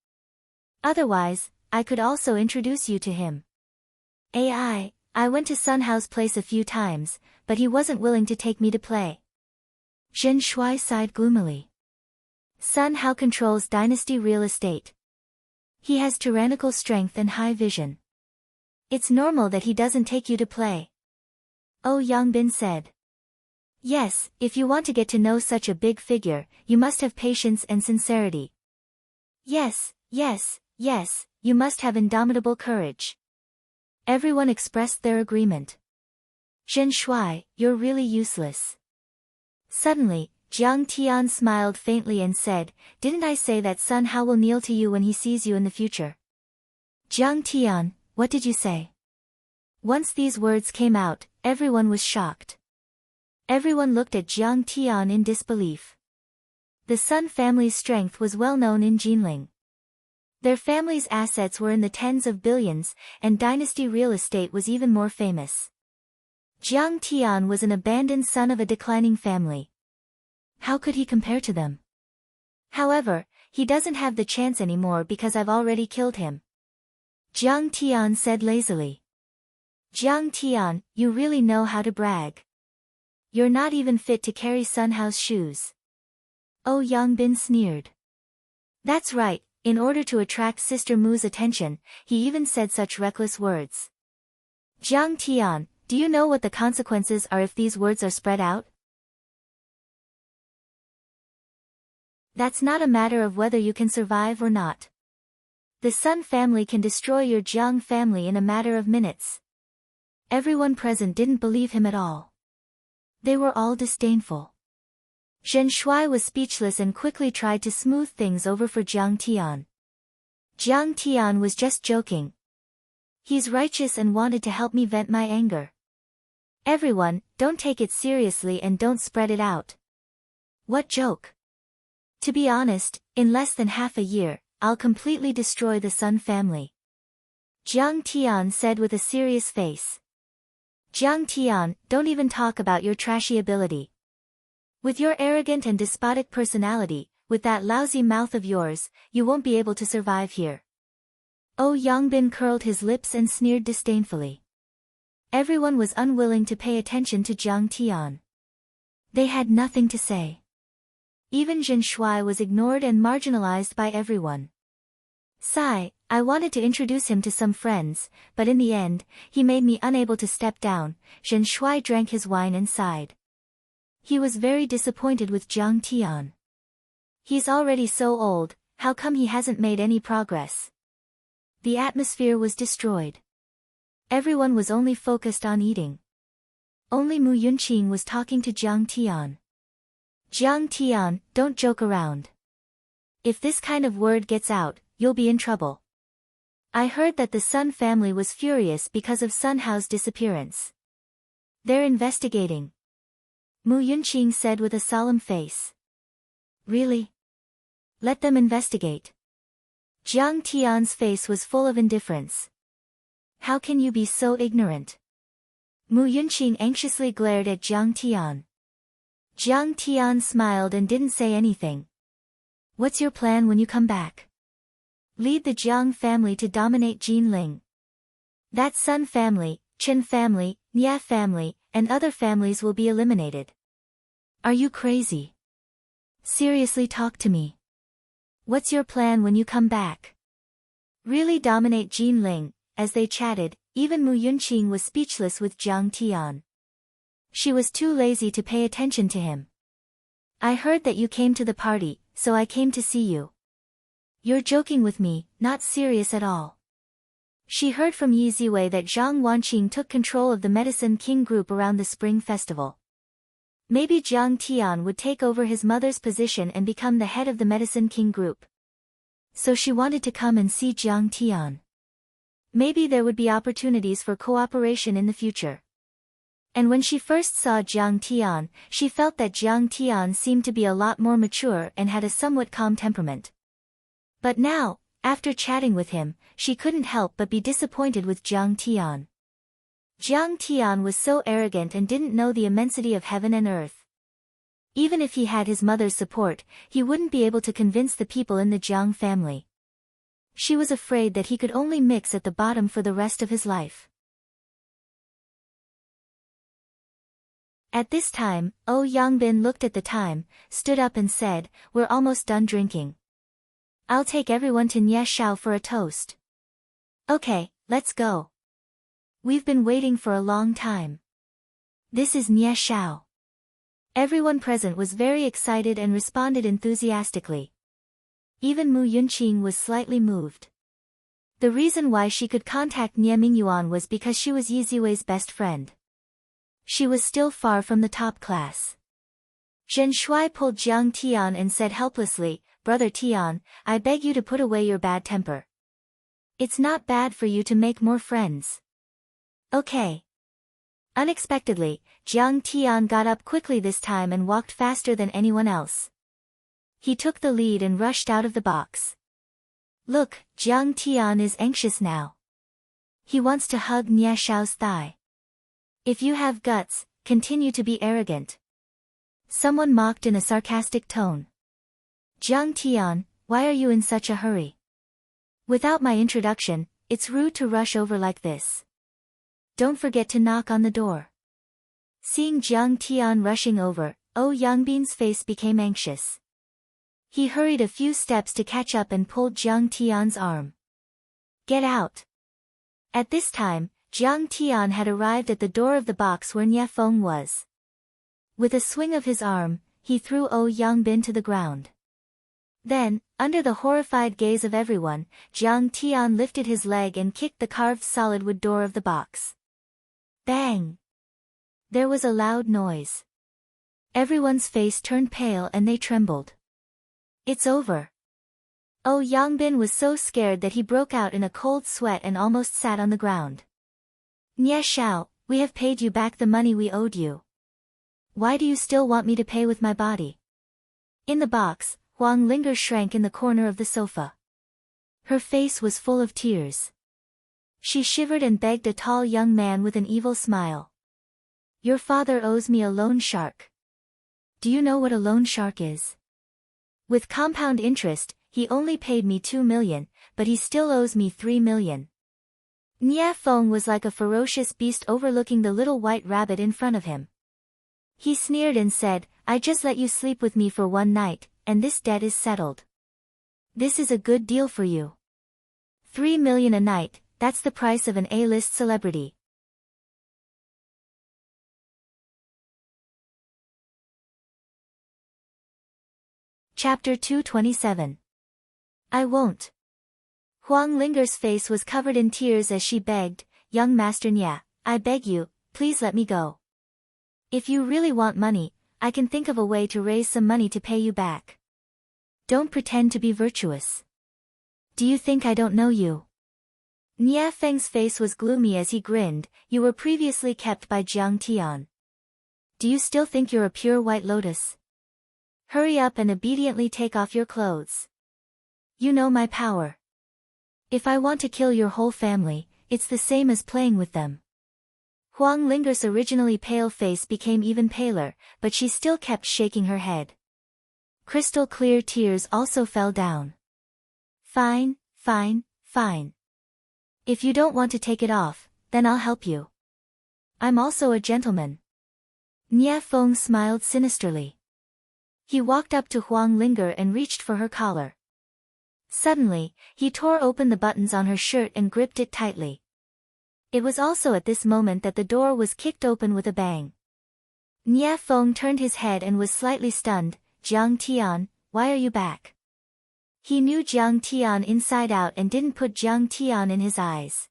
Otherwise, I could also introduce you to him. I went to Sun Hao's place a few times, but he wasn't willing to take me to play. Zhen Shuai sighed gloomily. Sun Hao controls dynasty real estate. He has tyrannical strength and high vision. It's normal that he doesn't take you to play. Oh Yangbin said. Yes, if you want to get to know such a big figure, you must have patience and sincerity. Yes, you must have indomitable courage. Everyone expressed their agreement. Zhen Shuai, you're really useless. Suddenly, Jiang Tian smiled faintly and said, didn't I say that Sun Hao will kneel to you when he sees you in the future? Jiang Tian, what did you say? Once these words came out, everyone was shocked. Everyone looked at Jiang Tian in disbelief. The Sun family's strength was well known in Jinling. Their family's assets were in the tens of billions, and dynasty real estate was even more famous. Jiang Tian was an abandoned son of a declining family. How could he compare to them? However, he doesn't have the chance anymore because I've already killed him. Jiang Tian said lazily. Jiang Tian, you really know how to brag. You're not even fit to carry Sun Hao's shoes. Oh Yangbin sneered. That's right, in order to attract Sister Mu's attention, he even said such reckless words. Jiang Tian, do you know what the consequences are if these words are spread out? That's not a matter of whether you can survive or not. The Sun family can destroy your Jiang family in a matter of minutes. Everyone present didn't believe him at all. They were all disdainful. Zhen Shuai was speechless and quickly tried to smooth things over for Jiang Tian. Jiang Tian was just joking. He's righteous and wanted to help me vent my anger. Everyone, don't take it seriously and don't spread it out. What joke? To be honest, in less than half a year, I'll completely destroy the Sun family. Jiang Tian said with a serious face. Jiang Tian, don't even talk about your trashy ability. With your arrogant and despotic personality, with that lousy mouth of yours, you won't be able to survive here. Oh Yangbin curled his lips and sneered disdainfully. Everyone was unwilling to pay attention to Jiang Tian. They had nothing to say. Even Zhen Shuai was ignored and marginalized by everyone. Sigh, I wanted to introduce him to some friends, but in the end, he made me unable to step down. Zhen Shuai drank his wine and sighed. He was very disappointed with Jiang Tian. He's already so old, how come he hasn't made any progress? The atmosphere was destroyed. Everyone was only focused on eating. Only Mu Yunqing was talking to Jiang Tian. Jiang Tian, don't joke around. If this kind of word gets out, you'll be in trouble. I heard that the Sun family was furious because of Sun Hao's disappearance. They're investigating. Mu Yunqing said with a solemn face. Really? Let them investigate. Jiang Tian's face was full of indifference. How can you be so ignorant? Mu Yunqing anxiously glared at Jiang Tian. Jiang Tian smiled and didn't say anything. What's your plan when you come back? Lead the Jiang family to dominate Jinling. That Sun family, Chen family, Nia family, and other families will be eliminated. Are you crazy? Seriously, talk to me. What's your plan when you come back? Really dominate Jinling? As they chatted, even Mu Yunqing was speechless with Jiang Tian. She was too lazy to pay attention to him. I heard that you came to the party, so I came to see you. You're joking with me, not serious at all. She heard from Yi Ziwei that Zhang Wanqing took control of the Medicine King group around the Spring Festival. Maybe Jiang Tian would take over his mother's position and become the head of the Medicine King group. So she wanted to come and see Jiang Tian. Maybe there would be opportunities for cooperation in the future. And when she first saw Jiang Tian, she felt that Jiang Tian seemed to be a lot more mature and had a somewhat calm temperament. But now, after chatting with him, she couldn't help but be disappointed with Jiang Tian. Jiang Tian was so arrogant and didn't know the immensity of heaven and earth. Even if he had his mother's support, he wouldn't be able to convince the people in the Jiang family. She was afraid that he could only mix at the bottom for the rest of his life. At this time, Yangbin looked at the time, stood up and said, "We're almost done drinking. I'll take everyone to Nie Shao for a toast." "Okay, let's go. We've been waiting for a long time. This is Nie Shao." Everyone present was very excited and responded enthusiastically. Even Mu Yunqing was slightly moved. The reason why she could contact Nie Mingyuan was because she was Yi Ziwei's best friend. She was still far from the top class. Zhen Shuai pulled Jiang Tian and said helplessly, "Brother Tian, I beg you to put away your bad temper. It's not bad for you to make more friends." "Okay." Unexpectedly, Jiang Tian got up quickly this time and walked faster than anyone else. He took the lead and rushed out of the box. Look, Jiang Tian is anxious now. He wants to hug Nie Shao's thigh. "If you have guts, continue to be arrogant." Someone mocked in a sarcastic tone. "Jiang Tian, why are you in such a hurry? Without my introduction, it's rude to rush over like this. Don't forget to knock on the door." Seeing Jiang Tian rushing over, Yangbin's face became anxious. He hurried a few steps to catch up and pulled Jiang Tian's arm. "Get out." At this time, Jiang Tian had arrived at the door of the box where Nie Feng was. With a swing of his arm, he threw Yangbin to the ground. Then, under the horrified gaze of everyone, Jiang Tian lifted his leg and kicked the carved solid wood door of the box. Bang! There was a loud noise. Everyone's face turned pale and they trembled. "It's over." Yangbin was so scared that he broke out in a cold sweat and almost sat on the ground. "Nie Shao, we have paid you back the money we owed you. Why do you still want me to pay with my body?" In the box, Huang Linger shrank in the corner of the sofa. Her face was full of tears. She shivered and begged a tall young man with an evil smile. "Your father owes me a loan shark. Do you know what a loan shark is? With compound interest, he only paid me 2 million, but he still owes me 3 million. Nie Feng was like a ferocious beast overlooking the little white rabbit in front of him. He sneered and said, "I just let you sleep with me for one night, and this debt is settled. This is a good deal for you. 3 million a night, that's the price of an A-list celebrity." Chapter 227. I won't. Huang Linger's face was covered in tears as she begged, "Young Master Nie, I beg you, please let me go. If you really want money, I can think of a way to raise some money to pay you back. Don't pretend to be virtuous. Do you think I don't know you?" Nie Feng's face was gloomy as he grinned. "You were previously kept by Jiang Tian. Do you still think you're a pure white lotus? Hurry up and obediently take off your clothes. You know my power. If I want to kill your whole family, it's the same as playing with them." Huang Linger's originally pale face became even paler, but she still kept shaking her head. Crystal clear tears also fell down. Fine. If you don't want to take it off, then I'll help you. I'm also a gentleman." Nie Feng smiled sinisterly. He walked up to Huang Linger and reached for her collar. Suddenly, he tore open the buttons on her shirt and gripped it tightly. It was also at this moment that the door was kicked open with a bang. Nie Feng turned his head and was slightly stunned. "Jiang Tian, why are you back?" He knew Jiang Tian inside out and didn't put Jiang Tian in his eyes.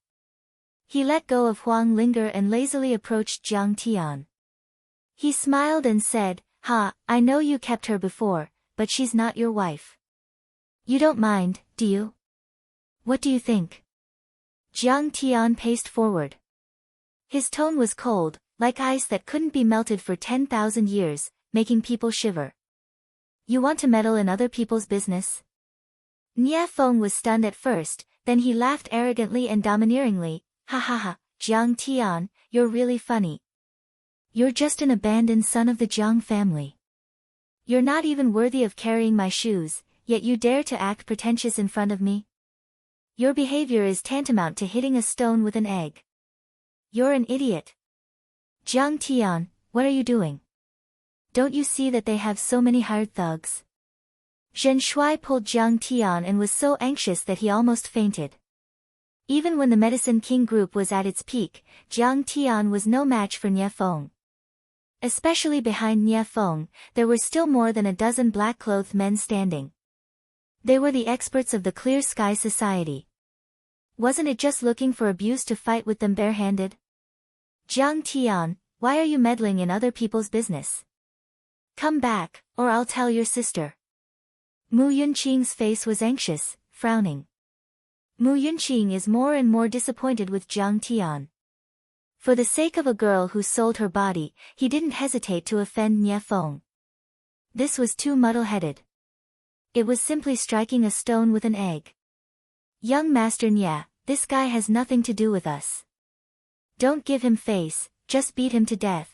He let go of Huang Linger and lazily approached Jiang Tian. He smiled and said, "Ha, I know you kept her before, but she's not your wife. You don't mind, do you? What do you think?" Jiang Tian paced forward. His tone was cold, like ice that couldn't be melted for 10,000 years, making people shiver. You want to meddle in other people's business? Nie Feng was stunned at first, then he laughed arrogantly and domineeringly. Ha ha ha, Jiang Tian, you're really funny. You're just an abandoned son of the Jiang family. You're not even worthy of carrying my shoes, yet you dare to act pretentious in front of me? Your behavior is tantamount to hitting a stone with an egg. You're an idiot. Jiang Tian, what are you doing? Don't you see that they have so many hired thugs? Zhen Shuai pulled Jiang Tian and was so anxious that he almost fainted. Even when the Medicine King group was at its peak, Jiang Tian was no match for Nie Feng. Especially behind Nie Feng, there were still more than a dozen black-clothed men standing. They were the experts of the Clear Sky Society. Wasn't it just looking for abuse to fight with them barehanded? Jiang Tian, why are you meddling in other people's business? Come back, or I'll tell your sister. Mu Yunqing's face was anxious, frowning. Mu Yunqing is more and more disappointed with Jiang Tian. For the sake of a girl who sold her body, he didn't hesitate to offend Nie Feng. This was too muddle-headed. It was simply striking a stone with an egg. Young Master Nie, this guy has nothing to do with us. Don't give him face, just beat him to death.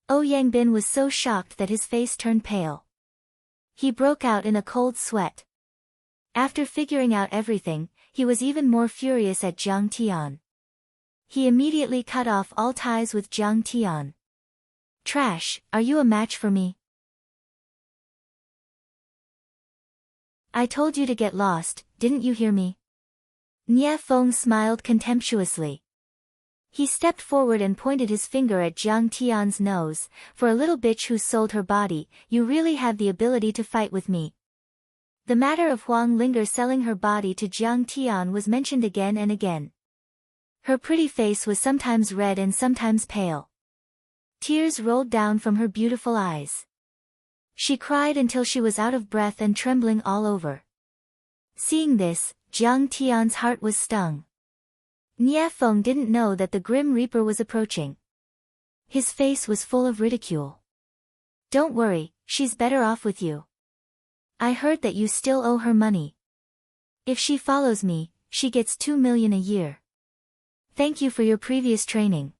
Yangbin was so shocked that his face turned pale. He broke out in a cold sweat. After figuring out everything, he was even more furious at Jiang Tian. He immediately cut off all ties with Jiang Tian. Trash, are you a match for me? I told you to get lost, didn't you hear me? Nie Feng smiled contemptuously. He stepped forward and pointed his finger at Jiang Tian's nose. For a little bitch who sold her body, you really have the ability to fight with me. The matter of Huang Linger selling her body to Jiang Tian was mentioned again and again. Her pretty face was sometimes red and sometimes pale. Tears rolled down from her beautiful eyes. She cried until she was out of breath and trembling all over. Seeing this, Jiang Tian's heart was stung. Nie Feng didn't know that the Grim Reaper was approaching. His face was full of ridicule. Don't worry, she's better off with you. I heard that you still owe her money. If she follows me, she gets 2 million a year. Thank you for your previous training.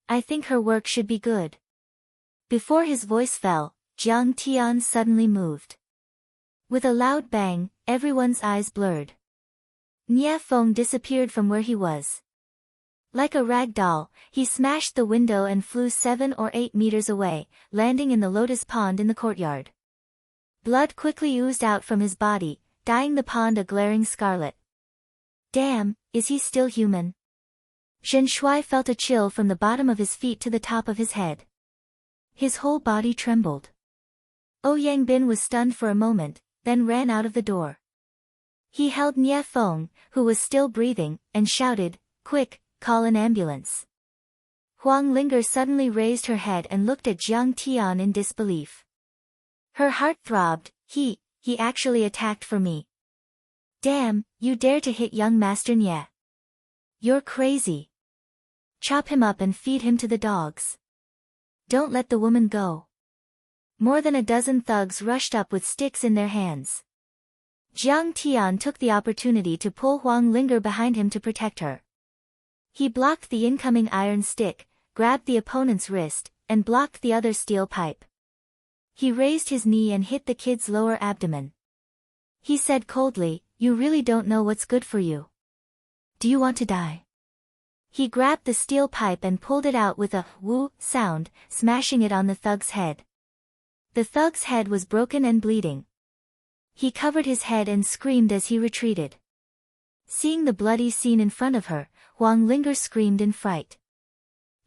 I think her work should be good. Before his voice fell, Jiang Tian suddenly moved. With a loud bang, everyone's eyes blurred. Nie Feng disappeared from where he was. Like a rag doll, he smashed the window and flew 7 or 8 meters away, landing in the lotus pond in the courtyard. Blood quickly oozed out from his body, dyeing the pond a glaring scarlet. Damn, is he still human? Zhen Shuai felt a chill from the bottom of his feet to the top of his head. His whole body trembled. Yangbin was stunned for a moment, then ran out of the door. He held Nie Feng, who was still breathing, and shouted, "Quick, call an ambulance." Huang Linger suddenly raised her head and looked at Jiang Tian in disbelief. Her heart throbbed. He actually attacked for me. Damn, you dare to hit young Master Nie. You're crazy. Chop him up and feed him to the dogs. Don't let the woman go. More than a dozen thugs rushed up with sticks in their hands. Jiang Tian took the opportunity to pull Huang Linger behind him to protect her. He blocked the incoming iron stick, grabbed the opponent's wrist, and blocked the other steel pipe. He raised his knee and hit the kid's lower abdomen. He said coldly, "You really don't know what's good for you. Do you want to die?" He grabbed the steel pipe and pulled it out with a whoo sound, smashing it on the thug's head. The thug's head was broken and bleeding. He covered his head and screamed as he retreated. Seeing the bloody scene in front of her, Huang Linger screamed in fright.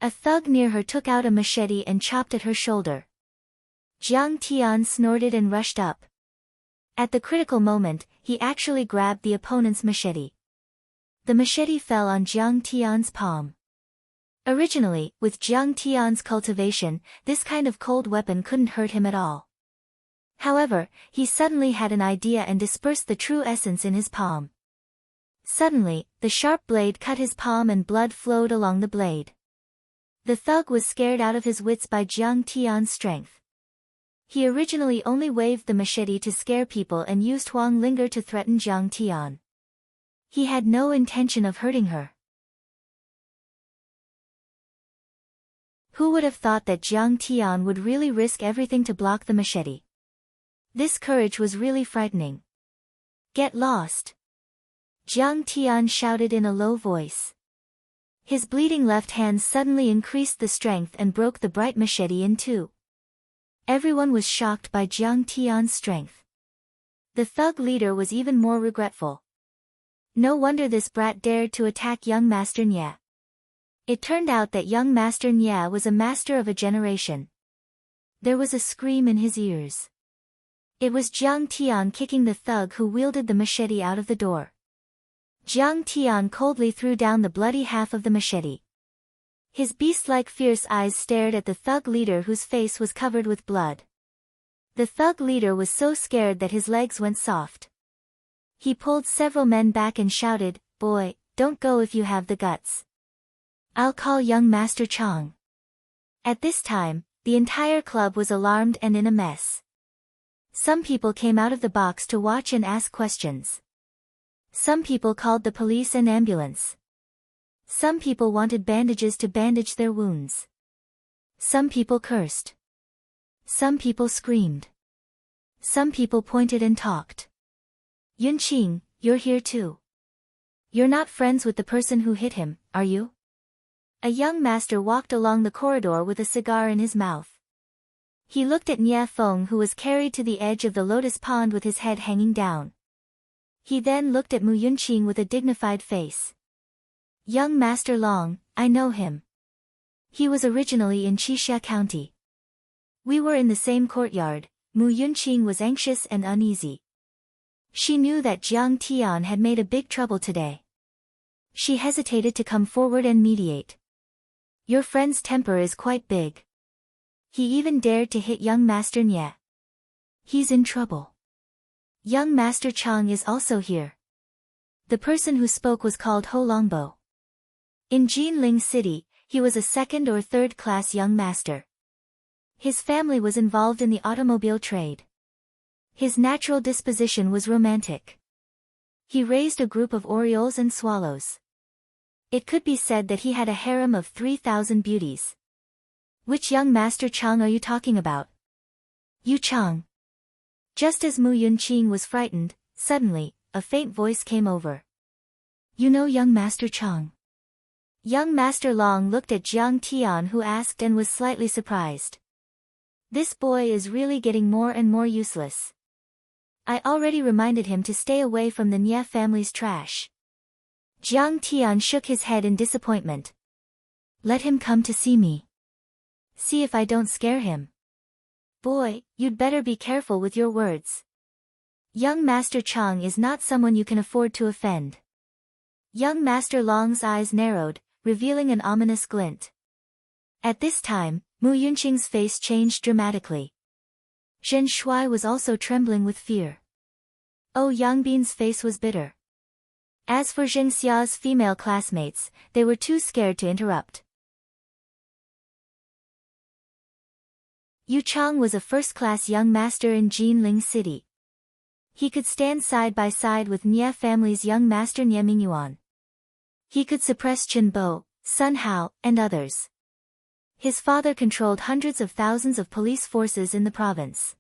A thug near her took out a machete and chopped at her shoulder. Jiang Tian snorted and rushed up. At the critical moment, he actually grabbed the opponent's machete. The machete fell on Jiang Tian's palm. Originally, with Jiang Tian's cultivation, this kind of cold weapon couldn't hurt him at all. However, he suddenly had an idea and dispersed the true essence in his palm. Suddenly, the sharp blade cut his palm and blood flowed along the blade. The thug was scared out of his wits by Jiang Tian's strength. He originally only waved the machete to scare people and used Huang Linger to threaten Jiang Tian. He had no intention of hurting her. Who would have thought that Jiang Tian would really risk everything to block the machete? This courage was really frightening. Get lost! Jiang Tian shouted in a low voice. His bleeding left hand suddenly increased the strength and broke the bright machete in two. Everyone was shocked by Jiang Tian's strength. The thug leader was even more regretful. No wonder this brat dared to attack young Master Nye. It turned out that young Master Nye was a master of a generation. There was a scream in his ears. It was Jiang Tian kicking the thug who wielded the machete out of the door. Jiang Tian coldly threw down the bloody half of the machete. His beast-like fierce eyes stared at the thug leader whose face was covered with blood. The thug leader was so scared that his legs went soft. He pulled several men back and shouted, "Boy, don't go if you have the guts. I'll call young Master Chang." At this time, the entire club was alarmed and in a mess. Some people came out of the box to watch and ask questions. Some people called the police and ambulance. Some people wanted bandages to bandage their wounds. Some people cursed. Some people screamed. Some people pointed and talked. "Yunqing, you're here too. You're not friends with the person who hit him, are you?" A young master walked along the corridor with a cigar in his mouth. He looked at Nye Feng, who was carried to the edge of the lotus pond with his head hanging down. He then looked at Mu Yunqing with a dignified face. "Young Master Long, I know him. He was originally in Qixia County. We were in the same courtyard." Mu Yunqing was anxious and uneasy. She knew that Jiang Tian had made a big trouble today. She hesitated to come forward and mediate. "Your friend's temper is quite big. He even dared to hit young Master Nye. He's in trouble. Young Master Chang is also here." The person who spoke was called Ho Longbo. In Jinling City, he was a second or third class young master. His family was involved in the automobile trade. His natural disposition was romantic. He raised a group of orioles and swallows. It could be said that he had a harem of 3,000 beauties. "Which young Master Chang are you talking about?" "Yu Chang." Just as Mu Yunqing was frightened, suddenly, a faint voice came over. "You know young Master Chang?" Young Master Long looked at Jiang Tian, who asked and was slightly surprised. "This boy is really getting more and more useless. I already reminded him to stay away from the Nye family's trash." Jiang Tian shook his head in disappointment. "Let him come to see me. See if I don't scare him." "Boy, you'd better be careful with your words. Young Master Chang is not someone you can afford to offend." Young Master Long's eyes narrowed, revealing an ominous glint. At this time, Mu Yunqing's face changed dramatically. Zhen Shuai was also trembling with fear. Oh, Yangbin's face was bitter. As for Zheng Xia's female classmates, they were too scared to interrupt. Yu Chang was a first-class young master in Jinling City. He could stand side by side with Nye family's young master Nye Mingyuan. He could suppress Chen Bo, Sun Hao, and others. His father controlled hundreds of thousands of police forces in the province.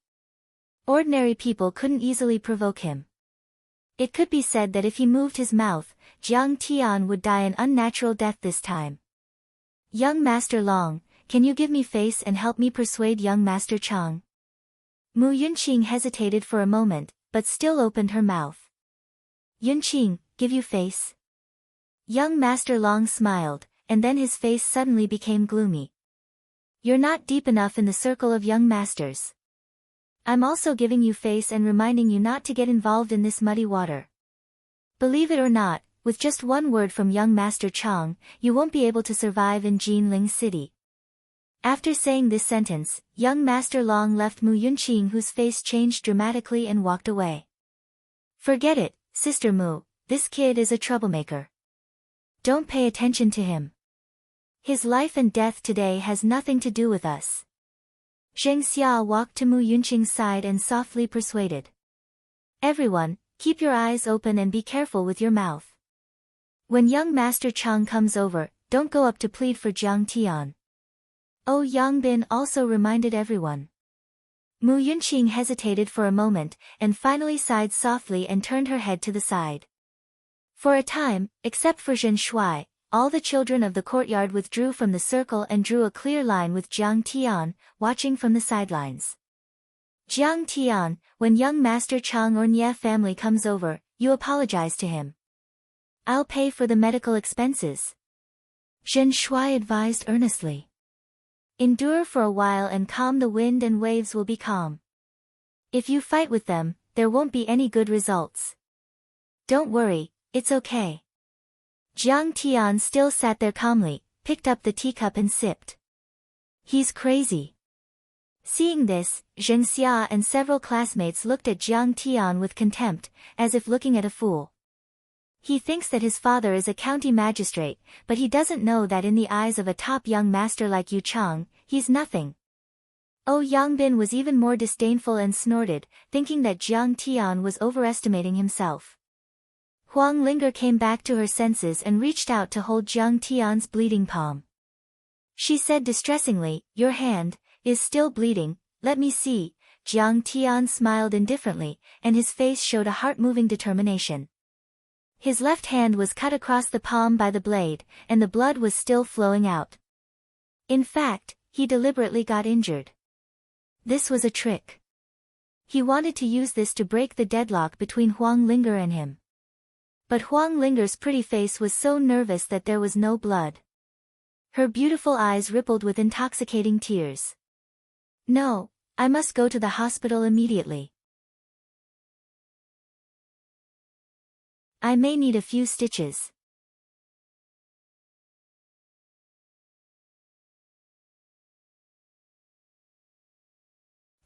Ordinary people couldn't easily provoke him. It could be said that if he moved his mouth, Jiang Tian would die an unnatural death this time. "Young Master Long, can you give me face and help me persuade young Master Chang?" Mu Yunqing hesitated for a moment, but still opened her mouth. "Yunqing, give you face?" Young Master Long smiled, and then his face suddenly became gloomy. "You're not deep enough in the circle of young masters. I'm also giving you face and reminding you not to get involved in this muddy water. Believe it or not, with just one word from young Master Chang, you won't be able to survive in Jinling City." After saying this sentence, young Master Long left Mu Yunqing, whose face changed dramatically, and walked away. "Forget it, Sister Mu, this kid is a troublemaker. Don't pay attention to him. His life and death today has nothing to do with us. Zheng Xia walked to Mu Yunqing's side and softly persuaded. Everyone, keep your eyes open and be careful with your mouth. When young Master Chang comes over, don't go up to plead for Jiang Tian. Oh, Yangbin also reminded everyone. Mu Yunqing hesitated for a moment, and finally sighed softly and turned her head to the side. For a time, except for Zhen Shuai, all the children of the courtyard withdrew from the circle and drew a clear line with Jiang Tian, watching from the sidelines. Jiang Tian, when young Master Chang or Nye family comes over, you apologize to him. I'll pay for the medical expenses. Zhen Shuai advised earnestly. Endure for a while and calm the wind and waves will be calm. If you fight with them, there won't be any good results. Don't worry, it's okay. Jiang Tian still sat there calmly, picked up the teacup and sipped. He's crazy. Seeing this, Zheng Xia and several classmates looked at Jiang Tian with contempt, as if looking at a fool. He thinks that his father is a county magistrate, but he doesn't know that in the eyes of a top young master like Yu Chang, he's nothing. Oh, Yangbin was even more disdainful and snorted, thinking that Jiang Tian was overestimating himself. Huang Linger came back to her senses and reached out to hold Jiang Tian's bleeding palm. She said distressingly, your hand is still bleeding, let me see. Jiang Tian smiled indifferently, and his face showed a heart-moving determination. His left hand was cut across the palm by the blade, and the blood was still flowing out. In fact, he deliberately got injured. This was a trick. He wanted to use this to break the deadlock between Huang Linger and him. But Huang Linger's pretty face was so nervous that there was no blood. Her beautiful eyes rippled with intoxicating tears. No, I must go to the hospital immediately. I may need a few stitches.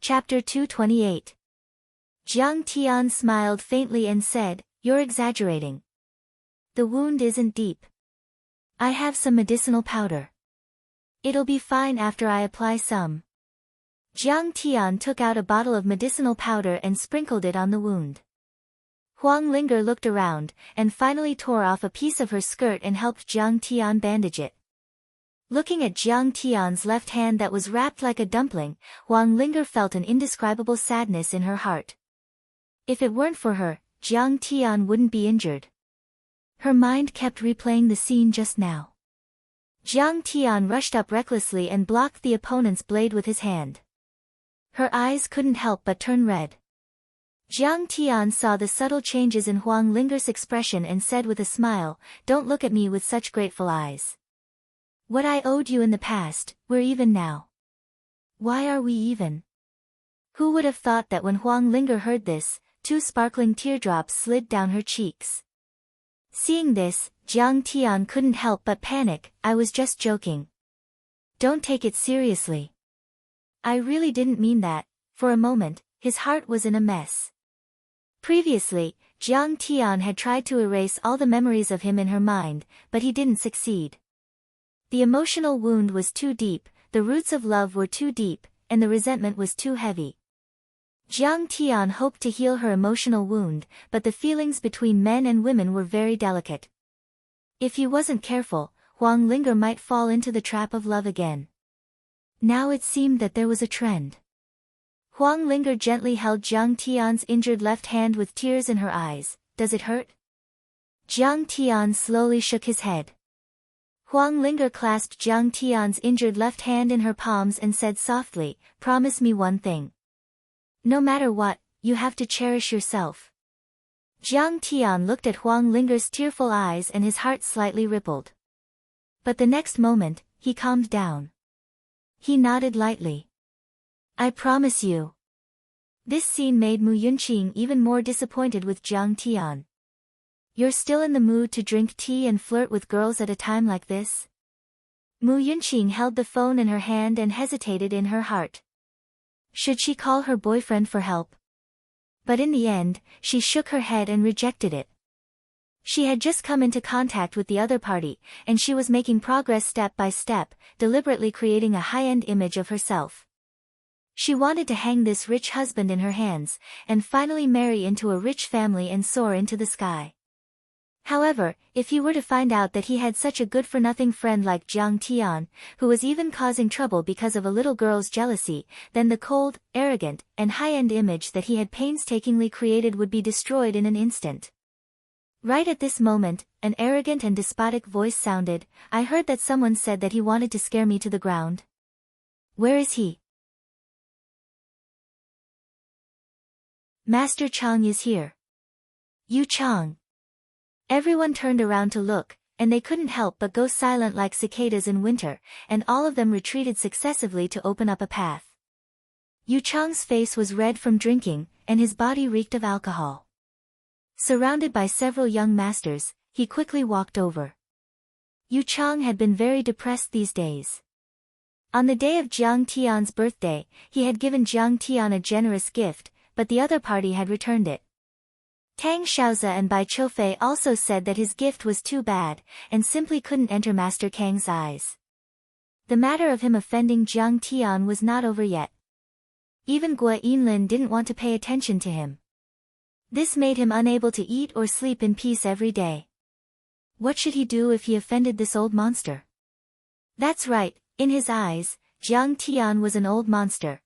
Chapter 228. Jiang Tian smiled faintly and said, you're exaggerating. The wound isn't deep. I have some medicinal powder. It'll be fine after I apply some. Jiang Tian took out a bottle of medicinal powder and sprinkled it on the wound. Huang Linger looked around, and finally tore off a piece of her skirt and helped Jiang Tian bandage it. Looking at Jiang Tian's left hand that was wrapped like a dumpling, Huang Linger felt an indescribable sadness in her heart. If it weren't for her, Jiang Tian wouldn't be injured. Her mind kept replaying the scene just now. Jiang Tian rushed up recklessly and blocked the opponent's blade with his hand. Her eyes couldn't help but turn red. Jiang Tian saw the subtle changes in Huang Linger's expression and said with a smile, don't look at me with such grateful eyes. What I owed you in the past, we're even now. Why are we even? Who would have thought that when Huang Linger heard this, 2 sparkling teardrops slid down her cheeks. Seeing this, Jiang Tian couldn't help but panic, I was just joking. Don't take it seriously. I really didn't mean that. For a moment, his heart was in a mess. Previously, Jiang Tian had tried to erase all the memories of him in her mind, but he didn't succeed. The emotional wound was too deep, the roots of love were too deep, and the resentment was too heavy. Jiang Tian hoped to heal her emotional wound, but the feelings between men and women were very delicate. If he wasn't careful, Huang Linger might fall into the trap of love again. Now it seemed that there was a trend. Huang Linger gently held Jiang Tian's injured left hand with tears in her eyes. Does it hurt? Jiang Tian slowly shook his head. Huang Linger clasped Jiang Tian's injured left hand in her palms and said softly, promise me one thing. No matter what, you have to cherish yourself. Jiang Tian looked at Huang Linger's tearful eyes and his heart slightly rippled. But the next moment, he calmed down. He nodded lightly. I promise you. This scene made Mu Yunqing even more disappointed with Jiang Tian. You're still in the mood to drink tea and flirt with girls at a time like this? Mu Yunqing held the phone in her hand and hesitated in her heart. Should she call her boyfriend for help? But in the end, she shook her head and rejected it. She had just come into contact with the other party, and she was making progress step by step, deliberately creating a high-end image of herself. She wanted to hang this rich husband in her hands, and finally marry into a rich family and soar into the sky. However, if he were to find out that he had such a good-for-nothing friend like Jiang Tian, who was even causing trouble because of a little girl's jealousy, then the cold, arrogant, and high-end image that he had painstakingly created would be destroyed in an instant. Right at this moment, an arrogant and despotic voice sounded. I heard that someone said that he wanted to scare me to the ground. Where is he? Master Chang is here. Yu Chang. Everyone turned around to look, and they couldn't help but go silent like cicadas in winter, and all of them retreated successively to open up a path. Yu Chang's face was red from drinking, and his body reeked of alcohol. Surrounded by several young masters, he quickly walked over. Yu Chang had been very depressed these days. On the day of Jiang Tian's birthday, he had given Jiang Tian a generous gift, but the other party had returned it. Tang Xiaozi and Bai Choufei also said that his gift was too bad, and simply couldn't enter Master Kang's eyes. The matter of him offending Jiang Tian was not over yet. Even Gua Yinlin didn't want to pay attention to him. This made him unable to eat or sleep in peace every day. What should he do if he offended this old monster? That's right, in his eyes, Jiang Tian was an old monster.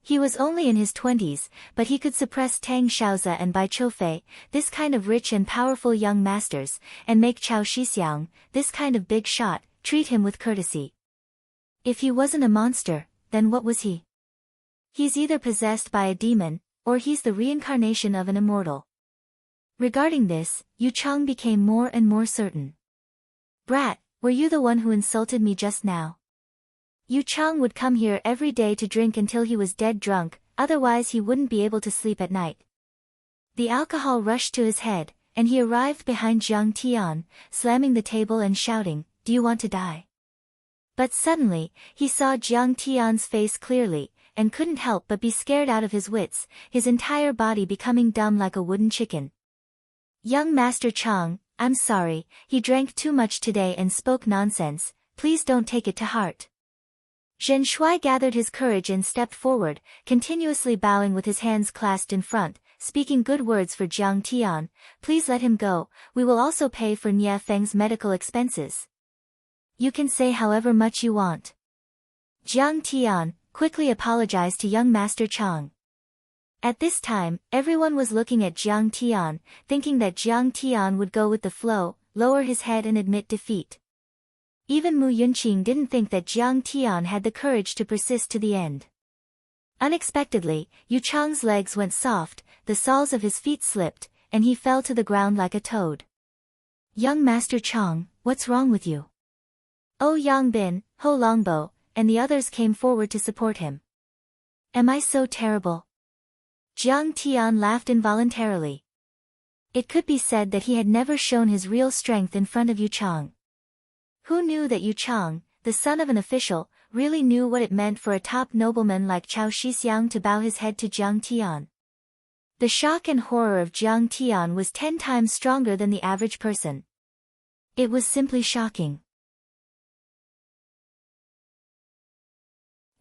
He was only in his 20s, but he could suppress Tang Xiaozi and Bai Choufei, this kind of rich and powerful young masters, and make Chao Shixiang, this kind of big shot, treat him with courtesy. If he wasn't a monster, then what was he? He's either possessed by a demon, or he's the reincarnation of an immortal. Regarding this, Yu Chang became more and more certain. Brat, were you the one who insulted me just now? Yu Chang would come here every day to drink until he was dead drunk, otherwise he wouldn't be able to sleep at night. The alcohol rushed to his head, and he arrived behind Jiang Tian, slamming the table and shouting, "Do you want to die?" But suddenly, he saw Jiang Tian's face clearly, and couldn't help but be scared out of his wits, his entire body becoming dumb like a wooden chicken. Young Master Chang, I'm sorry, he drank too much today and spoke nonsense, please don't take it to heart. Zhen Shuai gathered his courage and stepped forward, continuously bowing with his hands clasped in front, speaking good words for Jiang Tian. Please let him go, we will also pay for Nie Feng's medical expenses. You can say however much you want. Jiang Tian quickly apologized to young Master Chang. At this time, everyone was looking at Jiang Tian, thinking that Jiang Tian would go with the flow, lower his head and admit defeat. Even Mu Yunqing didn't think that Jiang Tian had the courage to persist to the end. Unexpectedly, Yu Chang's legs went soft, the soles of his feet slipped, and he fell to the ground like a toad. Young Master Chang, what's wrong with you? Oh Yang Bin, Ho Longbo, and the others came forward to support him. Am I so terrible? Jiang Tian laughed involuntarily. It could be said that he had never shown his real strength in front of Yu Chang. Who knew that Yu Chang, the son of an official, really knew what it meant for a top nobleman like Chao Shixiang to bow his head to Jiang Tian? The shock and horror of Jiang Tian was 10 times stronger than the average person. It was simply shocking.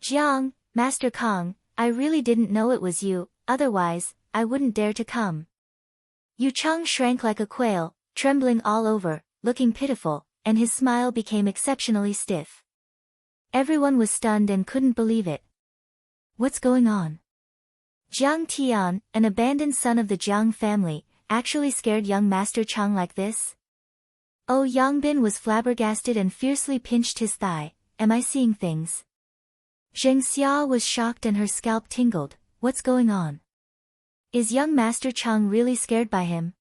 Jiang, Master Kang, I really didn't know it was you, otherwise, I wouldn't dare to come. Yu Chang shrank like a quail, trembling all over, looking pitiful, and his smile became exceptionally stiff. Everyone was stunned and couldn't believe it. What's going on? Jiang Tian, an abandoned son of the Jiang family, actually scared young Master Chang like this? Oh Yang Bin was flabbergasted and fiercely pinched his thigh. Am I seeing things? Zheng Xia was shocked and her scalp tingled. What's going on? Is young Master Chang really scared by him?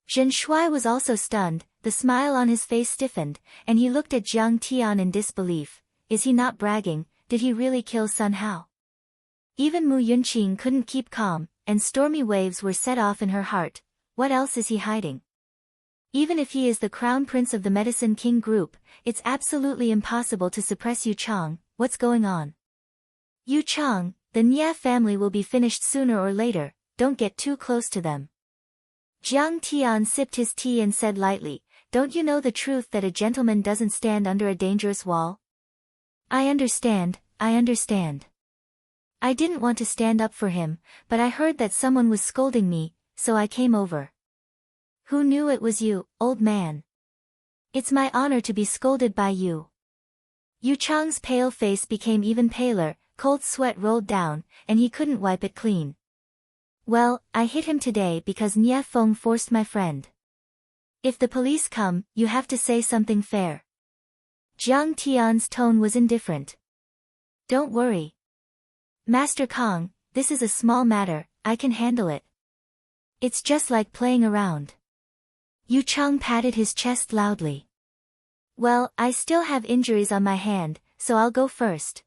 Zhen Shuai was also stunned, the smile on his face stiffened, and he looked at Jiang Tian in disbelief. Is he not bragging? Did he really kill Sun Hao? Even Mu Yunqing couldn't keep calm, and stormy waves were set off in her heart. What else is he hiding? Even if he is the crown prince of the Medicine King group, it's absolutely impossible to suppress Yu Chang. What's going on? Yu Chang, the Nie family will be finished sooner or later, don't get too close to them. Jiang Tian sipped his tea and said lightly, "Don't you know the truth that a gentleman doesn't stand under a dangerous wall?" "I understand, I understand. I didn't want to stand up for him, but I heard that someone was scolding me, so I came over." "Who knew it was you, old man?" "It's my honor to be scolded by you." Yu Chang's pale face became even paler, cold sweat rolled down, and he couldn't wipe it clean. "Well, I hit him today because Nie Feng forced my friend. If the police come, you have to say something fair." Jiang Tian's tone was indifferent. "Don't worry, Master Kong, this is a small matter, I can handle it. It's just like playing around." Yu Chang patted his chest loudly. "Well, I still have injuries on my hand, so I'll go first."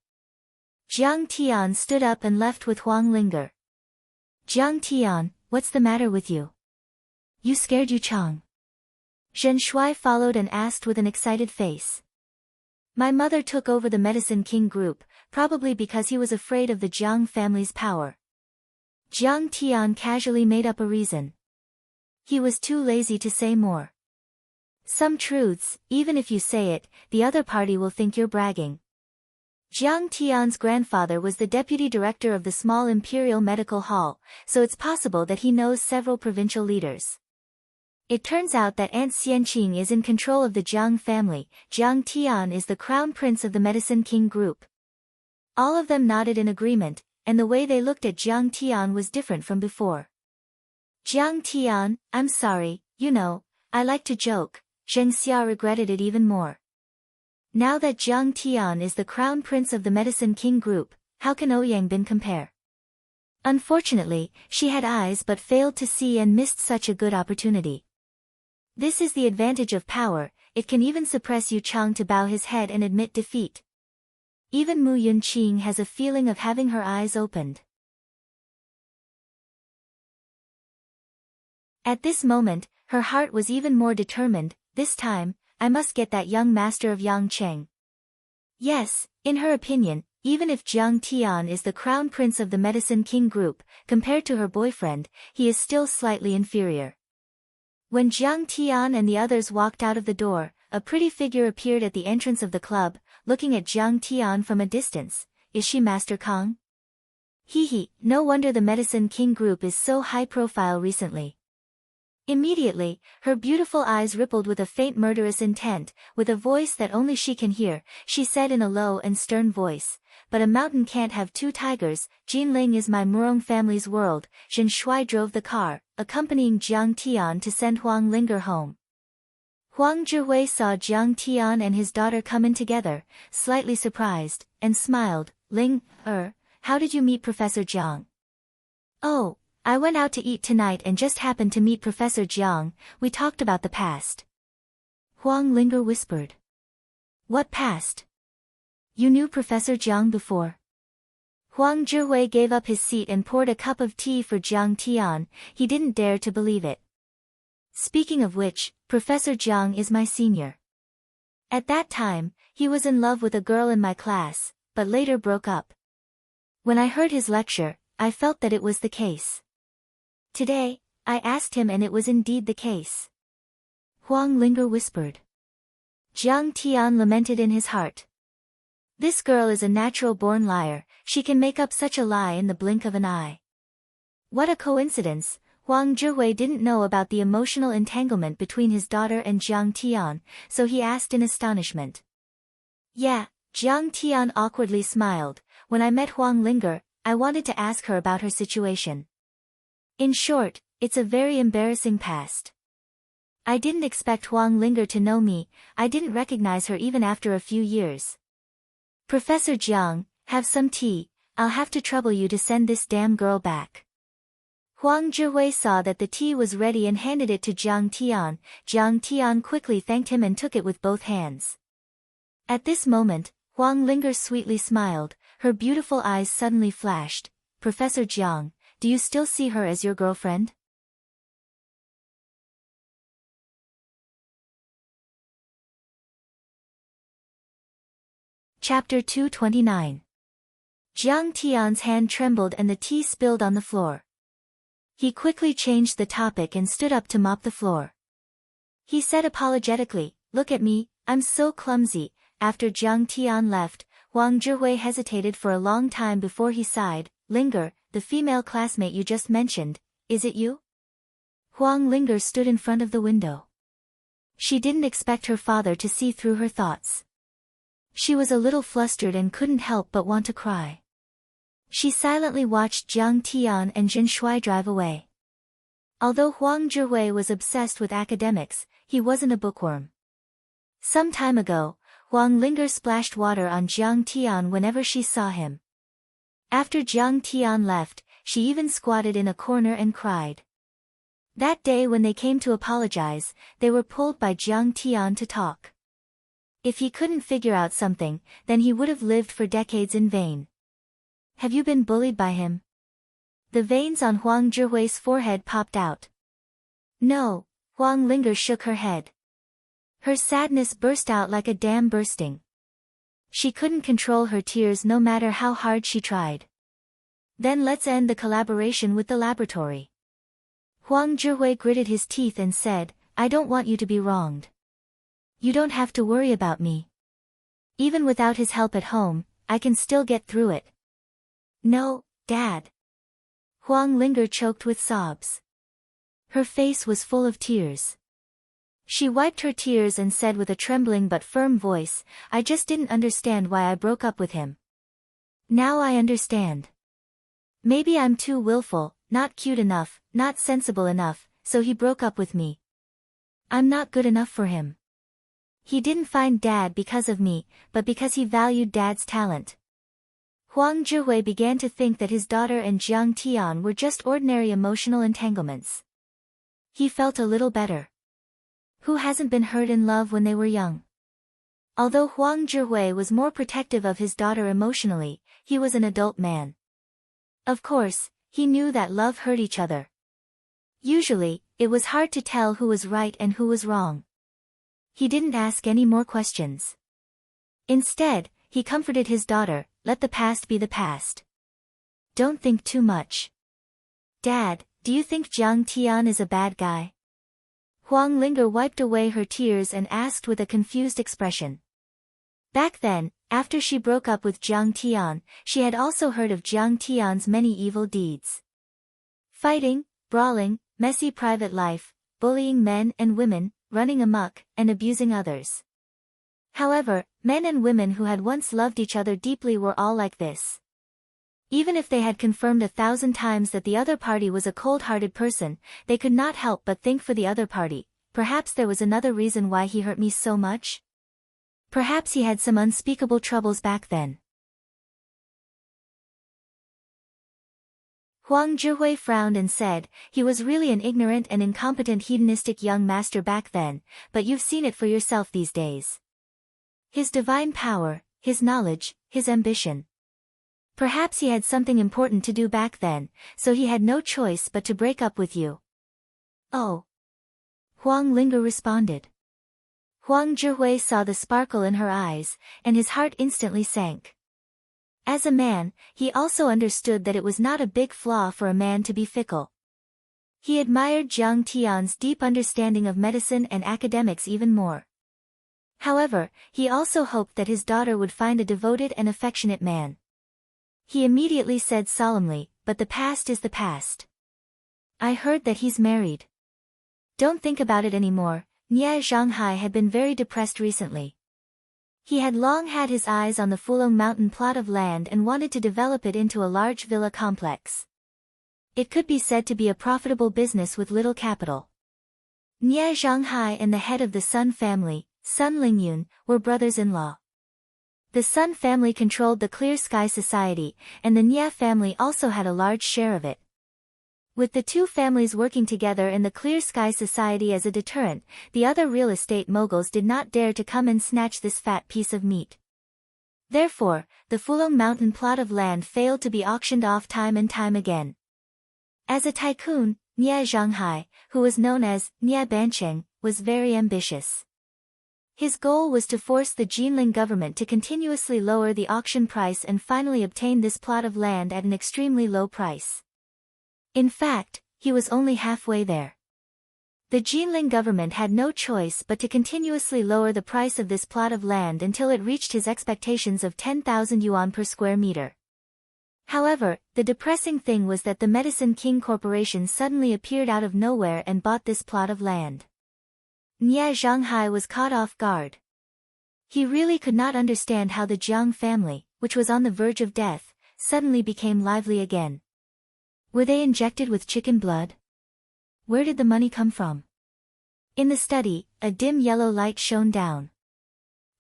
Jiang Tian stood up and left with Huang Linger. "Jiang Tian, what's the matter with you? You scared Yu Chang?" Zhen Shuai followed and asked with an excited face. "My mother took over the Medicine King group, probably because he was afraid of the Jiang family's power." Jiang Tian casually made up a reason. He was too lazy to say more. "Some truths, even if you say it, the other party will think you're bragging." Jiang Tian's grandfather was the deputy director of the small Imperial Medical Hall, so it's possible that he knows several provincial leaders. It turns out that Aunt Xianqing is in control of the Jiang family. Jiang Tian is the crown prince of the Medicine King group. All of them nodded in agreement, and the way they looked at Jiang Tian was different from before. "Jiang Tian, I'm sorry, you know, I like to joke." Zheng Xia regretted it even more. Now that Jiang Tian is the crown prince of the Medicine King group, how can Ouyang Bin compare? Unfortunately, she had eyes but failed to see and missed such a good opportunity. This is the advantage of power, it can even suppress Yu Chang to bow his head and admit defeat. Even Mu Yunqing has a feeling of having her eyes opened. At this moment, her heart was even more determined. This time, I must get that young master of Yangcheng. Yes, in her opinion, even if Jiang Tian is the crown prince of the Medicine King group, compared to her boyfriend, he is still slightly inferior. When Jiang Tian and the others walked out of the door, a pretty figure appeared at the entrance of the club, looking at Jiang Tian from a distance. "Is she Master Kong?" "Hee, no wonder the Medicine King group is so high profile recently." Immediately, her beautiful eyes rippled with a faint murderous intent. With a voice that only she can hear, she said in a low and stern voice, "But a mountain can't have two tigers. Jinling is my Murong family's world." Zhen Shuai drove the car, accompanying Jiang Tian to send Huang Linger home. Huang Zhihui saw Jiang Tian and his daughter come in together, slightly surprised, and smiled. "Ling, how did you meet Professor Jiang?" "Oh, I went out to eat tonight and just happened to meet Professor Jiang. We talked about the past." Huang Linger whispered. "What past? You knew Professor Jiang before?" Huang Zhihui gave up his seat and poured a cup of tea for Jiang Tian. He didn't dare to believe it. "Speaking of which, Professor Jiang is my senior. At that time, he was in love with a girl in my class, but later broke up. When I heard his lecture, I felt that it was the case. Today, I asked him and it was indeed the case." Huang Linger whispered. Jiang Tian lamented in his heart. This girl is a natural-born liar, she can make up such a lie in the blink of an eye. What a coincidence. Huang Zhihui didn't know about the emotional entanglement between his daughter and Jiang Tian, so he asked in astonishment. "Yeah," Jiang Tian awkwardly smiled. "When I met Huang Linger, I wanted to ask her about her situation. In short, it's a very embarrassing past. I didn't expect Huang Linger to know me, I didn't recognize her even after a few years. Professor Jiang, have some tea, I'll have to trouble you to send this damn girl back." Huang Zhihui saw that the tea was ready and handed it to Jiang Tian. Jiang Tian quickly thanked him and took it with both hands. At this moment, Huang Linger sweetly smiled, her beautiful eyes suddenly flashed. "Professor Jiang, do you still see her as your girlfriend?" Chapter 229. Jiang Tian's hand trembled and the tea spilled on the floor. He quickly changed the topic and stood up to mop the floor. He said apologetically, "Look at me, I'm so clumsy." After Jiang Tian left, Huang Zhihui hesitated for a long time before he sighed. "Linger, the female classmate you just mentioned, is it you?" Huang Linger stood in front of the window. She didn't expect her father to see through her thoughts. She was a little flustered and couldn't help but want to cry. She silently watched Jiang Tian and Jin Shui drive away. Although Huang Zhihui was obsessed with academics, he wasn't a bookworm. Some time ago, Huang Linger splashed water on Jiang Tian whenever she saw him. After Jiang Tian left, she even squatted in a corner and cried. That day when they came to apologize, they were pulled by Jiang Tian to talk. If he couldn't figure out something, then he would have lived for decades in vain. "Have you been bullied by him?" The veins on Huang Zhihui's forehead popped out. "No," Huang Linger shook her head. Her sadness burst out like a dam bursting. She couldn't control her tears no matter how hard she tried. "Then let's end the collaboration with the laboratory." Huang Zhihui gritted his teeth and said, "I don't want you to be wronged. You don't have to worry about me. Even without his help at home, I can still get through it." "No, Dad." Huang Linger choked with sobs. Her face was full of tears. She wiped her tears and said with a trembling but firm voice, "I just didn't understand why I broke up with him. Now I understand. Maybe I'm too willful, not cute enough, not sensible enough, so he broke up with me. I'm not good enough for him. He didn't find Dad because of me, but because he valued Dad's talent." Huang Zhihui began to think that his daughter and Jiang Tian were just ordinary emotional entanglements. He felt a little better. Who hasn't been hurt in love when they were young? Although Huang Zhihui was more protective of his daughter emotionally, he was an adult man. Of course, he knew that love hurt each other. Usually, it was hard to tell who was right and who was wrong. He didn't ask any more questions. Instead, he comforted his daughter, "Let the past be the past. Don't think too much." "Dad, do you think Jiang Tian is a bad guy?" Huang Linger wiped away her tears and asked with a confused expression. Back then, after she broke up with Jiang Tian, she had also heard of Jiang Tian's many evil deeds. Fighting, brawling, messy private life, bullying men and women, running amok, and abusing others. However, men and women who had once loved each other deeply were all like this. Even if they had confirmed 1,000 times that the other party was a cold-hearted person, they could not help but think for the other party, "Perhaps there was another reason why he hurt me so much? Perhaps he had some unspeakable troubles back then." Huang Zhihui frowned and said, "He was really an ignorant and incompetent hedonistic young master back then, but you've seen it for yourself these days. His divine power, his knowledge, his ambition. Perhaps he had something important to do back then, so he had no choice but to break up with you." "Oh." Huang Linger responded. Huang Zhihui saw the sparkle in her eyes, and his heart instantly sank. As a man, he also understood that it was not a big flaw for a man to be fickle. He admired Jiang Tian's deep understanding of medicine and academics even more. However, he also hoped that his daughter would find a devoted and affectionate man. He immediately said solemnly, "But the past is the past. I heard that he's married." "Don't think about it anymore." Nie Zhanghai had been very depressed recently. He had long had his eyes on the Fulong Mountain plot of land and wanted to develop it into a large villa complex. It could be said to be a profitable business with little capital. Nie Zhanghai and the head of the Sun family, Sun Lingyun, were brothers-in-law. The Sun family controlled the Clear Sky Society, and the Nie family also had a large share of it. With the two families working together in the Clear Sky Society as a deterrent, the other real estate moguls did not dare to come and snatch this fat piece of meat. Therefore, the Fulong Mountain plot of land failed to be auctioned off time and time again. As a tycoon, Nie Zhanghai, who was known as Nie Bancheng, was very ambitious. His goal was to force the Jinling government to continuously lower the auction price and finally obtain this plot of land at an extremely low price. In fact, he was only halfway there. The Jinling government had no choice but to continuously lower the price of this plot of land until it reached his expectations of 10,000 yuan per square meter. However, the depressing thing was that the Medicine King Corporation suddenly appeared out of nowhere and bought this plot of land. Nie Zhonghai was caught off guard. He really could not understand how the Jiang family, which was on the verge of death, suddenly became lively again. Were they injected with chicken blood? Where did the money come from? In the study, a dim yellow light shone down.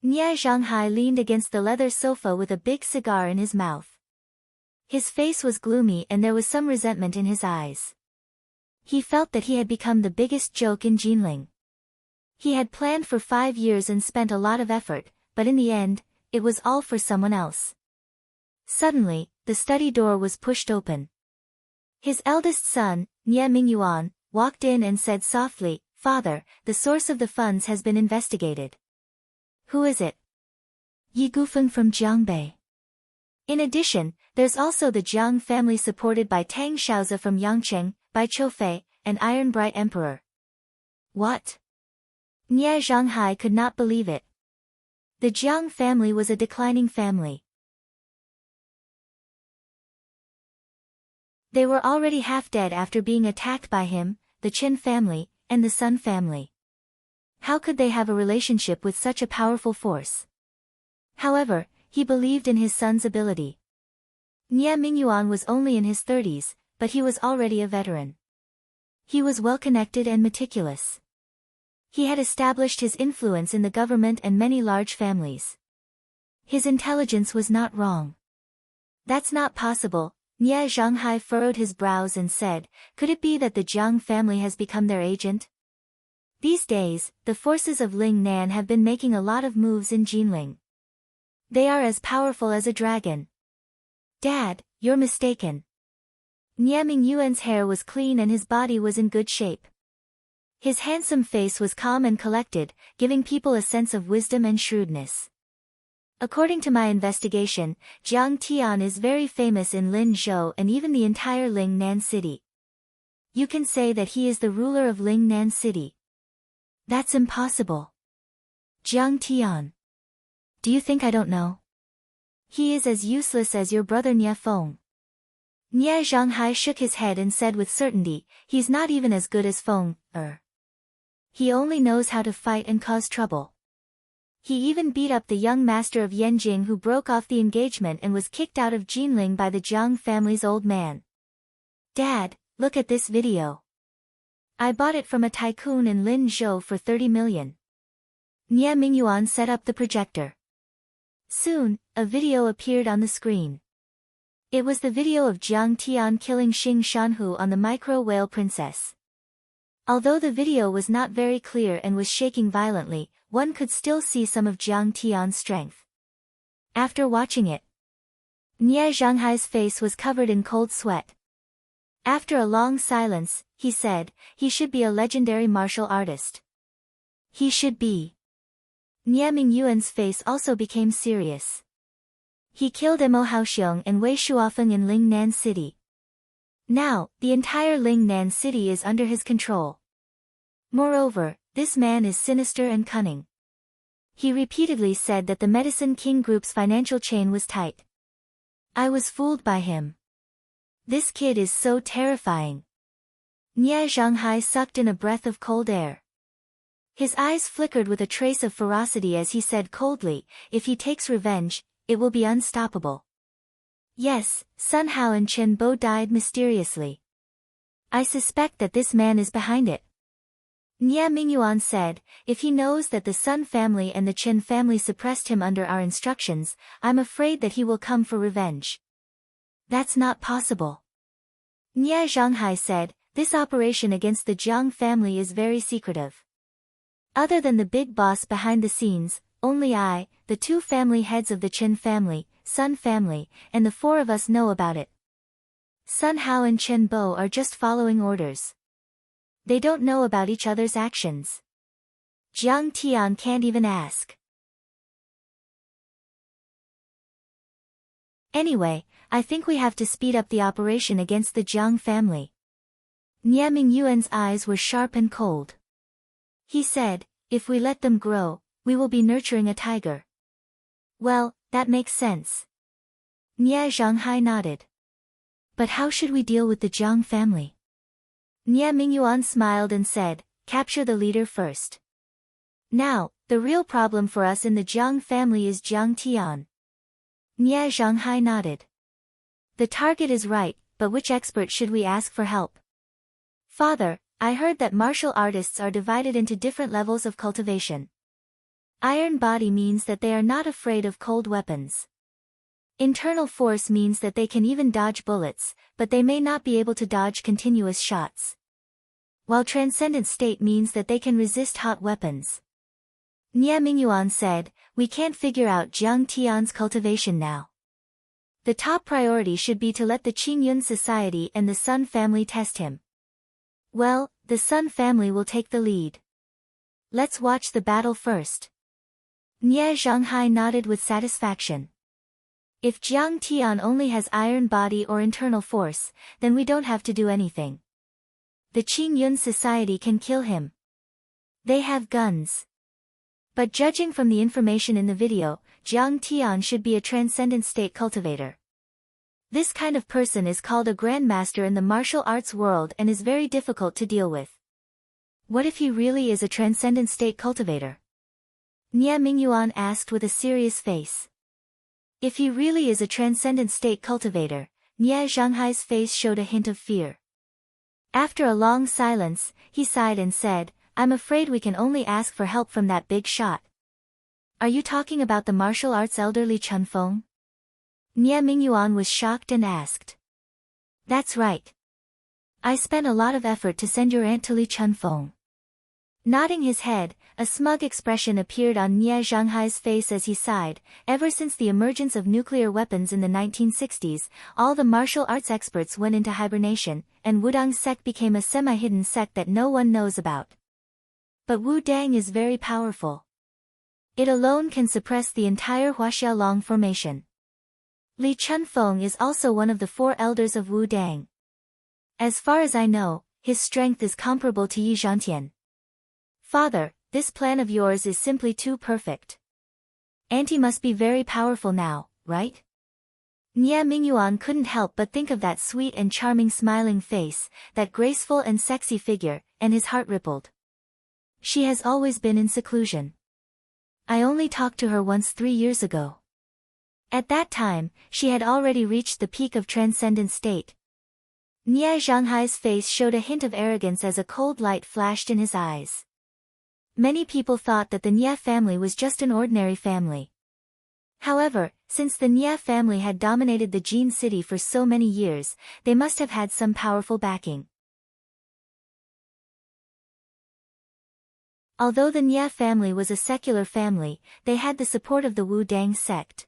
Nie Zhonghai leaned against the leather sofa with a big cigar in his mouth. His face was gloomy and there was some resentment in his eyes. He felt that he had become the biggest joke in Jinling. He had planned for 5 years and spent a lot of effort, but in the end, it was all for someone else. Suddenly, the study door was pushed open. His eldest son, Nie Mingyuan, walked in and said softly, "Father, the source of the funds has been investigated." "Who is it?" "Yi Gufeng from Jiangbei." In addition, there's also the Jiang family supported by Tang Shaozi from Yangcheng, by Choufei, an Iron Bright Emperor. What? Nie Zhonghai could not believe it. The Jiang family was a declining family. They were already half dead after being attacked by him, the Qin family, and the Sun family. How could they have a relationship with such a powerful force? However, he believed in his son's ability. Nie Mingyuan was only in his 30s, but he was already a veteran. He was well-connected and meticulous. He had established his influence in the government and many large families. His intelligence was not wrong. "That's not possible." Nie Zhonghai furrowed his brows and said, "Could it be that the Jiang family has become their agent?" These days, the forces of Ling Nan have been making a lot of moves in Jinling. They are as powerful as a dragon. "Dad, you're mistaken." Nie Mingyuan's hair was clean and his body was in good shape. His handsome face was calm and collected, giving people a sense of wisdom and shrewdness. "According to my investigation, Jiang Tian is very famous in Linzhou and even the entire Ling Nan city. You can say that he is the ruler of Ling Nan city." "That's impossible." "Jiang Tian. Do you think I don't know? He is as useless as your brother Nie Feng." Nie Zhonghai shook his head and said with certainty, "He's not even as good as Feng, He only knows how to fight and cause trouble. He even beat up the young master of Yanjing who broke off the engagement and was kicked out of Jinling by the Jiang family's old man." "Dad, look at this video. I bought it from a tycoon in Linzhou for 30 million. Nie Mingyuan set up the projector. Soon, a video appeared on the screen. It was the video of Jiang Tian killing Xing Shanhu on the micro whale princess. Although the video was not very clear and was shaking violently, one could still see some of Jiang Tian's strength. After watching it, Nie Zhonghai's face was covered in cold sweat. After a long silence, he said, "He should be a legendary martial artist. He should be." Nie Mingyuan's face also became serious. "He killed Mo Haoxiong and Wei Shuofeng in Ling Nan city. Now, the entire Ling Nan city is under his control. Moreover, this man is sinister and cunning." He repeatedly said that the Medicine King Group's financial chain was tight. "I was fooled by him. This kid is so terrifying." Nie Zhonghai sucked in a breath of cold air. His eyes flickered with a trace of ferocity as he said coldly, "If he takes revenge, it will be unstoppable." "Yes, Sun Hao and Chen Bo died mysteriously. I suspect that this man is behind it." Nie Mingyuan said, "If he knows that the Sun family and the Chen family suppressed him under our instructions, I'm afraid that he will come for revenge." "That's not possible." Nie Zhonghai said, "This operation against the Jiang family is very secretive. Other than the big boss behind the scenes, only I, the 2 family heads of the Chen family, Sun family, and the 4 of us know about it. Sun Hao and Chen Bo are just following orders. They don't know about each other's actions. Jiang Tian can't even ask. Anyway, I think we have to speed up the operation against the Jiang family." Nie Mingyuan's eyes were sharp and cold. He said, if we let them grow, we will be nurturing a tiger. Well, that makes sense. Nie Zhanghai nodded. But how should we deal with the Jiang family? Nie Mingyuan smiled and said, capture the leader first. Now, the real problem for us in the Jiang family is Jiang Tian. Nie Zhanghai nodded. The target is right, but which expert should we ask for help? Father, I heard that martial artists are divided into different levels of cultivation. Iron body means that they are not afraid of cold weapons. Internal force means that they can even dodge bullets, but they may not be able to dodge continuous shots. While transcendent state means that they can resist hot weapons. Nie Mingyuan said, we can't figure out Jiang Tian's cultivation now. The top priority should be to let the Qingyun Society and the Sun family test him. Well, the Sun family will take the lead. Let's watch the battle first. Nie Zhanghai nodded with satisfaction. If Jiang Tian only has iron body or internal force, then we don't have to do anything. The Qingyun Society can kill him. They have guns. But judging from the information in the video, Jiang Tian should be a transcendent state cultivator. This kind of person is called a grandmaster in the martial arts world and is very difficult to deal with. What if he really is a transcendent state cultivator? Nie Mingyuan asked with a serious face. If he really is a transcendent state cultivator, Nie Zhanghai's face showed a hint of fear. After a long silence, he sighed and said, I'm afraid we can only ask for help from that big shot. Are you talking about the martial arts elder Li Chunfeng? Nie Mingyuan was shocked and asked. That's right. I spent a lot of effort to send your aunt to Li Chunfeng. Nodding his head, a smug expression appeared on Nie Zhanghai's face as he sighed. Ever since the emergence of nuclear weapons in the 1960s, all the martial arts experts went into hibernation, and Wudang's sect became a semi-hidden sect that no one knows about. But Wu Dang is very powerful. It alone can suppress the entire Huaxiaolong formation. Li Chunfeng is also one of the 4 elders of Wu Dang. As far as I know, his strength is comparable to Yi Zhantian. Father, this plan of yours is simply too perfect. Auntie must be very powerful now, right? Nie Mingyuan couldn't help but think of that sweet and charming smiling face, that graceful and sexy figure, and his heart rippled. She has always been in seclusion. I only talked to her once 3 years ago. At that time, she had already reached the peak of transcendent state. Nie Zhanghai's face showed a hint of arrogance as a cold light flashed in his eyes. Many people thought that the Nie family was just an ordinary family. However, since the Nie family had dominated the Jin city for so many years, they must have had some powerful backing. Although the Nie family was a secular family, they had the support of the Wu Dang sect.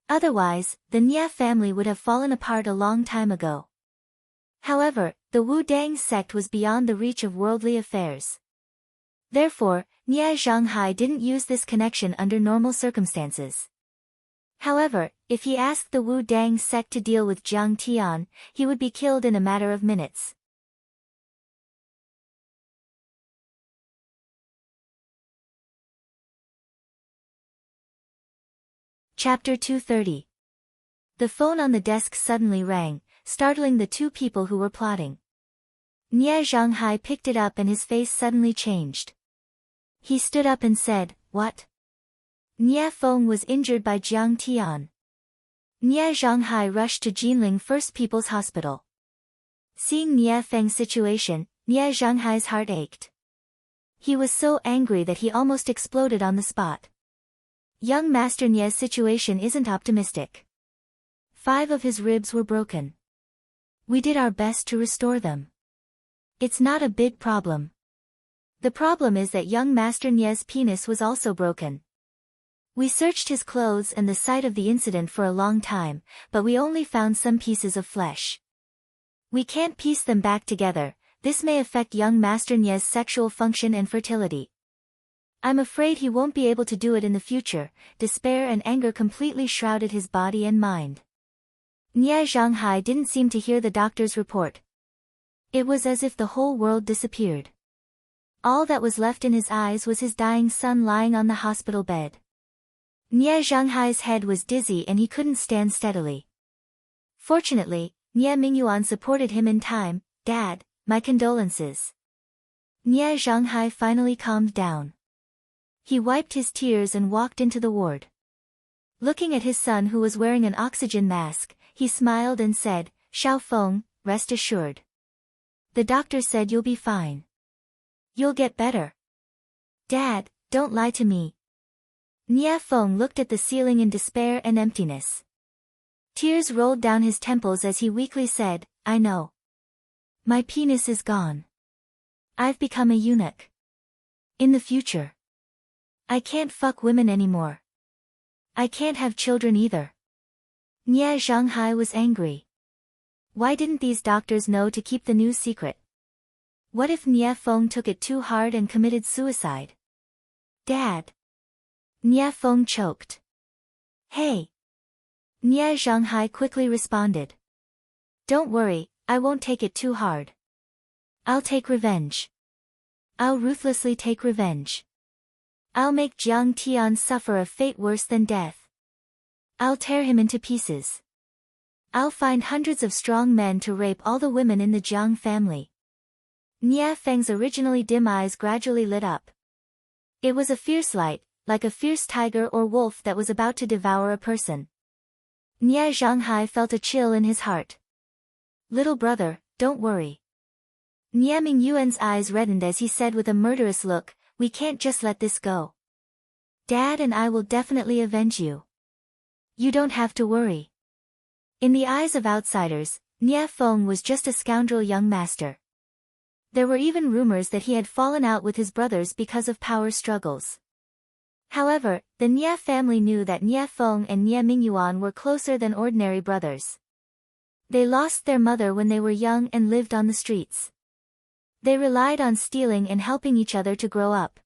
Otherwise, the Nie family would have fallen apart a long time ago. However, the Wu Dang sect was beyond the reach of worldly affairs. Therefore, Nie Zhanghai didn't use this connection under normal circumstances. However, if he asked the Wu Dang sect to deal with Jiang Tian, he would be killed in a matter of minutes. Chapter 230. The phone on the desk suddenly rang, startling the 2 people who were plotting. Nie Zhanghai picked it up and his face suddenly changed. He stood up and said, What? Nie Feng was injured by Jiang Tian. Nie Zhanghai rushed to Jinling First People's Hospital. Seeing Nie Feng's situation, Nie Zhanghai's heart ached. He was so angry that he almost exploded on the spot. Young Master Nie's situation isn't optimistic. 5 of his ribs were broken. We did our best to restore them. It's not a big problem. The problem is that young Master Nie's penis was also broken. We searched his clothes and the site of the incident for a long time, but we only found some pieces of flesh. We can't piece them back together. This may affect young Master Nie's sexual function and fertility. I'm afraid he won't be able to do it in the future. Despair and anger completely shrouded his body and mind. Nie Zhanghai didn't seem to hear the doctor's report. It was as if the whole world disappeared. All that was left in his eyes was his dying son lying on the hospital bed. Nie Zhanghai's head was dizzy and he couldn't stand steadily. Fortunately, Nie Mingyuan supported him in time. "Dad, my condolences." Nie Zhanghai finally calmed down. He wiped his tears and walked into the ward. Looking at his son who was wearing an oxygen mask, he smiled and said, "Xiao Feng, rest assured. The doctor said you'll be fine. You'll get better." "Dad, don't lie to me." Nie Feng looked at the ceiling in despair and emptiness. Tears rolled down his temples as he weakly said, "I know. My penis is gone. I've become a eunuch. In the future, I can't fuck women anymore. I can't have children either." Nie Zhanghai was angry. Why didn't these doctors know to keep the news secret? What if Nie Feng took it too hard and committed suicide? "Dad." Nie Feng choked. "Hey." Nie Zhanghai quickly responded. "Don't worry, I won't take it too hard. I'll take revenge. I'll ruthlessly take revenge. I'll make Jiang Tian suffer a fate worse than death. I'll tear him into pieces. I'll find hundreds of strong men to rape all the women in the Jiang family." Nie Feng's originally dim eyes gradually lit up. It was a fierce light, like a fierce tiger or wolf that was about to devour a person. Nie Zhanghai felt a chill in his heart. "Little brother, don't worry." Nie Mingyuan's eyes reddened as he said with a murderous look, "We can't just let this go. Dad and I will definitely avenge you. You don't have to worry." In the eyes of outsiders, Nie Feng was just a scoundrel young master. There were even rumors that he had fallen out with his brothers because of power struggles. However, the Nie family knew that Nie Feng and Nie Mingyuan were closer than ordinary brothers. They lost their mother when they were young and lived on the streets. They relied on stealing and helping each other to grow up.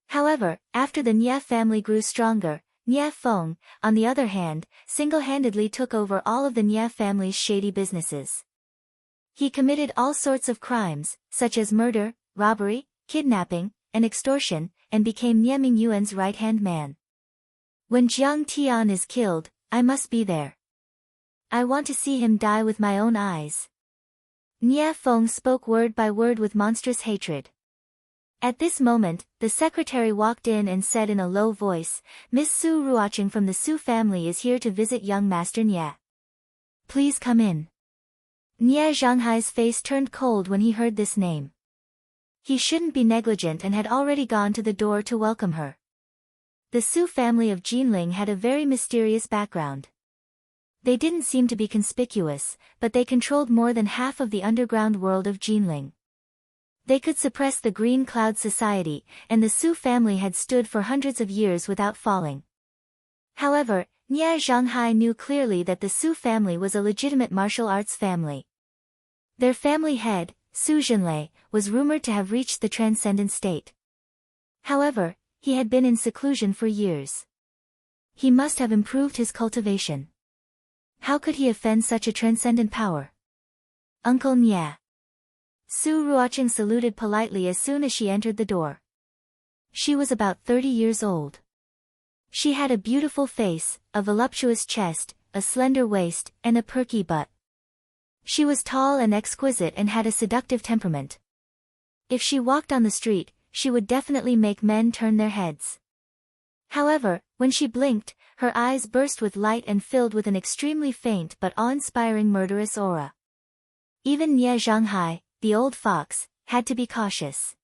However, after the Nie family grew stronger, Nie Feng, on the other hand, single-handedly took over all of the Nie family's shady businesses. He committed all sorts of crimes, such as murder, robbery, kidnapping, and extortion, and became Nie Mingyuan's right-hand man. "When Jiang Tian is killed, I must be there. I want to see him die with my own eyes." Nie Feng spoke word by word with monstrous hatred. At this moment, the secretary walked in and said in a low voice, "Miss Su Ruocheng from the Su family is here to visit young Master Nie. Please come in." Nie Zhanghai's face turned cold when he heard this name. He shouldn't be negligent and had already gone to the door to welcome her. The Su family of Jinling had a very mysterious background. They didn't seem to be conspicuous, but they controlled more than half of the underground world of Jinling. They could suppress the Green Cloud Society, and the Su family had stood for hundreds of years without falling. However, Nie Zhanghai knew clearly that the Su family was a legitimate martial arts family. Their family head, Su Zhenlei, was rumored to have reached the transcendent state. However, he had been in seclusion for years. He must have improved his cultivation. How could he offend such a transcendent power? "Uncle Nie." Su Ruocheng saluted politely as soon as she entered the door. She was about 30 years old. She had a beautiful face, a voluptuous chest, a slender waist, and a perky butt. She was tall and exquisite and had a seductive temperament. If she walked on the street, she would definitely make men turn their heads. However, when she blinked, her eyes burst with light and filled with an extremely faint but awe-inspiring murderous aura. Even Nie Zhanghai, the old fox, had to be cautious.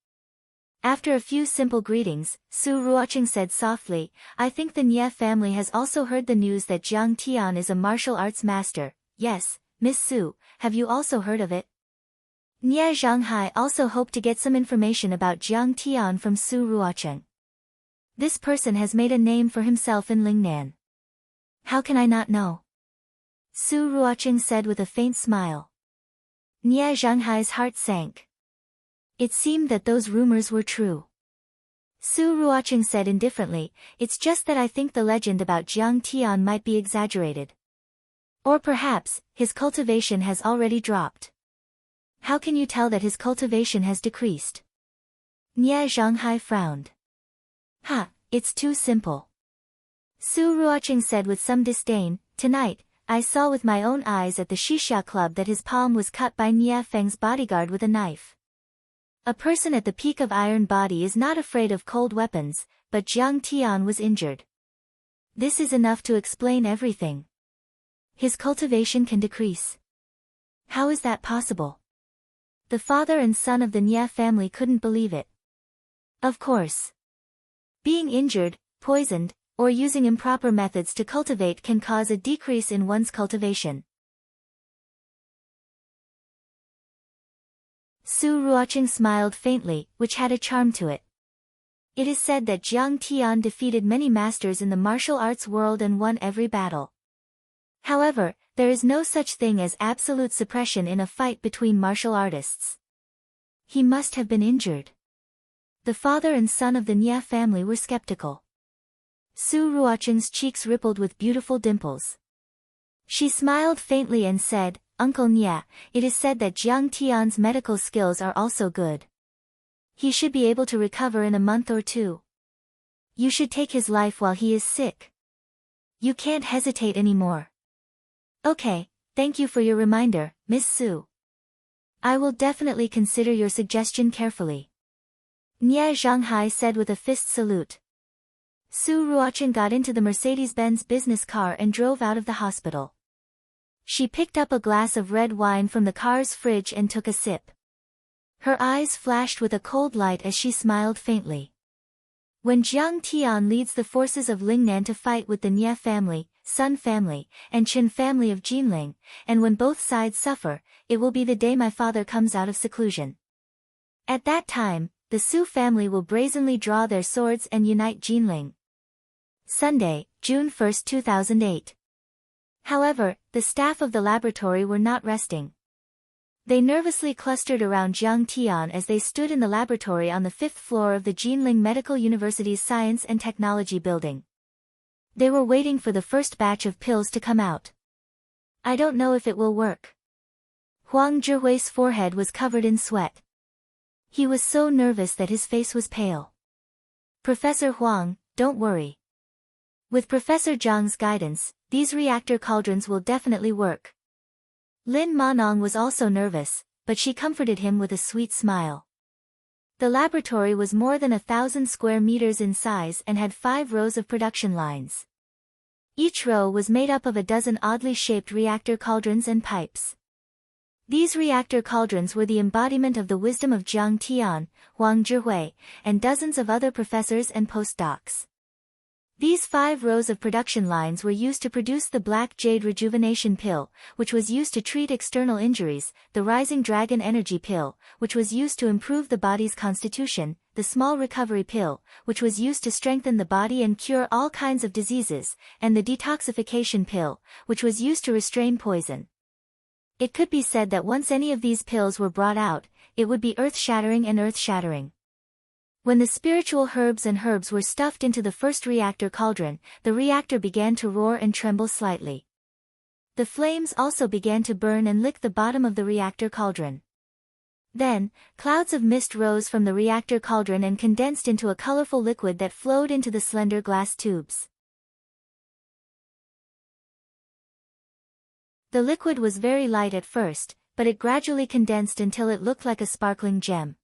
After a few simple greetings, Su Ruocheng said softly, "I think the Nie family has also heard the news that Jiang Tian is a martial arts master." "Yes, Miss Su, have you also heard of it?" Nie Zhanghai also hoped to get some information about Jiang Tian from Su Ruocheng. This person has made a name for himself in Lingnan. "How can I not know?" Su Ruocheng said with a faint smile. Nie Zhanghai's heart sank. It seemed that those rumors were true. Su Ruocheng said indifferently, "It's just that I think the legend about Jiang Tian might be exaggerated." Or perhaps, his cultivation has already dropped. How can you tell that his cultivation has decreased? Nie Zhanghai frowned. Ha, it's too simple. Su Ruoqing said with some disdain, tonight, I saw with my own eyes at the Shisha club that his palm was cut by Nie Feng's bodyguard with a knife. A person at the peak of iron body is not afraid of cold weapons, but Jiang Tian was injured. This is enough to explain everything. His cultivation can decrease. How is that possible? The father and son of the Nie family couldn't believe it. Of course. Being injured, poisoned, or using improper methods to cultivate can cause a decrease in one's cultivation. Su Ruoqing smiled faintly, which had a charm to it. It is said that Jiang Tian defeated many masters in the martial arts world and won every battle. However, there is no such thing as absolute suppression in a fight between martial artists. He must have been injured. The father and son of the Nie family were skeptical. Su Ruoqing's cheeks rippled with beautiful dimples. She smiled faintly and said, Uncle Nie, it is said that Jiang Tian's medical skills are also good. He should be able to recover in a month or two. You should take his life while he is sick. You can't hesitate anymore. Okay, thank you for your reminder, Miss Su. I will definitely consider your suggestion carefully. Nie Zhanghai said with a fist salute. Su Ruoqing got into the Mercedes-Benz business car and drove out of the hospital. She picked up a glass of red wine from the car's fridge and took a sip. Her eyes flashed with a cold light as she smiled faintly. When Jiang Tian leads the forces of Lingnan to fight with the Nie family, Sun family, and Qin family of Jinling, and when both sides suffer, it will be the day my father comes out of seclusion. At that time, the Su family will brazenly draw their swords and unite Jinling. Sunday, June 1, 2008. However, the staff of the laboratory were not resting. They nervously clustered around Jiang Tian as they stood in the laboratory on the 5th floor of the Jinling Medical University's Science and Technology building. They were waiting for the first batch of pills to come out. I don't know if it will work. Huang Zhihui's forehead was covered in sweat. He was so nervous that his face was pale. Professor Huang, don't worry. With Professor Zhang's guidance, these reactor cauldrons will definitely work. Lin Manong was also nervous, but she comforted him with a sweet smile. The laboratory was more than 1,000 square meters in size and had 5 rows of production lines. Each row was made up of a dozen oddly shaped reactor cauldrons and pipes. These reactor cauldrons were the embodiment of the wisdom of Jiang Tian, Huang Zhihui, and dozens of other professors and postdocs. These 5 rows of production lines were used to produce the Black Jade Rejuvenation Pill, which was used to treat external injuries, the Rising Dragon Energy Pill, which was used to improve the body's constitution, the Small Recovery Pill, which was used to strengthen the body and cure all kinds of diseases, and the Detoxification Pill, which was used to restrain poison. It could be said that once any of these pills were brought out, it would be earth-shattering and earth-shattering. When the spiritual herbs were stuffed into the first reactor cauldron, the reactor began to roar and tremble slightly. The flames also began to burn and lick the bottom of the reactor cauldron. Then, clouds of mist rose from the reactor cauldron and condensed into a colorful liquid that flowed into the slender glass tubes. The liquid was very light at first, but it gradually condensed until it looked like a sparkling gem.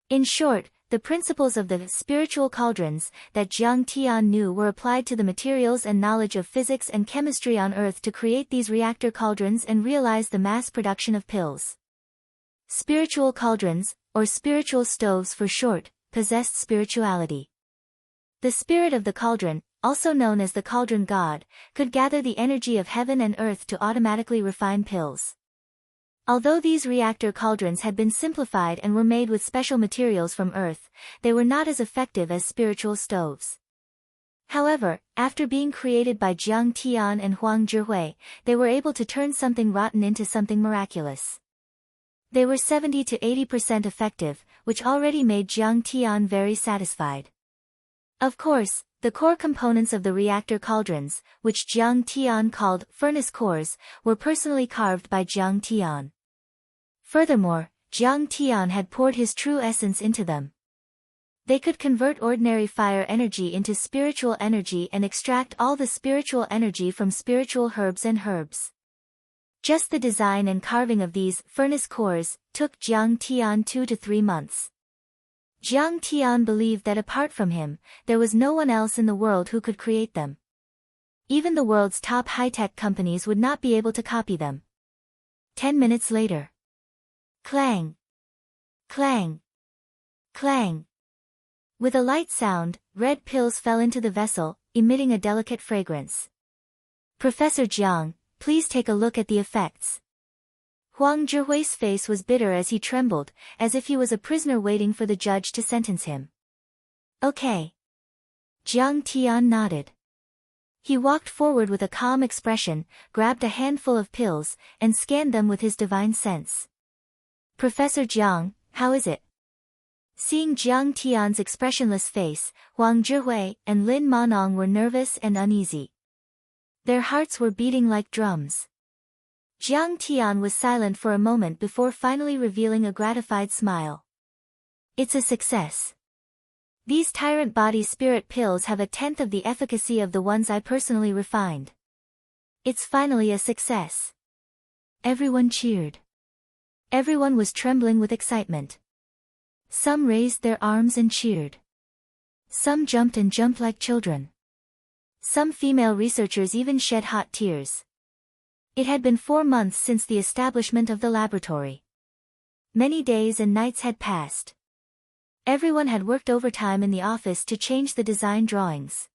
In short, the principles of the spiritual cauldrons that Jiang Tian knew were applied to the materials and knowledge of physics and chemistry on Earth to create these reactor cauldrons and realize the mass production of pills. Spiritual cauldrons, or spiritual stoves for short, possessed spirituality. The spirit of the cauldron, also known as the cauldron god, could gather the energy of heaven and earth to automatically refine pills. Although these reactor cauldrons had been simplified and were made with special materials from Earth, they were not as effective as spiritual stoves. However, after being created by Jiang Tian and Huang Zhihui, they were able to turn something rotten into something miraculous. They were 70 to 80% effective, which already made Jiang Tian very satisfied. Of course, The core components of the reactor cauldrons, which Jiang Tian called furnace cores, were personally carved by Jiang Tian. Furthermore, Jiang Tian had poured his true essence into them. They could convert ordinary fire energy into spiritual energy and extract all the spiritual energy from spiritual herbs and herbs. Just the design and carving of these furnace cores took Jiang Tian 2 to 3 months. Jiang Tian believed that apart from him, there was no one else in the world who could create them. Even the world's top high-tech companies would not be able to copy them. 10 minutes later. Clang! Clang! Clang! With a light sound, red pills fell into the vessel, emitting a delicate fragrance. Professor Jiang, please take a look at the effects. Huang Zhihui's face was bitter as he trembled, as if he was a prisoner waiting for the judge to sentence him. Okay. Jiang Tian nodded. He walked forward with a calm expression, grabbed a handful of pills, and scanned them with his divine sense. Professor Jiang, how is it? Seeing Jiang Tian's expressionless face, Huang Zhihui and Lin Manong were nervous and uneasy. Their hearts were beating like drums. Jiang Tian was silent for a moment before finally revealing a gratified smile. It's a success. These tyrant body spirit pills have 1/10 of the efficacy of the ones I personally refined. It's finally a success. Everyone cheered. Everyone was trembling with excitement. Some raised their arms and cheered. Some jumped like children. Some female researchers even shed hot tears. It had been 4 months since the establishment of the laboratory. Many days and nights had passed. Everyone had worked overtime in the office to change the design drawings.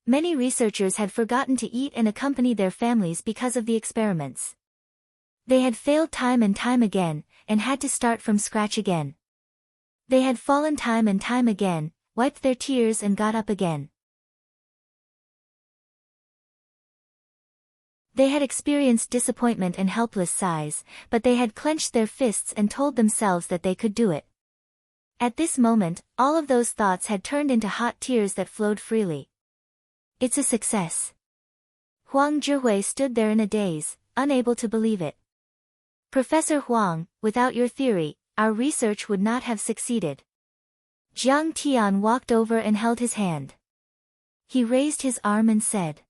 Many researchers had forgotten to eat and accompany their families because of the experiments. They had failed time and time again, and had to start from scratch again. They had fallen time and time again, wiped their tears and got up again. They had experienced disappointment and helpless sighs, but they had clenched their fists and told themselves that they could do it. At this moment, all of those thoughts had turned into hot tears that flowed freely. It's a success. Huang Zhihui stood there in a daze, unable to believe it. Professor Huang, without your theory, our research would not have succeeded. Jiang Tian walked over and held his hand. He raised his arm and said,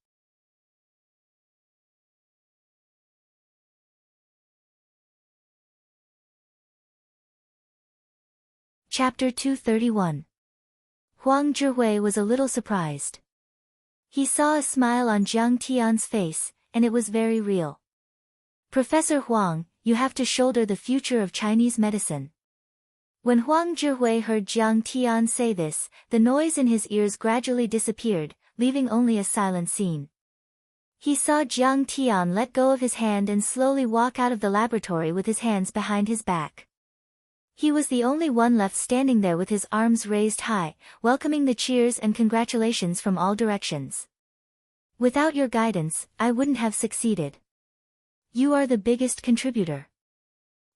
Chapter 231. Huang Zhihui was a little surprised. He saw a smile on Jiang Tian's face, and it was very real. Professor Huang, you have to shoulder the future of Chinese medicine. When Huang Zhihui heard Jiang Tian say this, the noise in his ears gradually disappeared, leaving only a silent scene. He saw Jiang Tian let go of his hand and slowly walk out of the laboratory with his hands behind his back. He was the only one left standing there with his arms raised high, welcoming the cheers and congratulations from all directions. Without your guidance, I wouldn't have succeeded. You are the biggest contributor.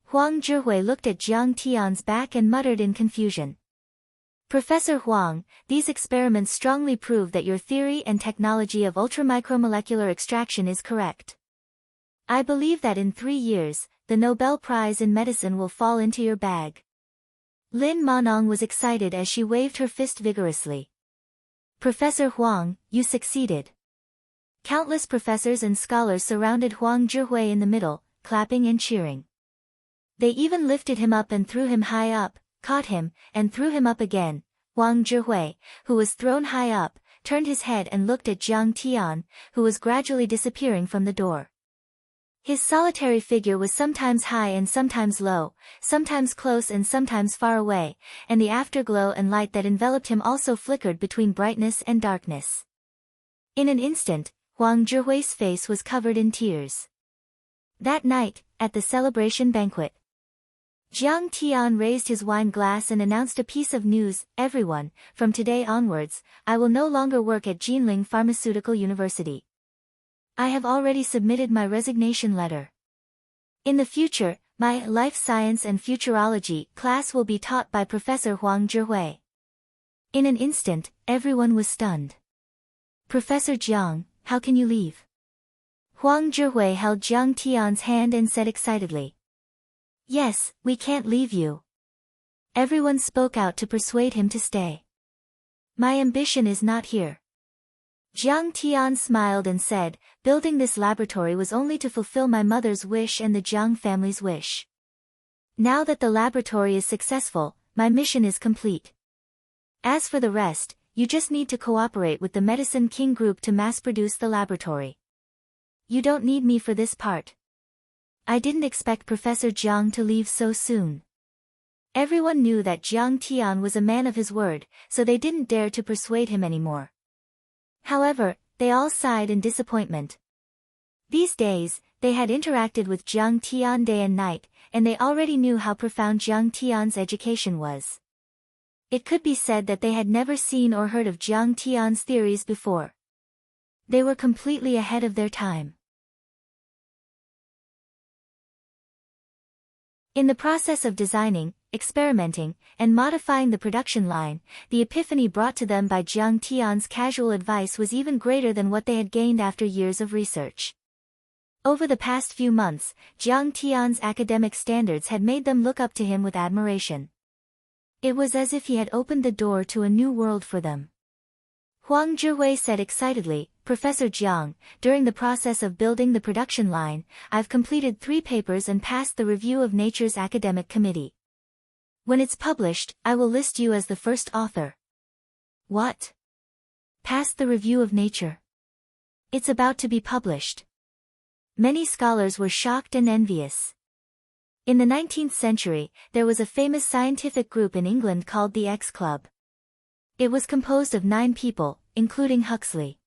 Huang Zhihui looked at Jiang Tian's back and muttered in confusion. Professor Huang, these experiments strongly prove that your theory and technology of ultramicromolecular extraction is correct. I believe that in 3 years, the Nobel Prize in Medicine will fall into your bag. Lin Manong was excited as she waved her fist vigorously. Professor Huang, you succeeded. Countless professors and scholars surrounded Huang Zhihui in the middle, clapping and cheering. They even lifted him up and threw him high up, caught him, and threw him up again. Huang Zhihui, who was thrown high up, turned his head and looked at Jiang Tian, who was gradually disappearing from the door. His solitary figure was sometimes high and sometimes low, sometimes close and sometimes far away, and the afterglow and light that enveloped him also flickered between brightness and darkness. In an instant, Huang Zhihui's face was covered in tears. That night, at the celebration banquet, Jiang Tian raised his wine glass and announced a piece of news, everyone, from today onwards, I will no longer work at Jinling Pharmaceutical University. I have already submitted my resignation letter. In the future, my life science and futurology class will be taught by Professor Huang Zhihui. In an instant, everyone was stunned. Professor Jiang, how can you leave? Huang Zhihui held Jiang Tian's hand and said excitedly. Yes, we can't leave you. Everyone spoke out to persuade him to stay. My ambition is not here. Jiang Tian smiled and said, building this laboratory was only to fulfill my mother's wish and the Jiang family's wish. Now that the laboratory is successful, my mission is complete. As for the rest, you just need to cooperate with the Medicine King Group to mass-produce the laboratory. You don't need me for this part. I didn't expect Professor Jiang to leave so soon. Everyone knew that Jiang Tian was a man of his word, so they didn't dare to persuade him anymore. However, they all sighed in disappointment. These days, they had interacted with Jiang Tian day and night, and they already knew how profound Jiang Tian's education was. It could be said that they had never seen or heard of Jiang Tian's theories before. They were completely ahead of their time. In the process of designing, experimenting, and modifying the production line, the epiphany brought to them by Jiang Tian's casual advice was even greater than what they had gained after years of research. Over the past few months, Jiang Tian's academic standards had made them look up to him with admiration. It was as if he had opened the door to a new world for them. Huang Zhihui said excitedly, Professor Jiang, during the process of building the production line, I've completed 3 papers and passed the review of Nature's academic committee. When it's published, I will list you as the first author. What? Passed the review of Nature? It's about to be published. Many scholars were shocked and envious. In the 19th century, there was a famous scientific group in England called the X Club. It was composed of 9 people, including Huxley.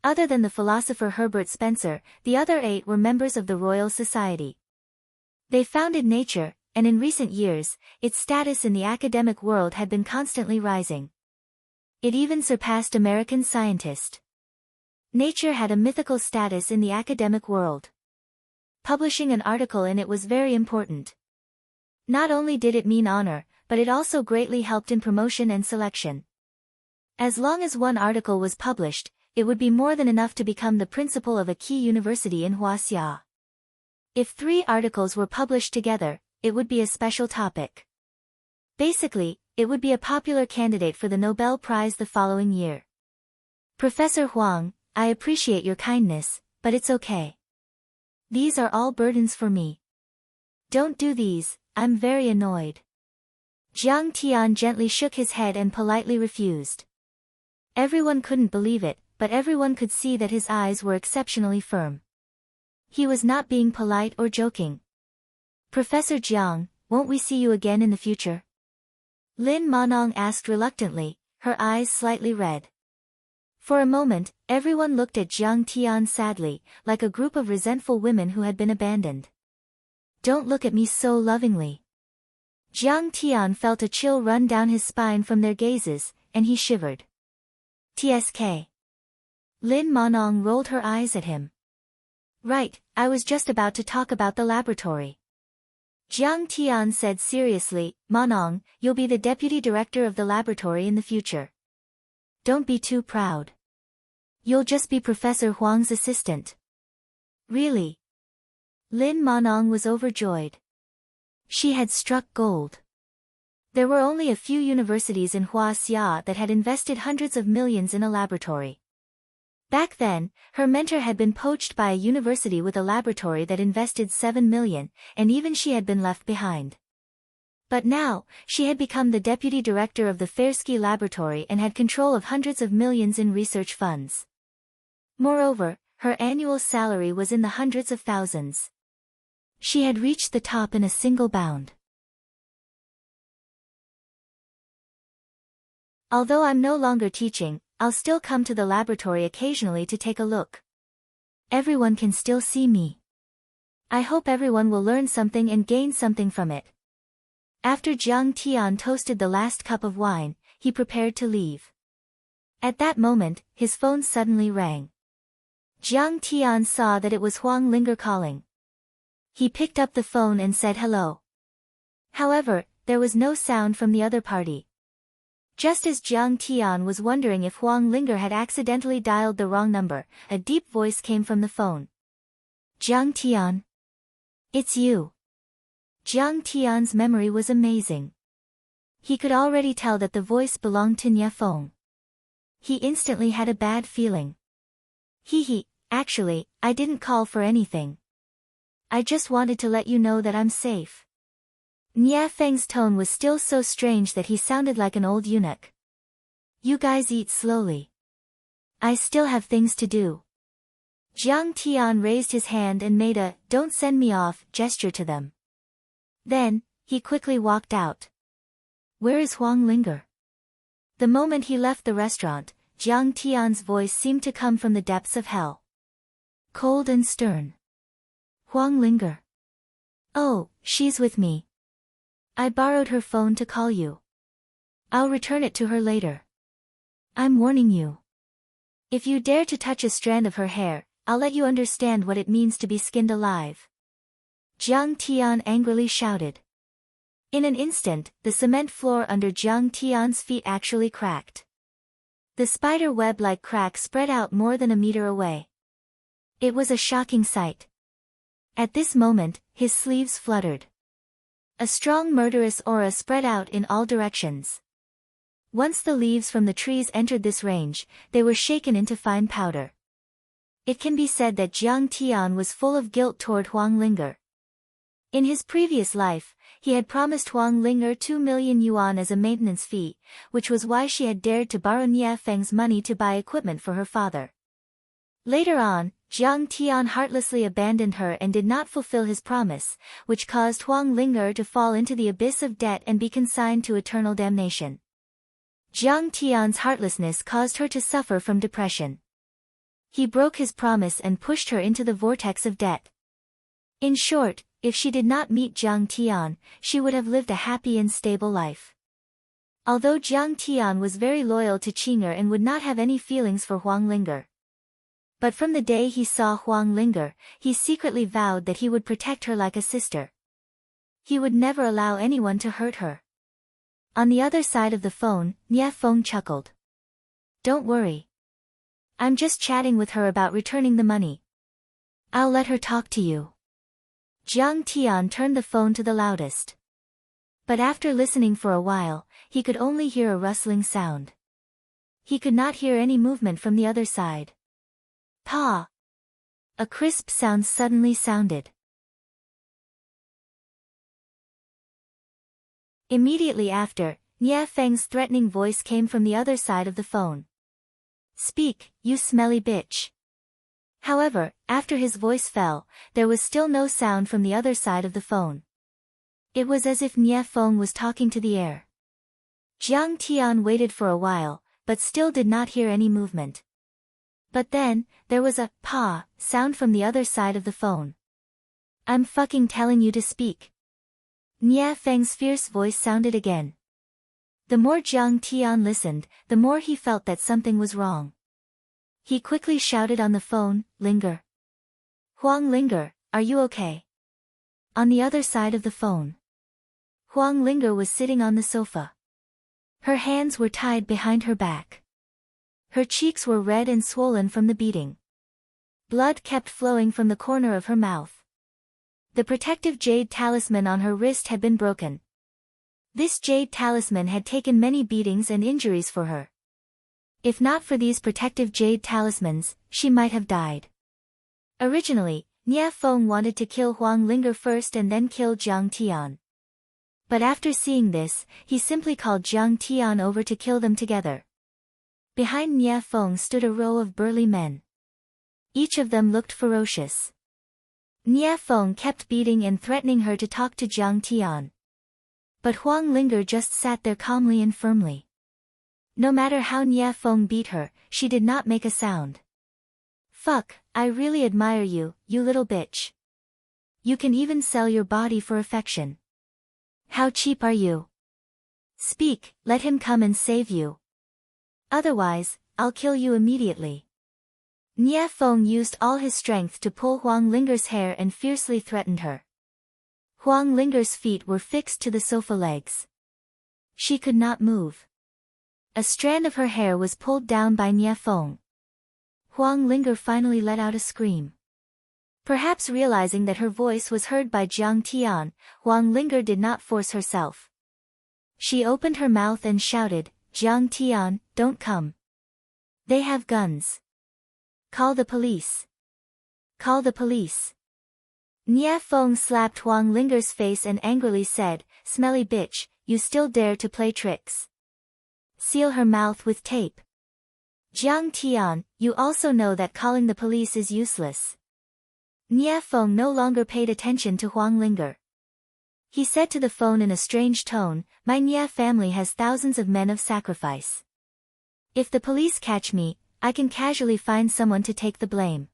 Other than the philosopher Herbert Spencer, the other 8 were members of the Royal Society. They founded Nature, and in recent years, its status in the academic world had been constantly rising. It even surpassed American Scientist. Nature had a mythical status in the academic world. Publishing an article in it was very important. Not only did it mean honor, but it also greatly helped in promotion and selection. As long as one article was published, it would be more than enough to become the principal of a key university in Huaxia. If 3 articles were published together, it would be a special topic. Basically, it would be a popular candidate for the Nobel Prize the following year. Professor Huang, I appreciate your kindness, but it's okay. These are all burdens for me. Don't do these, I'm very annoyed. Jiang Tian gently shook his head and politely refused. Everyone couldn't believe it, but everyone could see that his eyes were exceptionally firm. He was not being polite or joking. Professor Jiang, won't we see you again in the future? Lin Manong asked reluctantly, her eyes slightly red. For a moment, everyone looked at Jiang Tian sadly, like a group of resentful women who had been abandoned. Don't look at me so lovingly. Jiang Tian felt a chill run down his spine from their gazes, and he shivered. TSK. Lin Manong rolled her eyes at him. Right, I was just about to talk about the laboratory. Jiang Tian said seriously, Manong, you'll be the deputy director of the laboratory in the future. Don't be too proud. You'll just be Professor Huang's assistant. Really? Lin Manong was overjoyed. She had struck gold. There were only a few universities in Huaxia that had invested hundreds of millions in a laboratory. Back then, her mentor had been poached by a university with a laboratory that invested 7 million, and even she had been left behind. But now, she had become the deputy director of the Fersky laboratory and had control of hundreds of millions in research funds. Moreover, her annual salary was in the hundreds of thousands. She had reached the top in a single bound. Although I'm no longer teaching, I'll still come to the laboratory occasionally to take a look. Everyone can still see me. I hope everyone will learn something and gain something from it. After Jiang Tian toasted the last cup of wine, he prepared to leave. At that moment, his phone suddenly rang. Jiang Tian saw that it was Huang Linger calling. He picked up the phone and said hello. However, there was no sound from the other party. Just as Jiang Tian was wondering if Huang Linger had accidentally dialed the wrong number, a deep voice came from the phone. Jiang Tian. It's you. Jiang Tian's memory was amazing. He could already tell that the voice belonged to Nie Feng. He instantly had a bad feeling. Actually, I didn't call for anything. I just wanted to let you know that I'm safe. Nie Feng's tone was still so strange that he sounded like an old eunuch. You guys eat slowly. I still have things to do. Jiang Tian raised his hand and made a "don't send me off" gesture to them. Then, he quickly walked out. Where is Huang Linger? The moment he left the restaurant, Jiang Tian's voice seemed to come from the depths of hell. Cold and stern. Huang Linger. Oh, she's with me. I borrowed her phone to call you. I'll return it to her later. I'm warning you. If you dare to touch a strand of her hair, I'll let you understand what it means to be skinned alive. Jiang Tian angrily shouted. In an instant, the cement floor under Jiang Tian's feet actually cracked. The spider web-like crack spread out more than a meter away. It was a shocking sight. At this moment, his sleeves fluttered. A strong murderous aura spread out in all directions. Once the leaves from the trees entered this range, they were shaken into fine powder. It can be said that Jiang Tian was full of guilt toward Huang Linger. In his previous life, he had promised Huang Linger 2 million yuan as a maintenance fee, which was why she had dared to borrow Nie Feng's money to buy equipment for her father. Later on, Jiang Tian heartlessly abandoned her and did not fulfill his promise, which caused Huang Linger to fall into the abyss of debt and be consigned to eternal damnation. Jiang Tian's heartlessness caused her to suffer from depression. He broke his promise and pushed her into the vortex of debt. In short, if she did not meet Jiang Tian, she would have lived a happy and stable life. Although Jiang Tian was very loyal to Qinger and would not have any feelings for Huang Linger. But from the day he saw Huang Linger, he secretly vowed that he would protect her like a sister. He would never allow anyone to hurt her. On the other side of the phone, Nie Feng chuckled. Don't worry. I'm just chatting with her about returning the money. I'll let her talk to you. Jiang Tian turned the phone to the loudest. But after listening for a while, he could only hear a rustling sound. He could not hear any movement from the other side. Pa! A crisp sound suddenly sounded. Immediately after, Nie Feng's threatening voice came from the other side of the phone. Speak, you smelly bitch. However, after his voice fell, there was still no sound from the other side of the phone. It was as if Nie Feng was talking to the air. Jiang Tian waited for a while, but still did not hear any movement. But then, there was a "pa" sound from the other side of the phone. I'm fucking telling you to speak. Nie Feng's fierce voice sounded again. The more Jiang Tian listened, the more he felt that something was wrong. He quickly shouted on the phone, Linger. Huang Linger, are you okay? On the other side of the phone. Huang Linger was sitting on the sofa. Her hands were tied behind her back. Her cheeks were red and swollen from the beating. Blood kept flowing from the corner of her mouth. The protective jade talisman on her wrist had been broken. This jade talisman had taken many beatings and injuries for her. If not for these protective jade talismans, she might have died. Originally, Nie Feng wanted to kill Huang Linger first and then kill Jiang Tian. But after seeing this, he simply called Jiang Tian over to kill them together. Behind Nie Feng stood a row of burly men. Each of them looked ferocious. Nie Feng kept beating and threatening her to talk to Jiang Tian. But Huang Linger just sat there calmly and firmly. No matter how Nie Feng beat her, she did not make a sound. Fuck, I really admire you, you little bitch. You can even sell your body for affection. How cheap are you? Speak, let him come and save you. Otherwise, I'll kill you immediately. Nie Feng used all his strength to pull Huang Linger's hair and fiercely threatened her. Huang Linger's feet were fixed to the sofa legs. She could not move. A strand of her hair was pulled down by Nie Feng. Huang Linger finally let out a scream. Perhaps realizing that her voice was heard by Jiang Tian, Huang Linger did not force herself. She opened her mouth and shouted, "Jiang Tian, don't come. They have guns. Call the police. Call the police." Nie Feng slapped Huang Linger's face and angrily said, "Smelly bitch, you still dare to play tricks. Seal her mouth with tape. Jiang Tian, you also know that calling the police is useless." Nie Feng no longer paid attention to Huang Linger. He said to the phone in a strange tone, "My Nie family has thousands of men of sacrifice. If the police catch me, I can casually find someone to take the blame.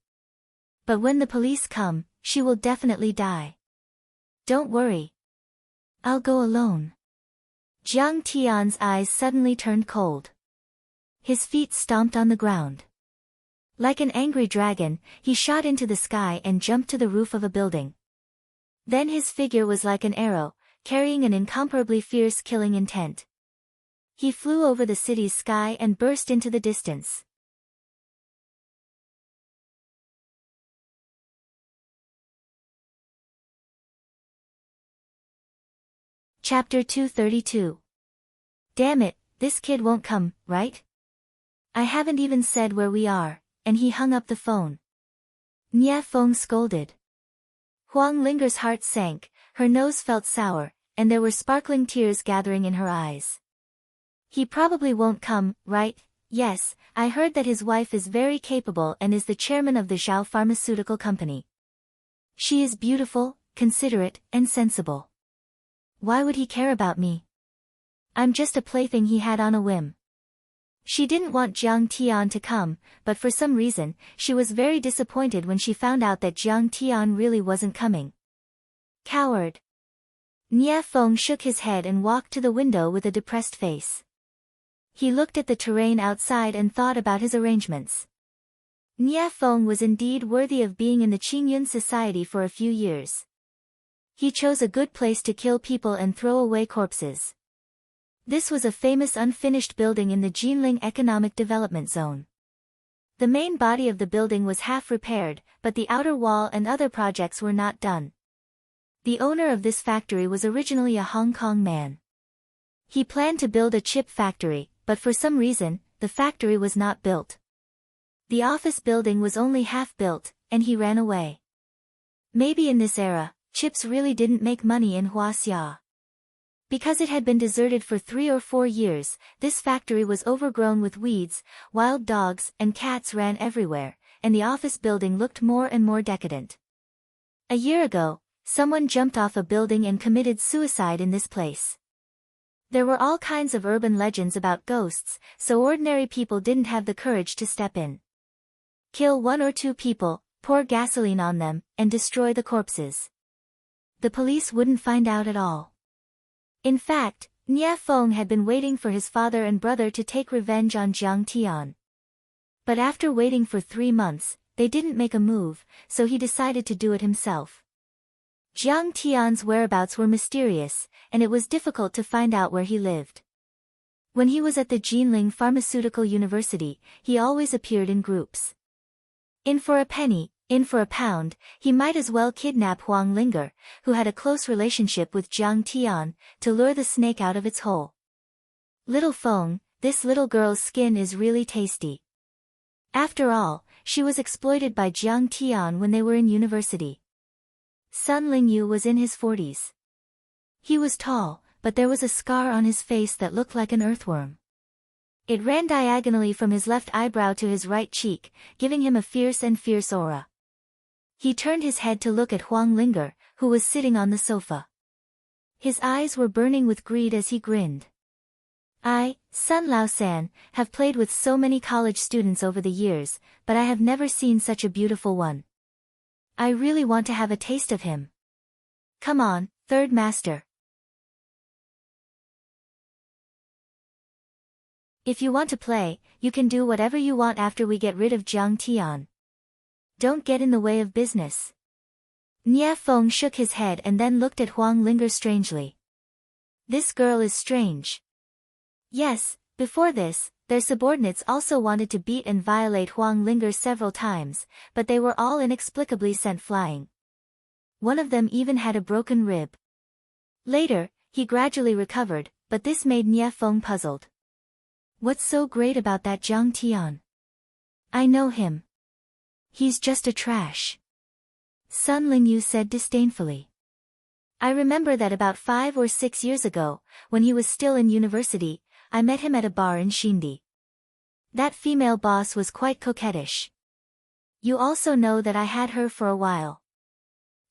But when the police come, she will definitely die. Don't worry. I'll go alone." Jiang Tian's eyes suddenly turned cold. His feet stomped on the ground. Like an angry dragon, he shot into the sky and jumped to the roof of a building. Then his figure was like an arrow, carrying an incomparably fierce killing intent. He flew over the city's sky and burst into the distance. Chapter 232. Damn it, this kid won't come, right? I haven't even said where we are, and he hung up the phone. Nie Feng scolded. Huang Linger's heart sank, her nose felt sour, and there were sparkling tears gathering in her eyes. He probably won't come, right? Yes, I heard that his wife is very capable and is the chairman of the Zhao Pharmaceutical Company. She is beautiful, considerate, and sensible. Why would he care about me? I'm just a plaything he had on a whim. She didn't want Jiang Tian to come, but for some reason, she was very disappointed when she found out that Jiang Tian really wasn't coming. Coward. Nie Feng shook his head and walked to the window with a depressed face. He looked at the terrain outside and thought about his arrangements. Nie Feng was indeed worthy of being in the Qingyun society for a few years. He chose a good place to kill people and throw away corpses. This was a famous unfinished building in the Jinling Economic Development Zone. The main body of the building was half repaired, but the outer wall and other projects were not done. The owner of this factory was originally a Hong Kong man. He planned to build a chip factory, but for some reason, the factory was not built. The office building was only half built, and he ran away. Maybe in this era, chips really didn't make money in Huaxia. Because it had been deserted for 3 or 4 years, this factory was overgrown with weeds, wild dogs and cats ran everywhere, and the office building looked more and more decadent. A year ago, someone jumped off a building and committed suicide in this place. There were all kinds of urban legends about ghosts, so ordinary people didn't have the courage to step in. Kill 1 or 2 people, pour gasoline on them, and destroy the corpses. The police wouldn't find out at all. In fact, Nie Feng had been waiting for his father and brother to take revenge on Jiang Tian. But after waiting for 3 months, they didn't make a move, so he decided to do it himself. Jiang Tian's whereabouts were mysterious, and it was difficult to find out where he lived. When he was at the Jinling Pharmaceutical University, he always appeared in groups. In for a penny, in for a pound, he might as well kidnap Huang Linger, who had a close relationship with Jiang Tian, to lure the snake out of its hole. Little Feng, this little girl's skin is really tasty. After all, she was exploited by Jiang Tian when they were in university. Sun Lingyu was in his 40s. He was tall, but there was a scar on his face that looked like an earthworm. It ran diagonally from his left eyebrow to his right cheek, giving him a fierce aura. He turned his head to look at Huang Linger, who was sitting on the sofa. His eyes were burning with greed as he grinned. I, Sun Lao-san, have played with so many college students over the years, but I have never seen such a beautiful one. I really want to have a taste of him. Come on, third master. If you want to play, you can do whatever you want after we get rid of Jiang Tian. Don't get in the way of business. Nie Feng shook his head and then looked at Huang Linger strangely. This girl is strange. Yes, Before this, their subordinates also wanted to beat and violate Huang Linger several times, but they were all inexplicably sent flying. One of them even had a broken rib. Later, he gradually recovered, but this made Nie Feng puzzled. What's so great about that Jiang Tian? I know him. He's just a trash. Sun Lingyu said disdainfully. I remember that about 5 or 6 years ago, when he was still in university, I met him at a bar in Xindi. That female boss was quite coquettish. You also know that I had her for a while.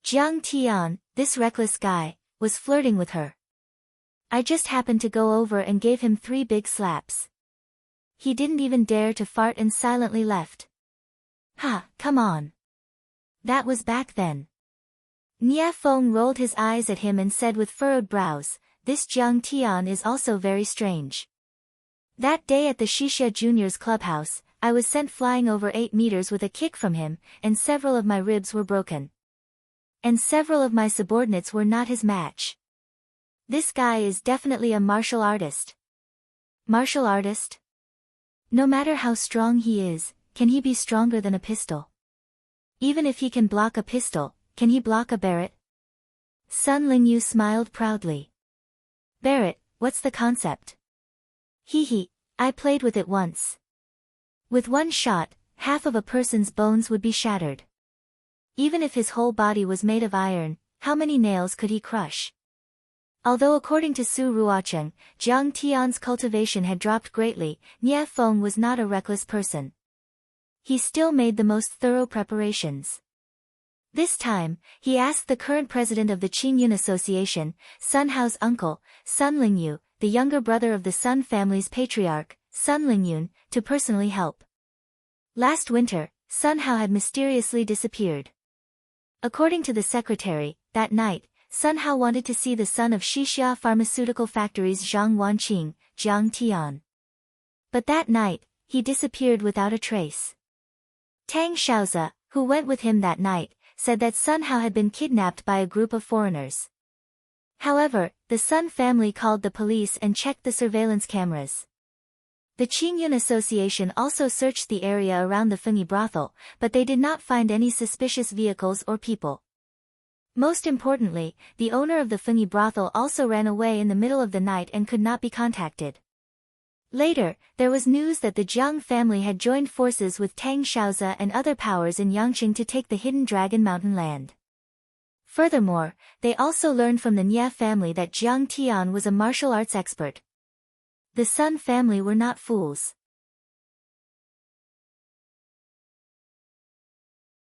Jiang Tian, this reckless guy, was flirting with her. I just happened to go over and gave him 3 big slaps. He didn't even dare to fart and silently left. Ha, come on. That was back then. Nie Feng rolled his eyes at him and said with furrowed brows, this Jiang Tian is also very strange. That day at the Shixia Juniors clubhouse, I was sent flying over 8 meters with a kick from him, and several of my ribs were broken. And several of my subordinates were not his match. This guy is definitely a martial artist. Martial artist? No matter how strong he is, can he be stronger than a pistol? Even if he can block a pistol, can he block a Barrett? Sun Lingyu smiled proudly. Barrett, what's the concept? Hee, I played with it once. With one shot, half of a person's bones would be shattered. Even if his whole body was made of iron, how many nails could he crush? Although according to Su Ruocheng, Jiang Tian's cultivation had dropped greatly, Nie Feng was not a reckless person. He still made the most thorough preparations. This time, he asked the current president of the Qingyun Association, Sun Hao's uncle, Sun Lingyu, the younger brother of the Sun family's patriarch, Sun Lingyun, to personally help. Last winter, Sun Hao had mysteriously disappeared. According to the secretary, that night, Sun Hao wanted to see the son of Shixia Pharmaceutical Factory's Zhang Wanqing, Jiang Tian. But that night, he disappeared without a trace. Tang Xiaozi, who went with him that night, said that Sun Hao had been kidnapped by a group of foreigners. However, the Sun family called the police and checked the surveillance cameras. The Qingyun Association also searched the area around the Fengyi brothel, but they did not find any suspicious vehicles or people. Most importantly, the owner of the Fengyi brothel also ran away in the middle of the night and could not be contacted. Later, there was news that the Jiang family had joined forces with Tang Xiaozi and other powers in Yangqing to take the hidden Dragon Mountain land. Furthermore, they also learned from the Nie family that Jiang Tian was a martial arts expert. The Sun family were not fools.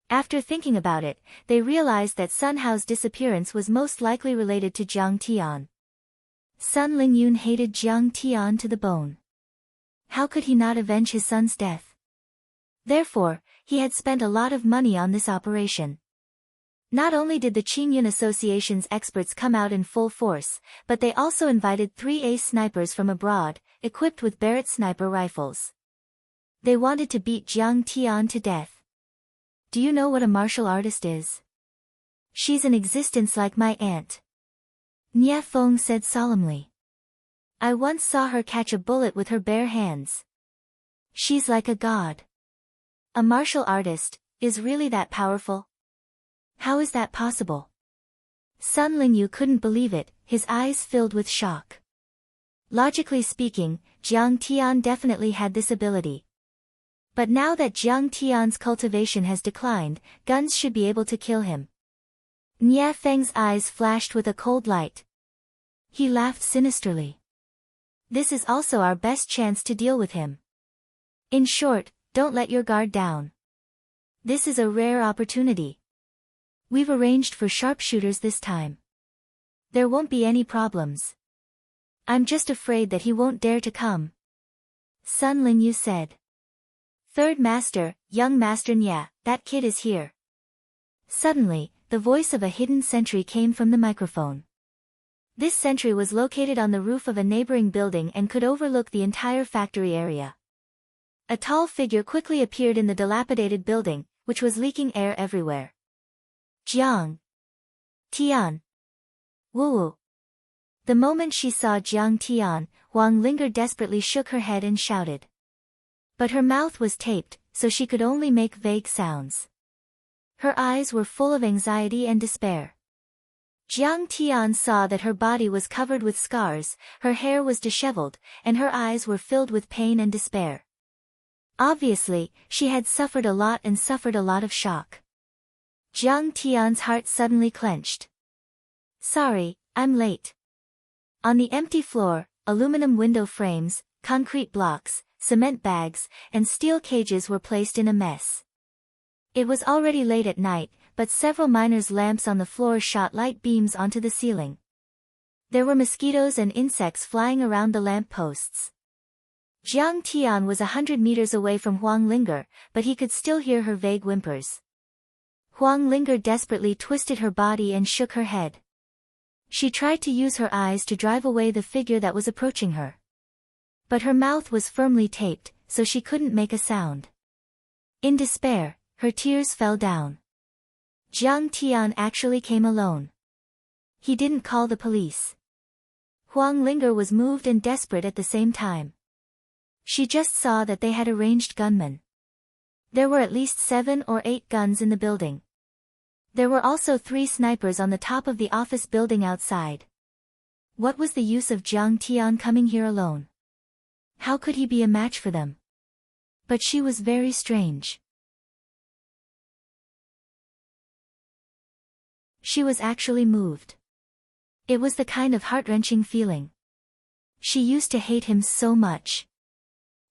After thinking about it, they realized that Sun Hao's disappearance was most likely related to Jiang Tian. Sun Lingyun hated Jiang Tian to the bone. How could he not avenge his son's death? Therefore, he had spent a lot of money on this operation. Not only did the Qingyun Association's experts come out in full force, but they also invited 3 ace snipers from abroad, equipped with Barrett sniper rifles. They wanted to beat Jiang Tian to death. Do you know what a martial artist is? She's an existence like my aunt. Nie Feng said solemnly. I once saw her catch a bullet with her bare hands. She's like a god. A martial artist, is really that powerful? How is that possible? Sun Lingyu couldn't believe it, his eyes filled with shock. Logically speaking, Jiang Tian definitely had this ability. But now that Jiang Tian's cultivation has declined, guns should be able to kill him. Nie Feng's eyes flashed with a cold light. He laughed sinisterly. This is also our best chance to deal with him. In short, don't let your guard down. This is a rare opportunity. We've arranged for sharpshooters this time. There won't be any problems. I'm just afraid that he won't dare to come. Sun Lingyu said. Third Master, young Master Nie, that kid is here. Suddenly, the voice of a hidden sentry came from the microphone. This sentry was located on the roof of a neighboring building and could overlook the entire factory area. A tall figure quickly appeared in the dilapidated building, which was leaking air everywhere. Jiang Tian. Woo. The moment she saw Jiang Tian, Huang Linger desperately shook her head and shouted. But her mouth was taped, so she could only make vague sounds. Her eyes were full of anxiety and despair. Jiang Tian saw that her body was covered with scars, her hair was disheveled, and her eyes were filled with pain and despair. Obviously, she had suffered a lot of shock. Jiang Tian's heart suddenly clenched. Sorry, I'm late. On the empty floor, aluminum window frames, concrete blocks, cement bags, and steel cages were placed in a mess. It was already late at night, but several miners' lamps on the floor shot light beams onto the ceiling. There were mosquitoes and insects flying around the lamp posts. Jiang Tian was 100 meters away from Huang Linger, but he could still hear her vague whimpers. Huang Linger desperately twisted her body and shook her head. She tried to use her eyes to drive away the figure that was approaching her. But her mouth was firmly taped, so she couldn't make a sound. In despair, her tears fell down. Jiang Tian actually came alone. He didn't call the police. Huang Linger was moved and desperate at the same time. She just saw that they had arranged gunmen. There were at least 7 or 8 guns in the building. There were also 3 snipers on the top of the office building outside. What was the use of Jiang Tian coming here alone? How could he be a match for them? But she was very strange. She was actually moved. It was the kind of heart-wrenching feeling. She used to hate him so much.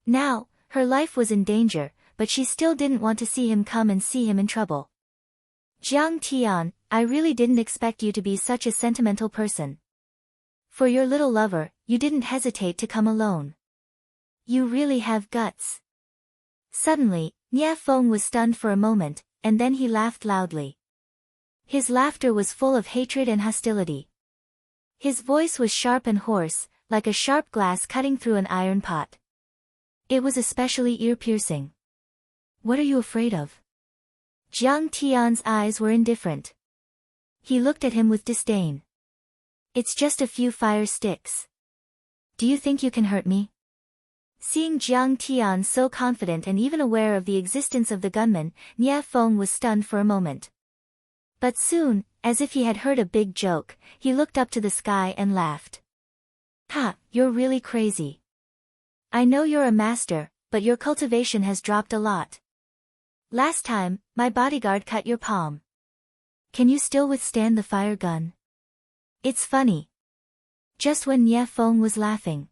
Now, her life was in danger, but she still didn't want to see him come and see him in trouble. Jiang Tian, I really didn't expect you to be such a sentimental person. For your little lover, you didn't hesitate to come alone. You really have guts. Suddenly, Nie Feng was stunned for a moment, and then he laughed loudly. His laughter was full of hatred and hostility. His voice was sharp and hoarse, like a sharp glass cutting through an iron pot. It was especially ear-piercing. What are you afraid of? Jiang Tian's eyes were indifferent. He looked at him with disdain. It's just a few fire sticks. Do you think you can hurt me? Seeing Jiang Tian so confident and even aware of the existence of the gunman, Nie Feng was stunned for a moment. But soon, as if he had heard a big joke, he looked up to the sky and laughed. Ha, you're really crazy. I know you're a master, but your cultivation has dropped a lot. Last time, my bodyguard cut your palm. Can you still withstand the fire gun? It's funny. Just when Nie Feng was laughing,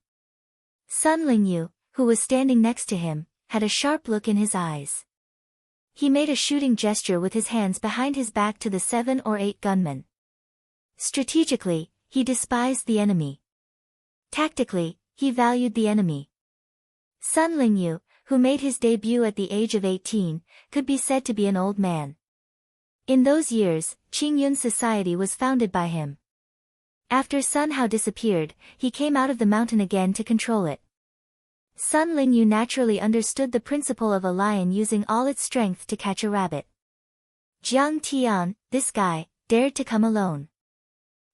Sun Lingyu, who was standing next to him, had a sharp look in his eyes. He made a shooting gesture with his hands behind his back to the 7 or 8 gunmen. Strategically, he despised the enemy. Tactically, he valued the enemy. Sun Lingyu, who made his debut at the age of 18, could be said to be an old man. In those years, Qingyun society was founded by him. After Sun Hao disappeared, he came out of the mountain again to control it. Sun Lingyu naturally understood the principle of a lion using all its strength to catch a rabbit. Jiang Tian, this guy, dared to come alone.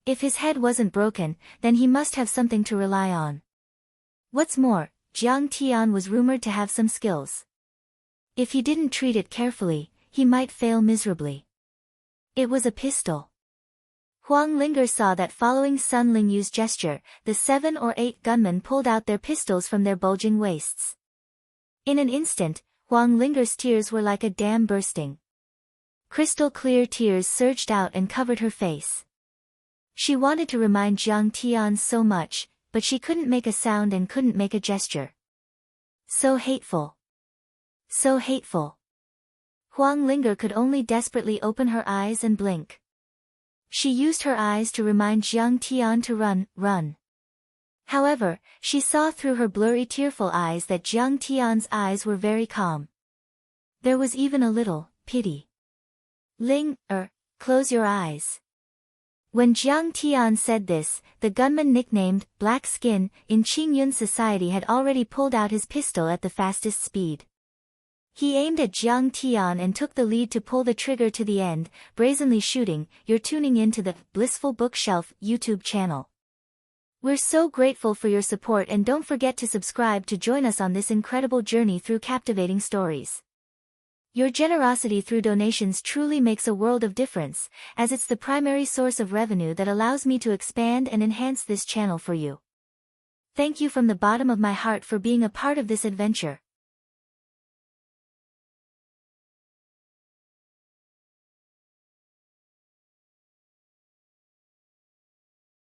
If his head wasn't broken, then he must have something to rely on. What's more, Jiang Tian was rumored to have some skills. If he didn't treat it carefully, he might fail miserably. It was a pistol. Huang Linger saw that following Sun Lingyu's gesture, the 7 or 8 gunmen pulled out their pistols from their bulging waists. In an instant, Huang Linger's tears were like a dam bursting. Crystal clear tears surged out and covered her face. She wanted to remind Jiang Tian so much, but she couldn't make a sound and couldn't make a gesture. So hateful. So hateful. Huang Linger could only desperately open her eyes and blink. She used her eyes to remind Jiang Tian to run. However, she saw through her blurry tearful eyes that Jiang Tian's eyes were very calm. There was even a little pity. Close your eyes. When Jiang Tian said this, the gunman nicknamed Black Skin in Qingyun society had already pulled out his pistol at the fastest speed. He aimed at Jiang Tian and took the lead to pull the trigger to the end, brazenly shooting. You're tuning in to the Blissful Bookshelf YouTube channel. We're so grateful for your support, and don't forget to subscribe to join us on this incredible journey through captivating stories. Your generosity through donations truly makes a world of difference, as it's the primary source of revenue that allows me to expand and enhance this channel for you. Thank you from the bottom of my heart for being a part of this adventure.